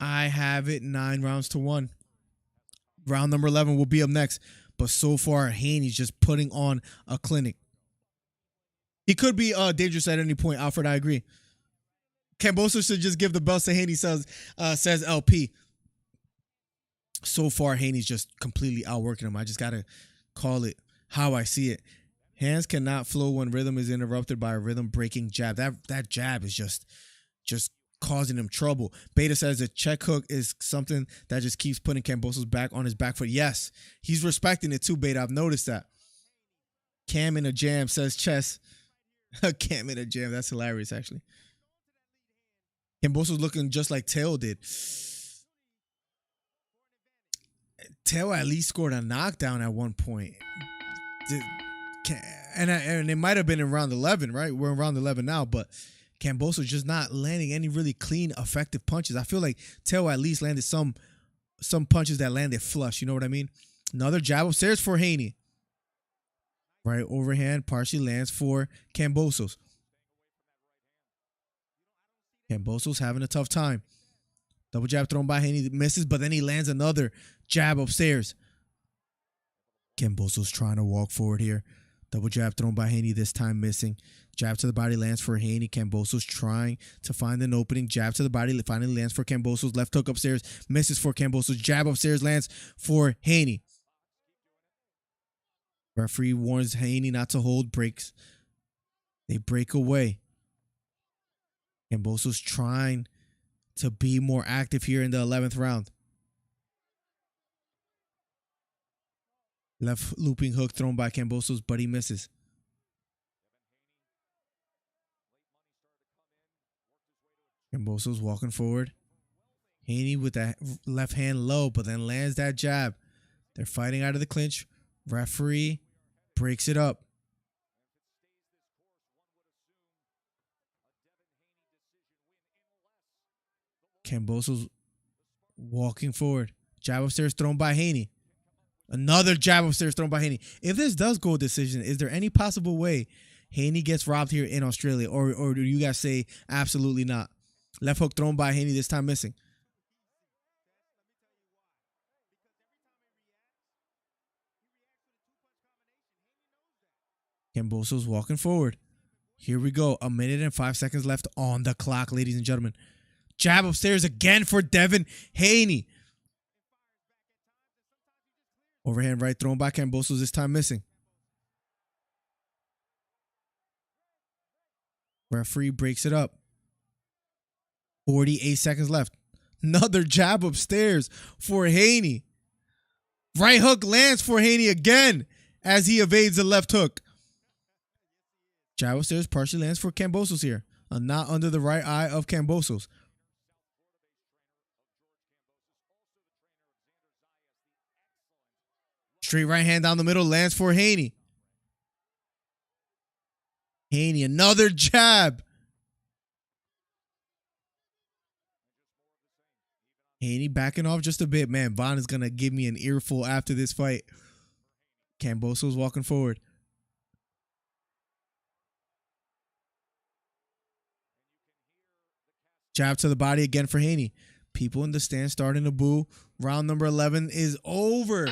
9 rounds to 1. Round number 11 will be up next. But so far, Haney's just putting on a clinic. He could be dangerous at any point. Alfred, I agree. Kambosos should just give the belts to Haney, says LP. So far, Haney's just completely outworking him. I just got to call it how I see it. Hands cannot flow when rhythm is interrupted by a rhythm-breaking jab. That jab is just causing him trouble. Beta says the check hook is something that just keeps putting Kambosos back on his back foot. Yes, he's respecting it too, Beta. I've noticed that. Cam in a jam, says Chess. Cam in a jam. That's hilarious, actually. Kambosos looking just like Teo did. Teo at least scored a knockdown at one point. And it might have been in round 11, right? We're in round 11 now, but Kambosos just not landing any really clean, effective punches. I feel like Teo at least landed some punches that landed flush. You know what I mean? Another jab upstairs for Haney. Right overhand partially lands for Kambosos. Kambosos having a tough time. Double jab thrown by Haney, misses, but then he lands another jab upstairs. Kambosos trying to walk forward here. Double jab thrown by Haney, this time missing. Jab to the body lands for Haney. Kambosos trying to find an opening. Jab to the body finally lands for Kambosos. Left hook upstairs, misses for Kambosos. Jab upstairs lands for Haney. Referee warns Haney not to hold, breaks. They break away. Kambosos trying to be more active here in the 11th round. Left looping hook thrown by Kambosos, but he misses. Kambosos walking forward. Haney with that left hand low, but then lands that jab. They're fighting out of the clinch. Referee breaks it up. Kambosos walking forward. Jab upstairs thrown by Haney. Another jab upstairs thrown by Haney. If this does go decision, is there any possible way Haney gets robbed here in Australia? Or do you guys say absolutely not? Left hook thrown by Haney, this time missing. Kambosos walking forward. Here we go. 1 minute and 5 seconds left on the clock, ladies and gentlemen. Jab upstairs again for Devin Haney. Overhand right thrown by Kambosos, this time missing. Referee breaks it up. 48 seconds left. Another jab upstairs for Haney. Right hook lands for Haney again as he evades the left hook. Jab upstairs partially lands for Kambosos here. A knot under the right eye of Kambosos. Straight right hand down the middle lands for Haney. Haney, another jab. Haney backing off just a bit. Man, Vaughn is going to give me an earful after this fight. Kambosos walking forward. Jab to the body again for Haney. People in the stand starting to boo. Round number 11 is over.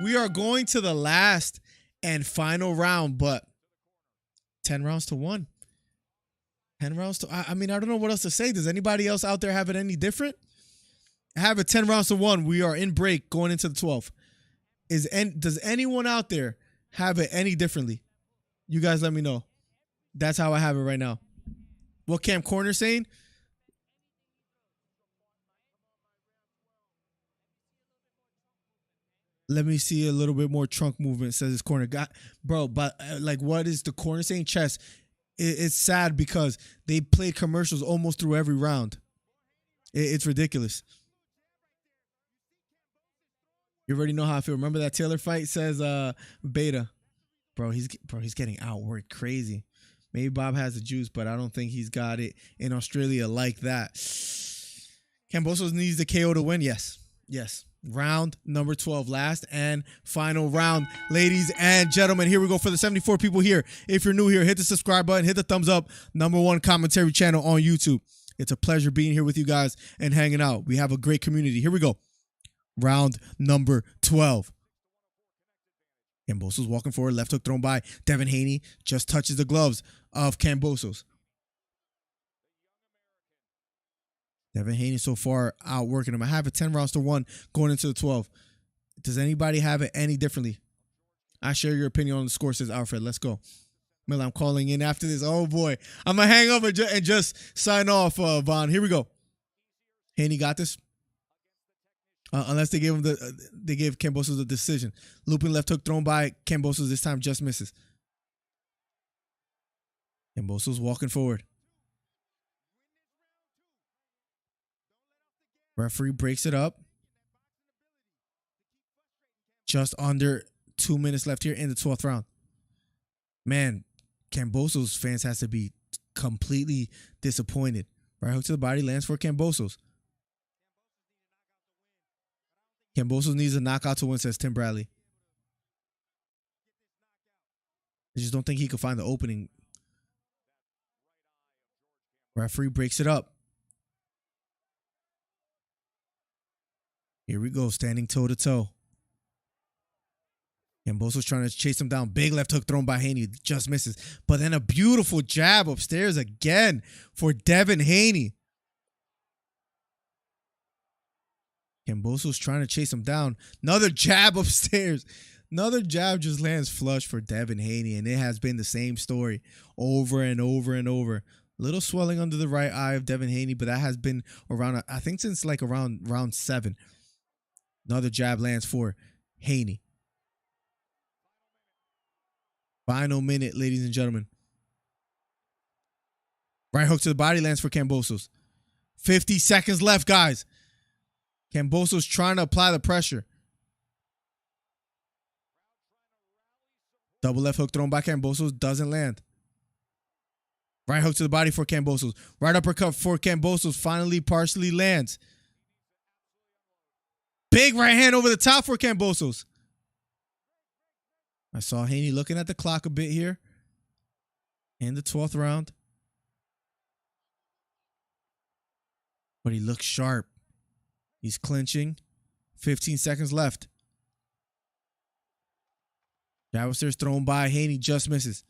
We are going to the last and final round, but 10 rounds to 1. 10 rounds to... I mean, I don't know what else to say. Does anybody else out there have it any different? I have it 10 rounds to 1. We are in break going into the 12th. Does anyone out there have it any differently? You guys let me know. That's how I have it right now. What Cam Corner saying? Let me see a little bit more trunk movement, says his corner. Bro, but like, what is the corner saying? Chess. It's sad because they played commercials almost through every round. It's ridiculous. You already know how I feel. Remember that Taylor fight, says Beta. Bro, he's getting outworked crazy. Maybe Bob has the juice, but I don't think he's got it in Australia like that. Kambosos needs the KO to win. Yes. Yes. Round number 12, last and final round, ladies and gentlemen. Here we go for the 74 people here. If you're new here, hit the subscribe button, hit the thumbs up. #1 commentary channel on YouTube. It's a pleasure being here with you guys and hanging out. We have a great community. Here we go. Round number 12. Kambosos walking forward, left hook thrown by Devin Haney. Just touches the gloves of Kambosos. Devin Haney so far outworking him. I have it 10 rounds to 1 going into the 12. Does anybody have it any differently? I share your opinion on the score, says Alfred. Let's go. Miller, I'm calling in after this. Oh, boy. I'm going to hang up and just sign off, Vaughn. Here we go. Haney got this. Unless they gave him they gave Kambosos the decision. Looping left hook thrown by Kambosos. This time just misses. Kambosos walking forward. Referee breaks it up. Just under 2 minutes left here in the 12th round. Man, Kambosos fans has to be completely disappointed. Right hook to the body, lands for Kambosos. Kambosos needs a knockout to win, says Tim Bradley. I just don't think he could find the opening. Referee breaks it up. Here we go, standing toe-to-toe. Kambosos trying to chase him down. Big left hook thrown by Haney. Just misses. But then a beautiful jab upstairs again for Devin Haney. Kambosos trying to chase him down. Another jab upstairs. Another jab just lands flush for Devin Haney. And it has been the same story over and over and over. Little swelling under the right eye of Devin Haney. But that has been around, I think since like around round 7. Another jab lands for Haney. Final minute, ladies and gentlemen. Right hook to the body lands for Kambosos. 50 seconds left, guys. Kambosos trying to apply the pressure. Double left hook thrown by Kambosos. Doesn't land. Right hook to the body for Kambosos. Right uppercut for Kambosos. Finally partially lands. Big right hand over the top for Kambosos. I saw Haney looking at the clock a bit here. In the 12th round. But he looks sharp. He's clinching. 15 seconds left. Jab upstairs thrown by Haney. Just misses.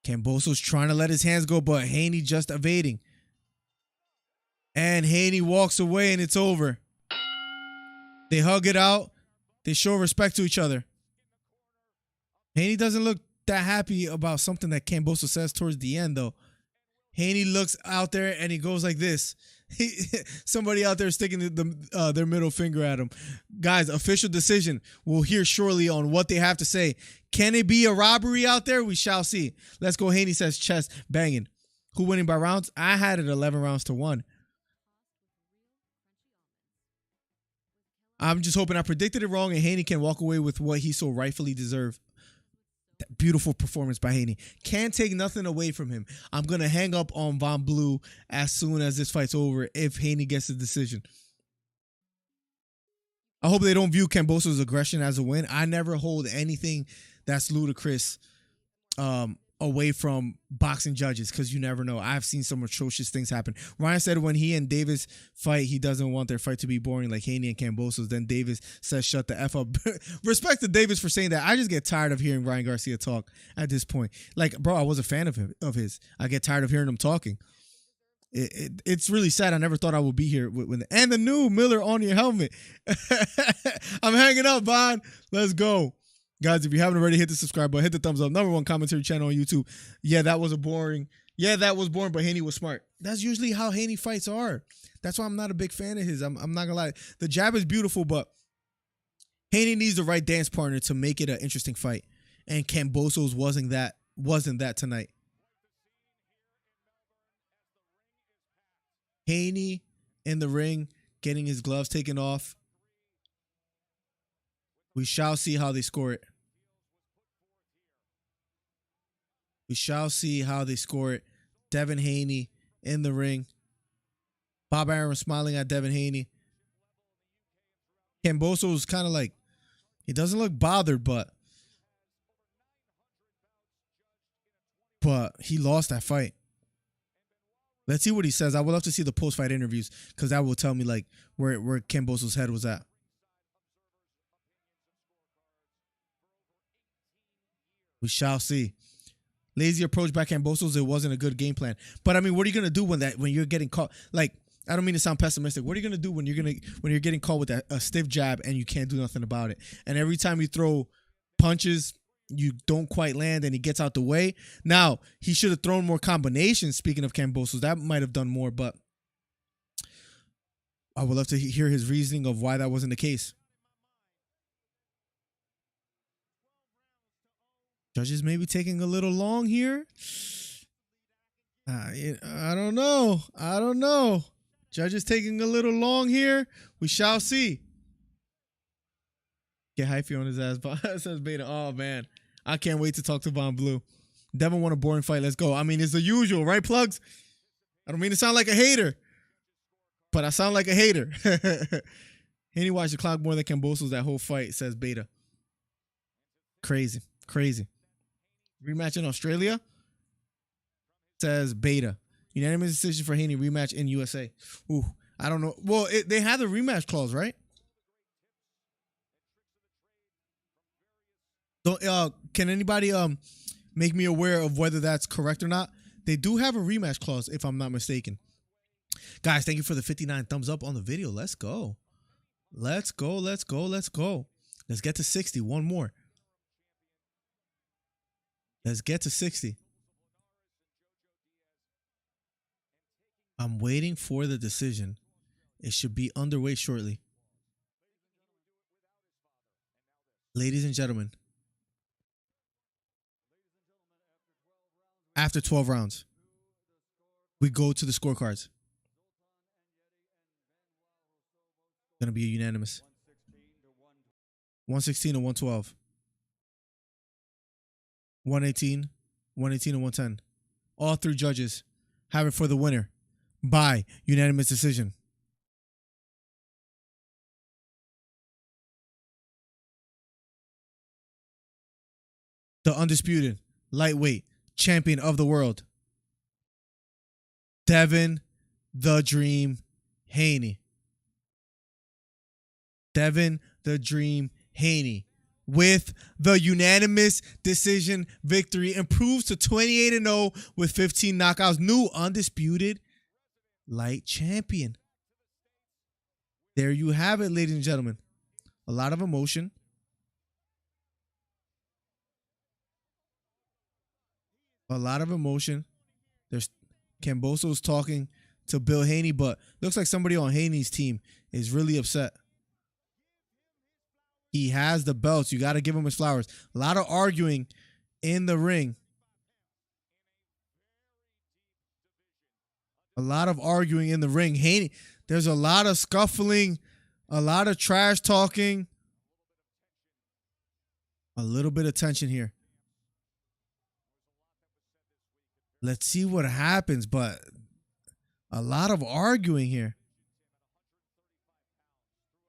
Kambosos trying to let his hands go, but Haney just evading. And Haney walks away and it's over. They hug it out. They show respect to each other. Haney doesn't look that happy about something that Kambosos says towards the end, though. Haney looks out there and he goes like this. Somebody out there sticking their middle finger at him. Guys, official decision. We'll hear shortly on what they have to say. Can it be a robbery out there? We shall see. Let's go. Haney says chest banging. Who winning by rounds? I had it 11 rounds to 1. I'm just hoping I predicted it wrong and Haney can walk away with what he so rightfully deserved. That beautiful performance by Haney. Can't take nothing away from him. I'm going to hang up on Von Blue as soon as this fight's over if Haney gets the decision. I hope they don't view Kambosos' aggression as a win. I never hold anything that's ludicrous away from boxing judges, because you never know. I've seen some atrocious things happen. Ryan said when he and Davis fight, he doesn't want their fight to be boring like Haney and Kambosos. Then Davis says, shut the F up. Respect to Davis for saying that. I just get tired of hearing Ryan Garcia talk at this point. Like, bro, I was a fan of his. I get tired of hearing him talking. It's really sad. I never thought I would be here and the new Miller on your helmet. I'm hanging up, Vaughn. Let's go. Guys, if you haven't already, hit the subscribe button, hit the thumbs up. #1 commentary channel on YouTube. Yeah, that was boring, but Haney was smart. That's usually how Haney fights are. That's why I'm not a big fan of his. I'm not gonna lie. The jab is beautiful, but Haney needs the right dance partner to make it an interesting fight. And Kambosos wasn't that tonight. Haney in the ring, getting his gloves taken off. We shall see how they score it. We shall see how they score it. Devin Haney in the ring. Bob Arum smiling at Devin Haney. Kambosos is kind of like, he doesn't look bothered, but he lost that fight. Let's see what he says. I would love to see the post-fight interviews, because that will tell me like where Kambosos' head was at. We shall see. Lazy approach by Kambosos. It wasn't a good game plan. But I mean, what are you gonna do when you're getting caught? Like, I don't mean to sound pessimistic. What are you gonna do when you're getting caught with a stiff jab and you can't do nothing about it? And every time you throw punches, you don't quite land, and he gets out the way. Now, he should have thrown more combinations. Speaking of Kambosos, that might have done more, but I would love to hear his reasoning of why that wasn't the case. Judges may be taking a little long here. I don't know. Judges taking a little long here. We shall see. Get hyphy on his ass. Says Beta. Oh, man. I can't wait to talk to Von Blue. Devin won a boring fight. Let's go. I mean, it's the usual, right, Plugs? I don't mean to sound like a hater, but I sound like a hater. Haney watched the clock more than Kambosos that whole fight, says Beta. Crazy. Rematch in Australia, says Beta. Unanimous decision for Haney. Rematch in USA. Ooh, I don't know. Well, they have the rematch clause, right? Can anybody make me aware of whether that's correct or not? They do have a rematch clause, if I'm not mistaken. Guys, thank you for the 59 thumbs up on the video. Let's go. Let's get to 60. One more. Let's get to 60. I'm waiting for the decision. It should be underway shortly. Ladies and gentlemen, after 12 rounds, we go to the scorecards. Going to be a unanimous. 116 to 112. 118, 118 and 110. All three judges have it for the winner by unanimous decision. The undisputed lightweight champion of the world, Devin the Dream Haney. Devin the Dream Haney with the unanimous decision victory, improves to 28-0 with 15 knockouts. New undisputed light champion. There you have it, ladies and gentlemen. A lot of emotion. There's Kambosos talking to Bill Haney, but looks like somebody on Haney's team is really upset. He has the belts. You got to give him his flowers. A lot of arguing in the ring. Haney, there's a lot of scuffling, a lot of trash talking, a little bit of tension here. Let's see what happens, but a lot of arguing here.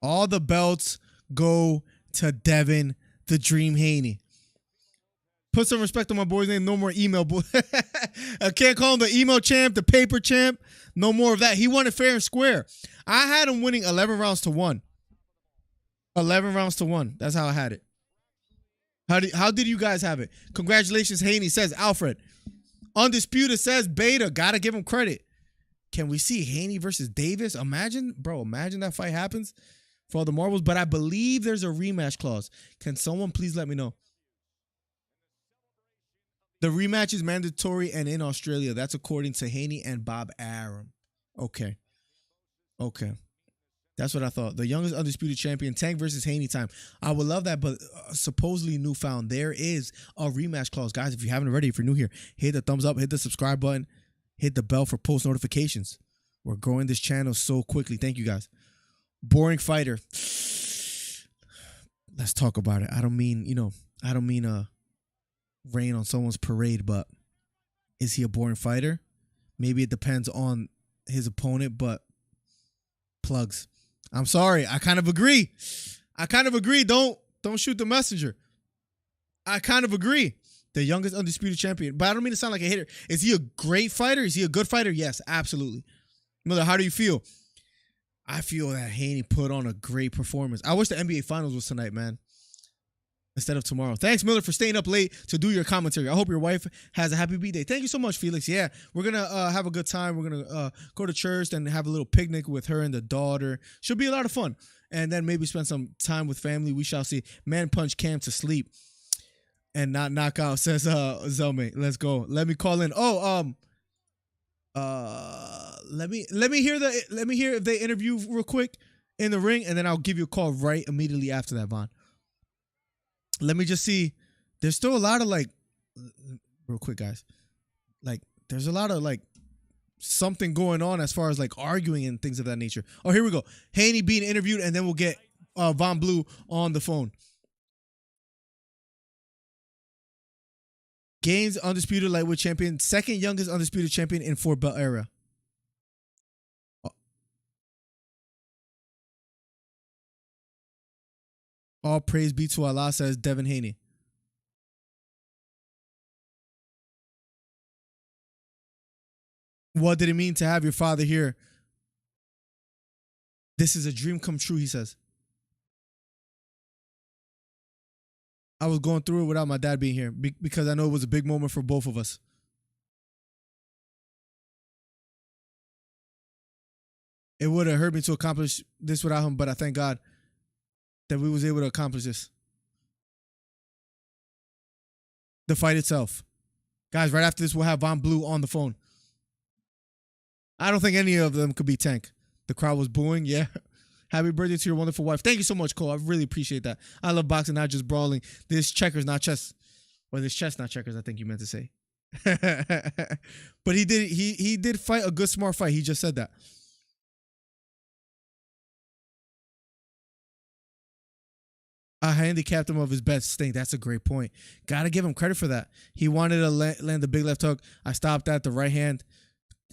All the belts go to Devin the Dream Haney. Put some respect on my boy's name. No more email boy. I can't call him the email champ, the paper champ. No more of that. He won it fair and square. I had him winning 11 rounds to 1. 11 rounds to 1. That's how I had it. How did you guys have it? Congratulations, Haney, says Alfred. Undisputed says Beta. Gotta give him credit. Can we see Haney versus Davis? Imagine that fight happens for all the marbles. But I believe there's a rematch clause. Can someone please let me know? The rematch is mandatory and in Australia. That's according to Haney and Bob Arum. Okay. That's what I thought. The youngest undisputed champion, Tank versus Haney time. I would love that, but supposedly newfound. There is a rematch clause. Guys, if you haven't already, if you're new here, hit the thumbs up, hit the subscribe button, hit the bell for post notifications. We're growing this channel so quickly. Thank you, guys. Boring fighter. Let's talk about it. I don't mean rain on someone's parade, but is he a boring fighter? Maybe it depends on his opponent, but plugs. I'm sorry. I kind of agree. Don't shoot the messenger. I kind of agree. The youngest undisputed champion. But I don't mean to sound like a hater. Is he a great fighter? Is he a good fighter? Yes, absolutely. Mother, how do you feel? I feel that Haney put on a great performance. I wish the NBA Finals was tonight, man, instead of tomorrow. Thanks, Miller, for staying up late to do your commentary. I hope your wife has a happy B-Day. Thank you so much, Felix. Yeah, we're going to have a good time. We're going to go to church and have a little picnic with her and the daughter. Should be a lot of fun. And then maybe spend some time with family. We shall see. Man punch Cam to sleep and not knock out, says Zelme. Let's go. Let me call in. Let me hear if they interview real quick in the ring, and then I'll give you a call right immediately after that, Vaughn. Let me just see. There's still a lot of real quick, guys. There's a lot of something going on as far as arguing and things of that nature. Oh, here we go. Haney being interviewed, and then we'll get Von Blue on the phone. Gaines undisputed lightweight champion, second youngest undisputed champion in 4-belt era. All praise be to Allah, says Devin Haney. What did it mean to have your father here? This is a dream come true, he says. I was going through it without my dad being here because I know it was a big moment for both of us. It would have hurt me to accomplish this without him, but I thank God that we was able to accomplish this. The fight itself. Guys, right after this, we'll have Von Blue on the phone. I don't think any of them could be Tank. The crowd was booing. Yeah. Happy birthday to your wonderful wife. Thank you so much, Cole. I really appreciate that. I love boxing, not just brawling. This checkers, not chess. Or this chess, not checkers, I think you meant to say. But he did fight a good, smart fight. He just said that. I handicapped him of his best stink. That's a great point. Got to give him credit for that. He wanted to land the big left hook. I stopped at the right hand.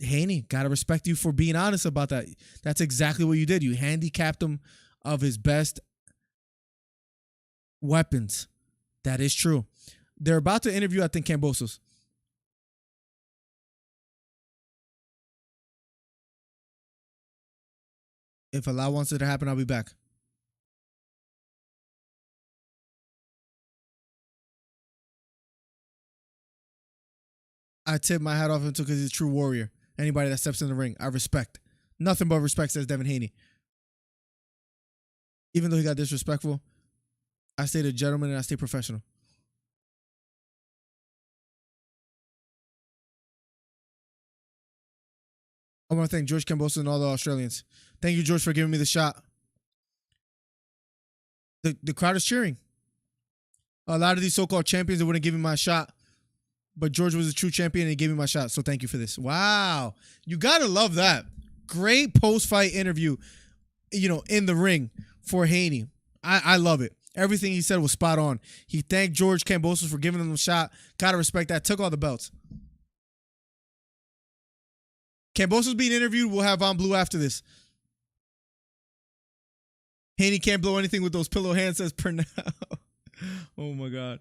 Haney, got to respect you for being honest about that. That's exactly what you did. You handicapped him of his best weapons. That is true. They're about to interview, I think, Kambosos. If Allah wants it to happen, I'll be back. I tip my hat off him because he's a true warrior. Anybody that steps in the ring, I respect. Nothing but respect, says Devin Haney. Even though he got disrespectful, I stayed a gentleman and I stayed professional. I want to thank George Kambosos and all the Australians. Thank you, George, for giving me the shot. The crowd is cheering. A lot of these so-called champions that wouldn't give me my shot. But George was a true champion and he gave me my shot. So thank you for this. Wow. You got to love that. Great post-fight interview, in the ring for Haney. I love it. Everything he said was spot on. He thanked George Kambosos for giving him the shot. Got to respect that. Took all the belts. Kambosos being interviewed. We'll have Von Blue after this. Haney can't blow anything with those pillow hands, says Pernell. Oh my God.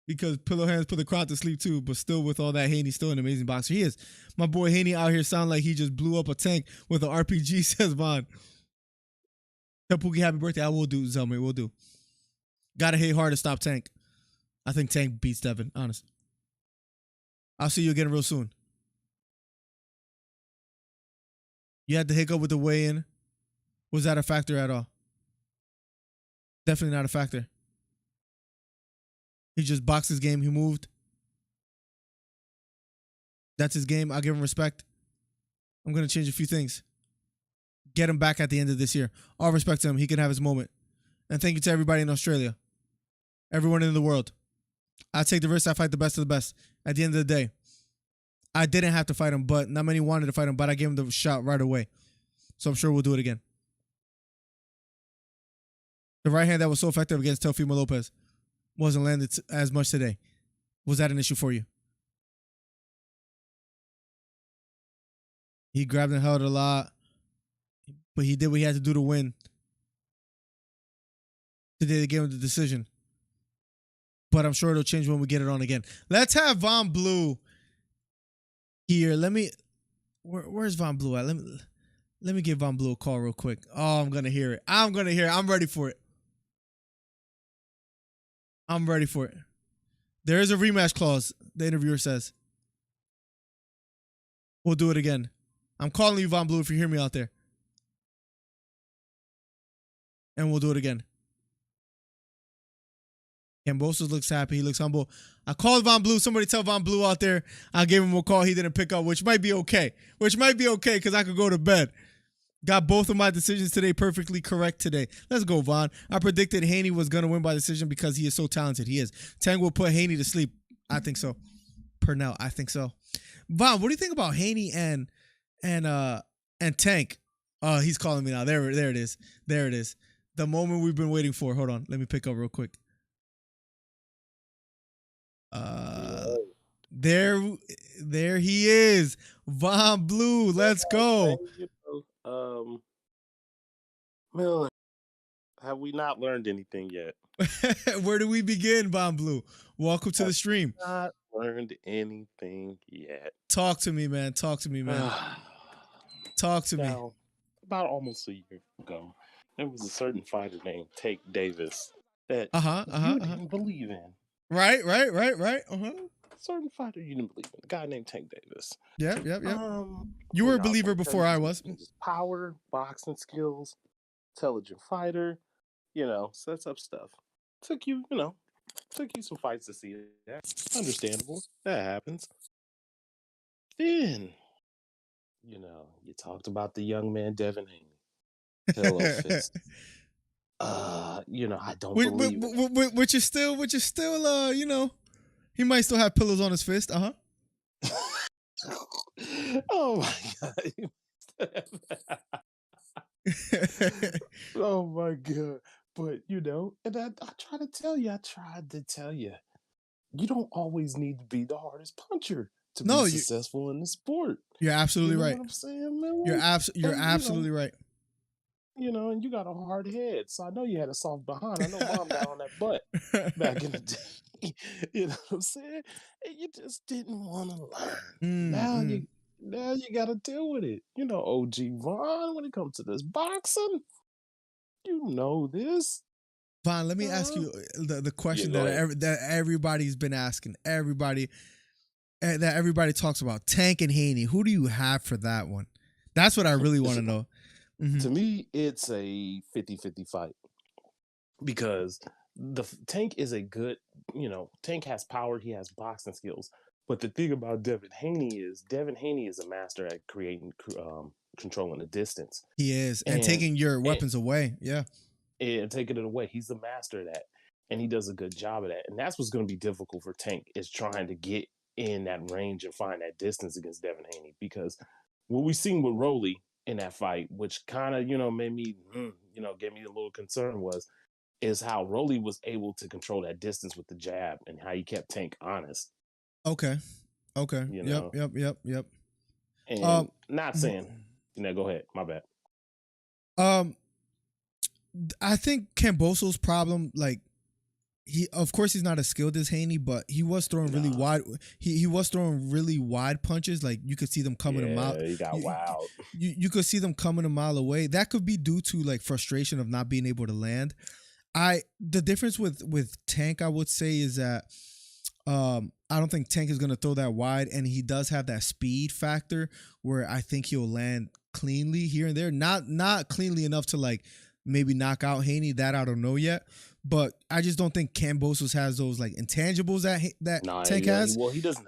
Because pillow hands put the crowd to sleep too, but still with all that, Haney's still an amazing boxer. He is. My boy Haney out here sound like he just blew up a tank with an RPG, says Vaughn. Tell Pookie happy birthday. I will do, Zelmy. We'll do. Gotta hit hard to stop Tank. I think Tank beats Devin, honest. I'll see you again real soon. You had the hiccup with the weigh-in. Was that a factor at all? Definitely not a factor. He just boxed his game. He moved. That's his game. I'll give him respect. I'm going to change a few things. Get him back at the end of this year. All respect to him. He can have his moment. And thank you to everybody in Australia. Everyone in the world. I take the risk. I fight the best of the best. At the end of the day, I didn't have to fight him, but not many wanted to fight him, but I gave him the shot right away. So I'm sure we'll do it again. The right hand that was so effective against Teofimo Lopez wasn't landed as much today. Was that an issue for you? He grabbed and held a lot, but he did what he had to do to win. Today they gave him the decision. But I'm sure it'll change when we get it on again. Let's have Von Blue here. Where's Von Blue at? Let me give Von Blue a call real quick. Oh, I'm gonna hear it. I'm ready for it. I'm ready for it. There is a rematch clause, the interviewer says. We'll do it again. I'm calling you, Von Blue, if you hear me out there. And we'll do it again. Kambosos looks happy. He looks humble. I called Von Blue. Somebody tell Von Blue out there I gave him a call. He didn't pick up, which might be okay. Because I could go to bed. Got both of my decisions today perfectly correct today. Let's go, Von. I predicted Haney was going to win by decision because he is so talented. He is. Tang will put Haney to sleep. I think so. Pernell, I think so. Von, what do you think about Haney and Tank? He's calling me now. There it is. There it is. The moment we've been waiting for. Hold on. Let me pick up real quick. There he is. Von Blue. Let's go. Well, have we not learned anything yet? Where do we begin, Von Blue? Welcome to the stream. Not learned anything yet. Talk to me, man. Talk to me. About almost a year ago, there was a certain fighter named Tank Davis that you didn't believe in. Right. Certain fighter you didn't believe in. A guy named Tank Davis. Yeah. You were a believer before I was. Power, boxing skills, intelligent fighter, sets up stuff. Took you some fights to see that. Understandable. That happens. Then, you talked about the young man Devin Haney. Pillow fist. I don't believe it. Which is still, he might still have pillows on his fist. Oh my God. Oh my God. But and I tried to tell you, you don't always need to be the hardest puncher to be successful in the sport. You're absolutely right. What I'm saying, man? You're absolutely right. And you got a hard head, so I know you had a soft behind. I know Mom got on that butt back in the day. You know what I'm saying? And you just didn't want to learn. Now you got to deal with it. OG Vaughn, when it comes to this boxing, this. Vaughn, let me ask you the question that everybody's been asking. Everybody talks about Tank and Haney. Who do you have for that one? That's what I really want to know. Mm-hmm. To me, it's a 50-50 fight because the Tank is a good, Tank has power, he has boxing skills. But the thing about Devin Haney is a master at creating, controlling the distance. He is, and taking your weapons away. Yeah, and taking it away. He's the master of that, and he does a good job of that. And that's what's going to be difficult for Tank is trying to get in that range and find that distance against Devin Haney because what we've seen with Rolly in that fight, which kind of, made me, gave me a little concern is how Rolly was able to control that distance with the jab and how he kept Tank honest. Okay. Yep. And not saying, go ahead. My bad. I think Kambosos' problem, like, of course he's not as skilled as Haney, but he was throwing really wide. He was throwing really wide punches. Like you could see them coming a mile. He got wild. You could see them coming a mile away. That could be due to like frustration of not being able to land. The difference with Tank, I would say, is that I don't think Tank is gonna throw that wide, and he does have that speed factor where I think he'll land cleanly here and there. Not cleanly enough to like maybe knock out Haney. That I don't know yet. But I just don't think Kambosos has those like intangibles that Tank has. Well, he doesn't.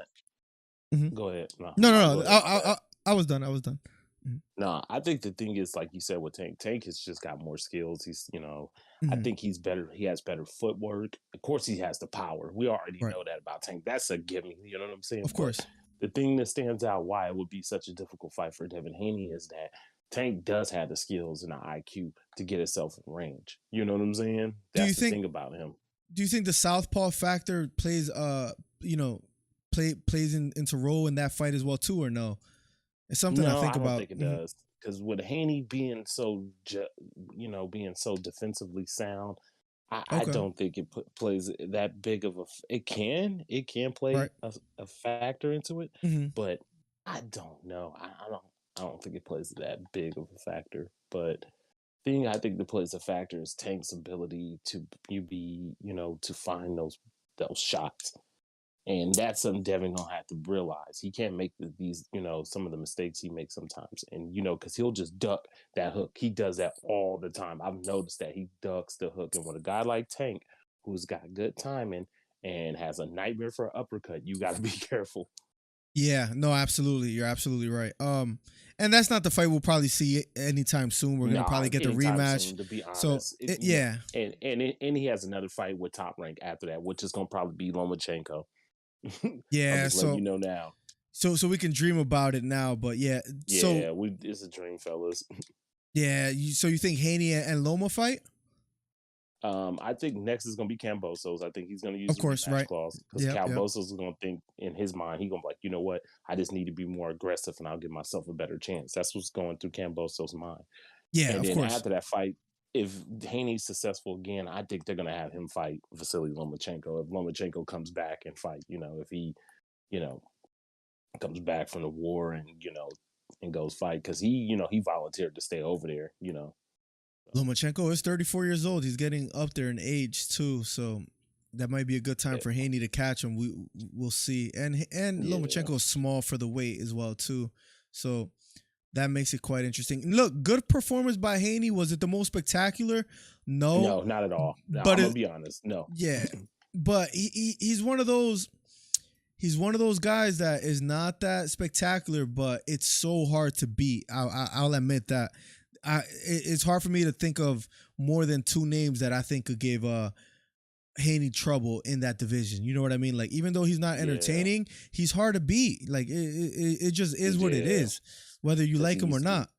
Mm-hmm. Go ahead. No. I was done. Mm-hmm. No, I think the thing is, like you said, with Tank has just got more skills. He's, I think he's better. He has better footwork. Of course, he has the power. We already know that about Tank. That's a given. You know what I'm saying? Of course. But the thing that stands out why it would be such a difficult fight for Devin Haney is that Tank does have the skills and the IQ to get himself in range. You know what I'm saying? That's the thing about him. Do you think the southpaw factor plays plays into role in that fight as well too, or no? It's something I think about. I don't think it does, because with Haney being so being so defensively sound, I don't think it plays that big of a. It can play a factor into it, but I don't know. I don't think it plays that big of a factor. But thing I think that plays a factor is Tank's ability to to find those shots. And that's something Devin gonna have to realize. He can't make these some of the mistakes he makes sometimes. And because he'll just duck that hook. He does that all the time. I've noticed that he ducks the hook. And with a guy like Tank, who's got good timing and has a nightmare for an uppercut, you gotta be careful. Yeah, no, absolutely. You're absolutely right. And that's not the fight we'll probably see anytime soon. We're gonna probably get the rematch. Soon, to be honest. So and he has another fight with Top Rank after that, which is gonna probably be Lomachenko. Yeah, so now. So we can dream about it now, but yeah. It's a dream, fellas. Yeah, so you think Haney and Loma fight? I think next is gonna be Kambosos. I think he's gonna use of course, the rematch clause, because Kambosos is gonna think in his mind, he's gonna be like, you know what, I just need to be more aggressive and I'll give myself a better chance. That's what's going through Kambosos' mind. Yeah, and then after that fight, if Haney's successful again, I think they're gonna have him fight Vasily Lomachenko. If Lomachenko comes back and fight, if he, comes back from the war and and goes fight, because he volunteered to stay over there. Lomachenko is 34 years old. He's getting up there in age too, so that might be a good time for Haney to catch him. We'll see. And Lomachenko is small for the weight as well too, so that makes it quite interesting. Look, good performance by Haney. Was it the most spectacular? No, not at all. No, but I'm gonna be honest. No. Yeah, but he's one of those. He's one of those guys that is not that spectacular, but it's so hard to beat. I'll admit that. It's hard for me to think of more than two names that I think could give Haney trouble in that division. You know what I mean? Like, even though he's not entertaining, he's hard to beat. Like, it just is what it is, whether you like him or not.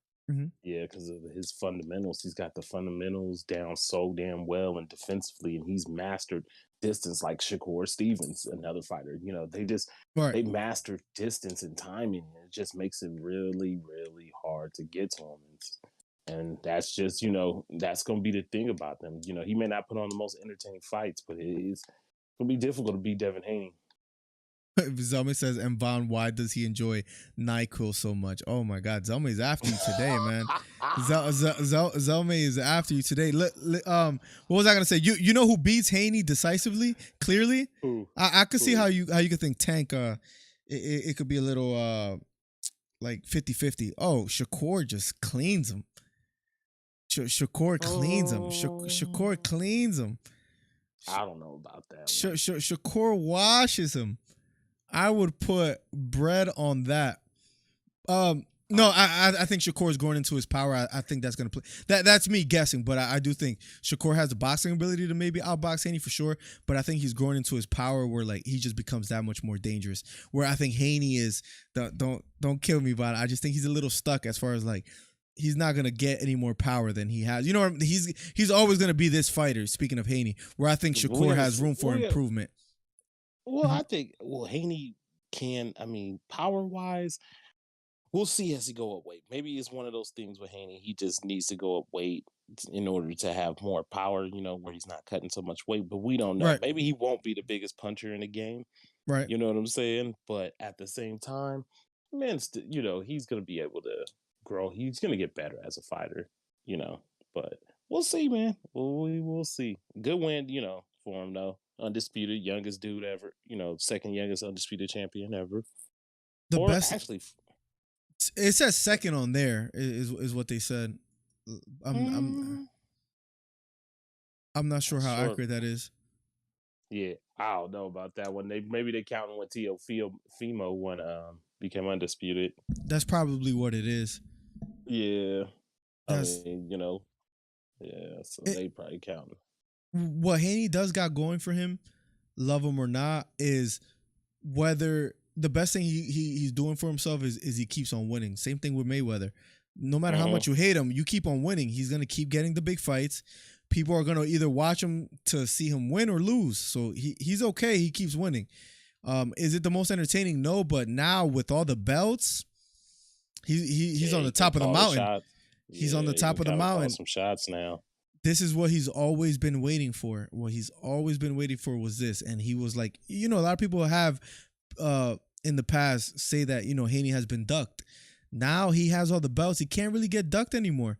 Yeah, because of his fundamentals. He's got the fundamentals down so damn well, and defensively, and he's mastered distance like Shakur Stevens, another fighter. They mastered distance and timing, and it just makes it really, really hard to get to him. And that's just, that's going to be the thing about them. He may not put on the most entertaining fights, but it's going to be difficult to beat Devin Haney. Zelme says, and Von, why does he enjoy NyQuil so much? Oh my God, Zelme is after you today, man. Zelme is after you today. What was I gonna say? You know who beats Haney decisively, clearly? I could see how you could think Tank. It could be a little like 50-50. Oh, Shakur just cleans him. Shakur cleans him. Shakur cleans him. I don't know about that. Shakur washes him. I would put bread on that. No, I think Shakur is going into his power. I think that's going to play. That's me guessing, but I do think Shakur has the boxing ability to maybe outbox Haney for sure. But I think he's growing into his power where like he just becomes that much more dangerous. Where I think Haney is don't kill me, but I just think he's a little stuck as far as like he's not gonna get any more power than he has. You know what I mean? He's always gonna be this fighter. Speaking of Haney, where I think Shakur has room for improvement. Well, I think Haney can. I mean, power wise, we'll see as he go up weight. Maybe it's one of those things with Haney. He just needs to go up weight in order to have more power, where he's not cutting so much weight. But we don't know. Right. Maybe he won't be the biggest puncher in the game. Right. You know what I'm saying? But at the same time, man, he's going to be able to grow. He's going to get better as a fighter, But we'll see, man. We will see. Good win, for him, though. Undisputed, youngest dude ever. Second youngest undisputed champion ever. The Or best. Actually, it says second on there is what they said. I'm not sure how accurate that is. Yeah, I don't know about that one. Maybe they counting when Fimo won became undisputed. That's probably what it is. Yeah. That's, yeah, so they probably counting. What Haney does got going for him, love him or not, is whether the best thing he's doing for himself is he keeps on winning. Same thing with Mayweather. No matter how much you hate him, you keep on winning. He's going to keep getting the big fights. People are going to either watch him to see him win or lose. So he's okay. He keeps winning. Is it the most entertaining? No, but now with all the belts, he's on the top of the mountain. He's on the top of the mountain. Some shots now. This is what he's always been waiting for. What he's always been waiting for was this. And he was like, a lot of people have in the past say that, Haney has been ducked. Now he has all the belts. He can't really get ducked anymore.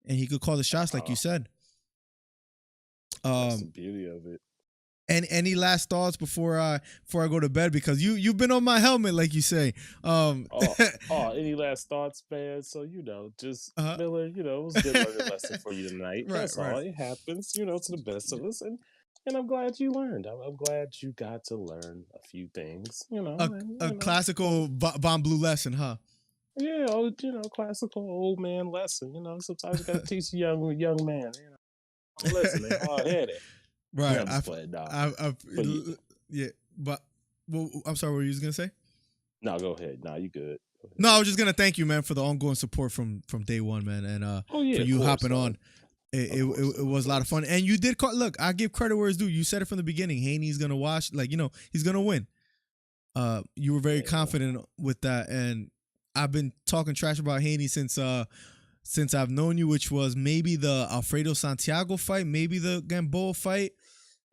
And he could call the shots like you said. That's the beauty of it. And any last thoughts before I go to bed? Because you've been on my helmet, like you say. Any last thoughts, man? So just Miller, it was a good learning lesson for you tonight. Right, That's all. It happens, to the best of us, and I'm glad you learned. I'm glad you got to learn a few things. A classical Von Blue lesson, huh? Yeah, classical old man lesson. Sometimes you got to teach a young man. Listen, they're hard-headed. Right. But I'm sorry, what were you gonna say? No, go ahead. No, you good. No, I was just gonna thank you, man, for the ongoing support from day one, man, and for you hopping on. It was a lot of fun, and you did look. I give credit where it's due. You said it from the beginning. Haney's gonna watch, he's gonna win. You were very confident with that, and I've been talking trash about Haney since I've known you, which was maybe the Alfredo Santiago fight, maybe the Gamboa fight,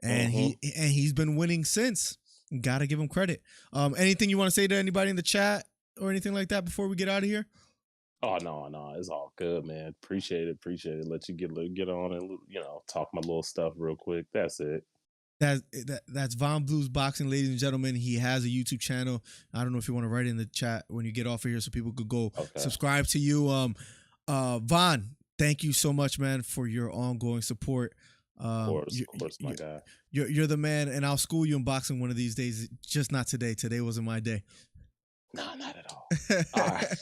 and he's been winning since. Gotta give him credit. Anything you want to say to anybody in the chat or anything like that before we get out of here? Oh no, it's all good, man. Appreciate it. Let you get on and talk my little stuff real quick. That's it. That's Von Blues Boxing, ladies and gentlemen. He has a YouTube channel. I don't know if you want to write in the chat when you get off of here so people could go subscribe to you. Von, thank you so much, man, for your ongoing support. Of course, my guy. You're the man, and I'll school you in boxing one of these days. Just not today. Today wasn't my day. No, not at all. All right.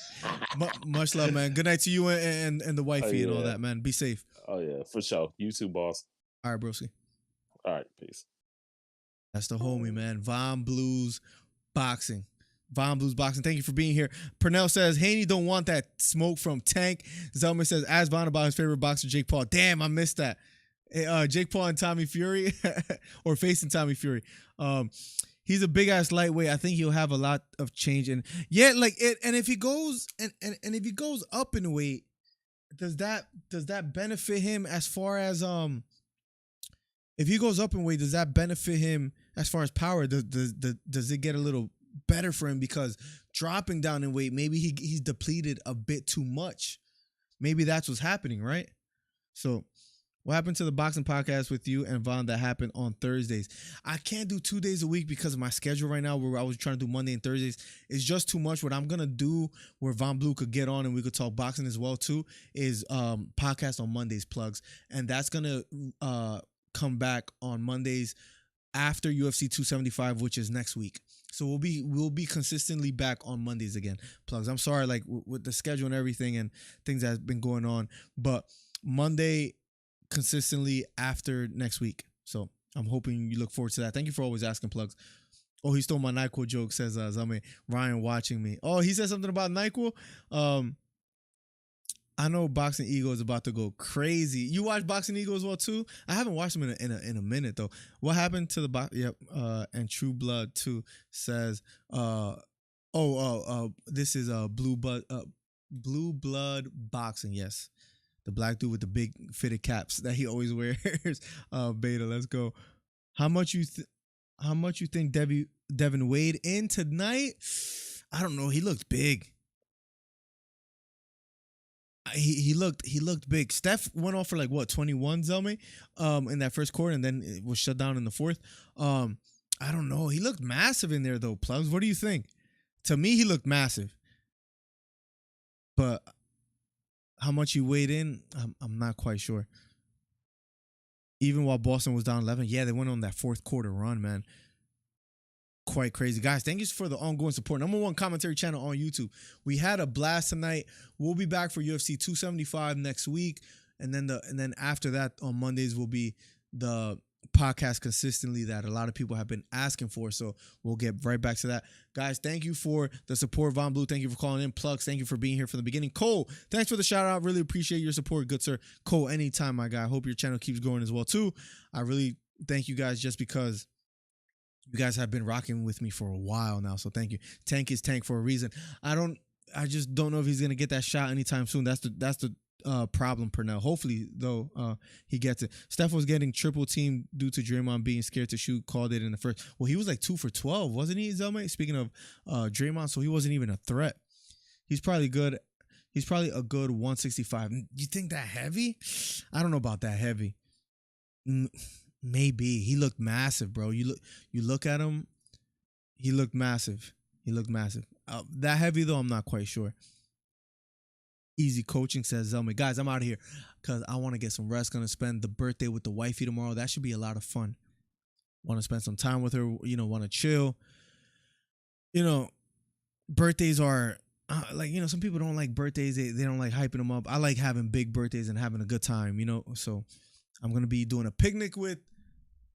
Much love, man. Good night to you and the wifey and all that, man. Be safe. Oh yeah, for sure. You too, boss. All right, broski. All right, peace. That's the homie, man. Von Blues Boxing. Von Blues Boxing. Thank you for being here. Purnell says, Haney don't want that smoke from Tank. Zelman says, ask Von about his favorite boxer, Jake Paul. Damn, I missed that. Jake Paul and Tommy Fury or facing Tommy Fury. He's a big ass lightweight. I think he'll have a lot of change. And and if he goes and if he goes up in weight, does that benefit him as far as if he goes up in weight, does that benefit him as far as power? Does it get a little better for him because dropping down in weight, maybe he's depleted a bit too much. Maybe that's what's happening, right? So what happened to the boxing podcast with you and Von that happened on Thursdays? I can't do 2 days a week because of my schedule right now where I was trying to do Monday and Thursdays. It's just too much. What I'm going to do where Von Blue could get on and we could talk boxing as well too is podcast on Mondays, plugs. And that's going to come back on Mondays after UFC 275, which is next week. So we'll be consistently back on Mondays again. Plugs. I'm sorry, like with the schedule and everything and things that have been going on, but Monday consistently after next week. So I'm hoping you look forward to that. Thank you for always asking, plugs. Oh, he stole my NyQuil joke, says Zame. Ryan watching me. Oh, he said something about NyQuil. I know Boxing Eagle is about to go crazy. You watch Boxing Eagle as well too? I haven't watched him in a minute though. What happened to the box? Yep. And True Blood too says This is Blue Blood Boxing. Yes, the black dude with the big fitted caps that he always wears. Beta, let's go. How much you think Devin weighed in tonight? I don't know. He looked big. He looked big. Steph went off for like what, 21, Zelme, in that first quarter, and then it was shut down in the fourth. I don't know. He looked massive in there though. Plugs, what do you think? To me, he looked massive. But how much he weighed in, I'm not quite sure. Even while Boston was down 11, yeah, they went on that fourth quarter run, man. Quite crazy. Guys, thank you for the ongoing support. #1 commentary channel on YouTube. We had a blast tonight. We'll be back for UFC 275 next week. And then after that, on Mondays, will be the podcast consistently that a lot of people have been asking for. So we'll get right back to that. Guys, thank you for the support. Von Blue, thank you for calling in. Plugs, thank you for being here from the beginning. Cole, thanks for the shout out. Really appreciate your support. Good, sir. Cole, anytime, my guy. Hope your channel keeps growing as well, too. I really thank you guys just because you guys have been rocking with me for a while now. So thank you. Tank is Tank for a reason. I just don't know if he's going to get that shot anytime soon. That's the problem, Pernell. Hopefully, though, he gets it. Steph was getting triple teamed due to Draymond being scared to shoot. Called it in the first. Well, he was like 2 for 12, wasn't he, Zelme? Speaking of Draymond, so he wasn't even a threat. He's probably good. He's probably a good 165. You think that heavy? I don't know about that heavy. Maybe. He looked massive, bro. You look at him. He looked massive. That heavy though, I'm not quite sure. Easy coaching, says Zelme. Guys, I'm out of here because I want to get some rest. Gonna spend the birthday with the wifey tomorrow. That should be a lot of fun. Want to spend some time with her. Want to chill. Birthdays are some people don't like birthdays. They don't like hyping them up. I like having big birthdays and having a good time. So I'm gonna be doing a picnic with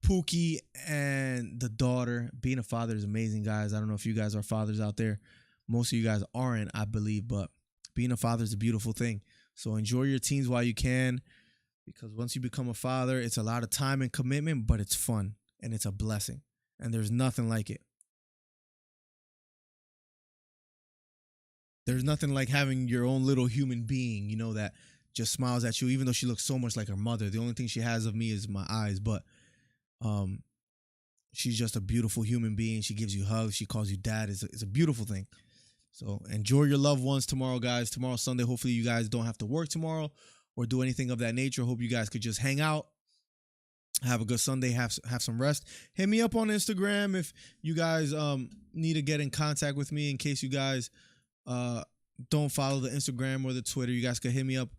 Pookie and the daughter. Being a father is amazing, guys. I don't know if you guys are fathers out there. Most of you guys aren't, I believe, but being a father is a beautiful thing. So enjoy your teens while you can, because once you become a father, it's a lot of time and commitment, but it's fun and it's a blessing. And there's nothing like it. There's nothing like having your own little human being, that just smiles at you, even though she looks so much like her mother. The only thing she has of me is my eyes, but she's just a beautiful human being. She gives you hugs. She calls you dad. It's a beautiful thing. So enjoy your loved ones tomorrow, guys. Tomorrow, Sunday. Hopefully you guys don't have to work tomorrow or do anything of that nature. Hope you guys could just hang out, have a good Sunday, have some rest. Hit me up on Instagram if you guys need to get in contact with me. In case you guys don't follow the Instagram or the Twitter, you guys could hit me up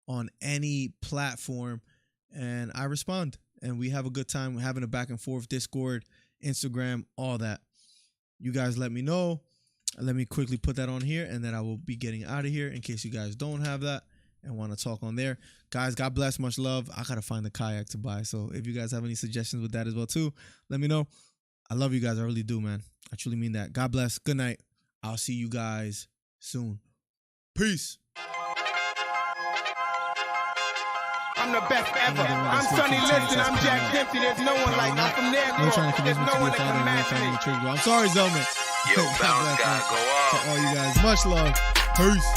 on any platform and I respond. And we have a good time having a back and forth, Discord, Instagram, all that. You guys let me know. Let me quickly put that on here, and then I will be getting out of here in case you guys don't have that and want to talk on there. Guys, God bless. Much love. I got to find the kayak to buy. So if you guys have any suggestions with that as well, too, let me know. I love you guys. I really do, man. I truly mean that. God bless. Good night. I'll see you guys soon. Peace. I'm the best ever. I'm Sonny Liston. I'm Jack Dempsey. There's no one like me. I'm from there. There's no one that can match me. I'm sorry, Zelman. Yo, bounce guy, go to all you guys. Much love. Peace.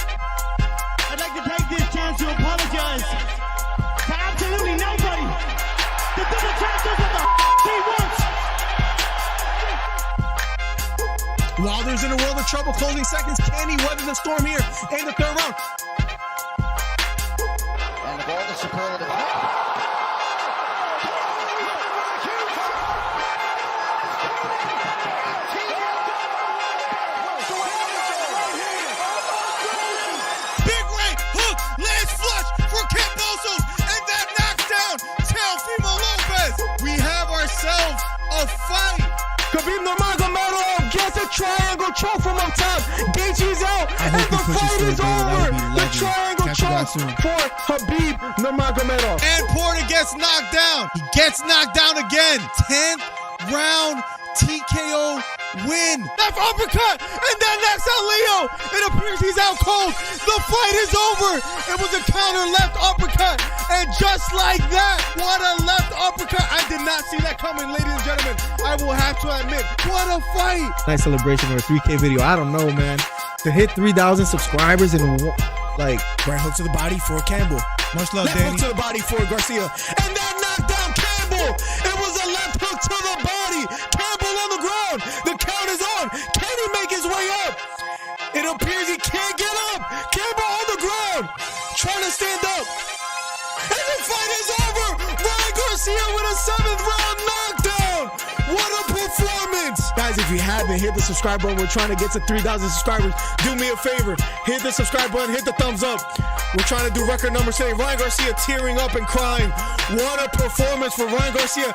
I'd like to take this chance to apologize to absolutely nobody. The double champ does what the he wants. While there's in a world of trouble, closing seconds, can he weather the storm here in the third round? And of all the superlative. Big right hook, lands flush for Kambosos, and that knocks down Teofimo Lopez. We have ourselves a fight. Khabib Nurmagomedov gets a triangle choke from up top. Gaethje's out, and the fight is over. The triangle choke for Khabib Nurmagomedov. And Porter gets knocked down. He gets knocked down again. 10th round TKO win. Left uppercut, and then knocks out Leo. It appears he's out cold. The fight is over. It was a counter left uppercut, and just like that, what a left uppercut. I did not see that coming, ladies and gentlemen. I will have to admit, what a fight. Nice celebration for a 3K video. I don't know, man. To hit 3,000 subscribers in like right hook to the body for Campbell. Much love, Left Danny. hook to the body for Garcia, and that knocked down Campbell. It was a left hook to the body. Campbell on the ground. The count is on. Can he make his way up? It appears he can't get up. Campbell on the ground, trying to stand up. And the fight is over. Ryan Garcia with a 7th round knockdown. What a performance. Guys, if you haven't, hit the subscribe button. We're trying to get to 3,000 subscribers. Do me a favor. Hit the subscribe button. Hit the thumbs up. We're trying to do record numbers today. Ryan Garcia tearing up and crying. What a performance for Ryan Garcia.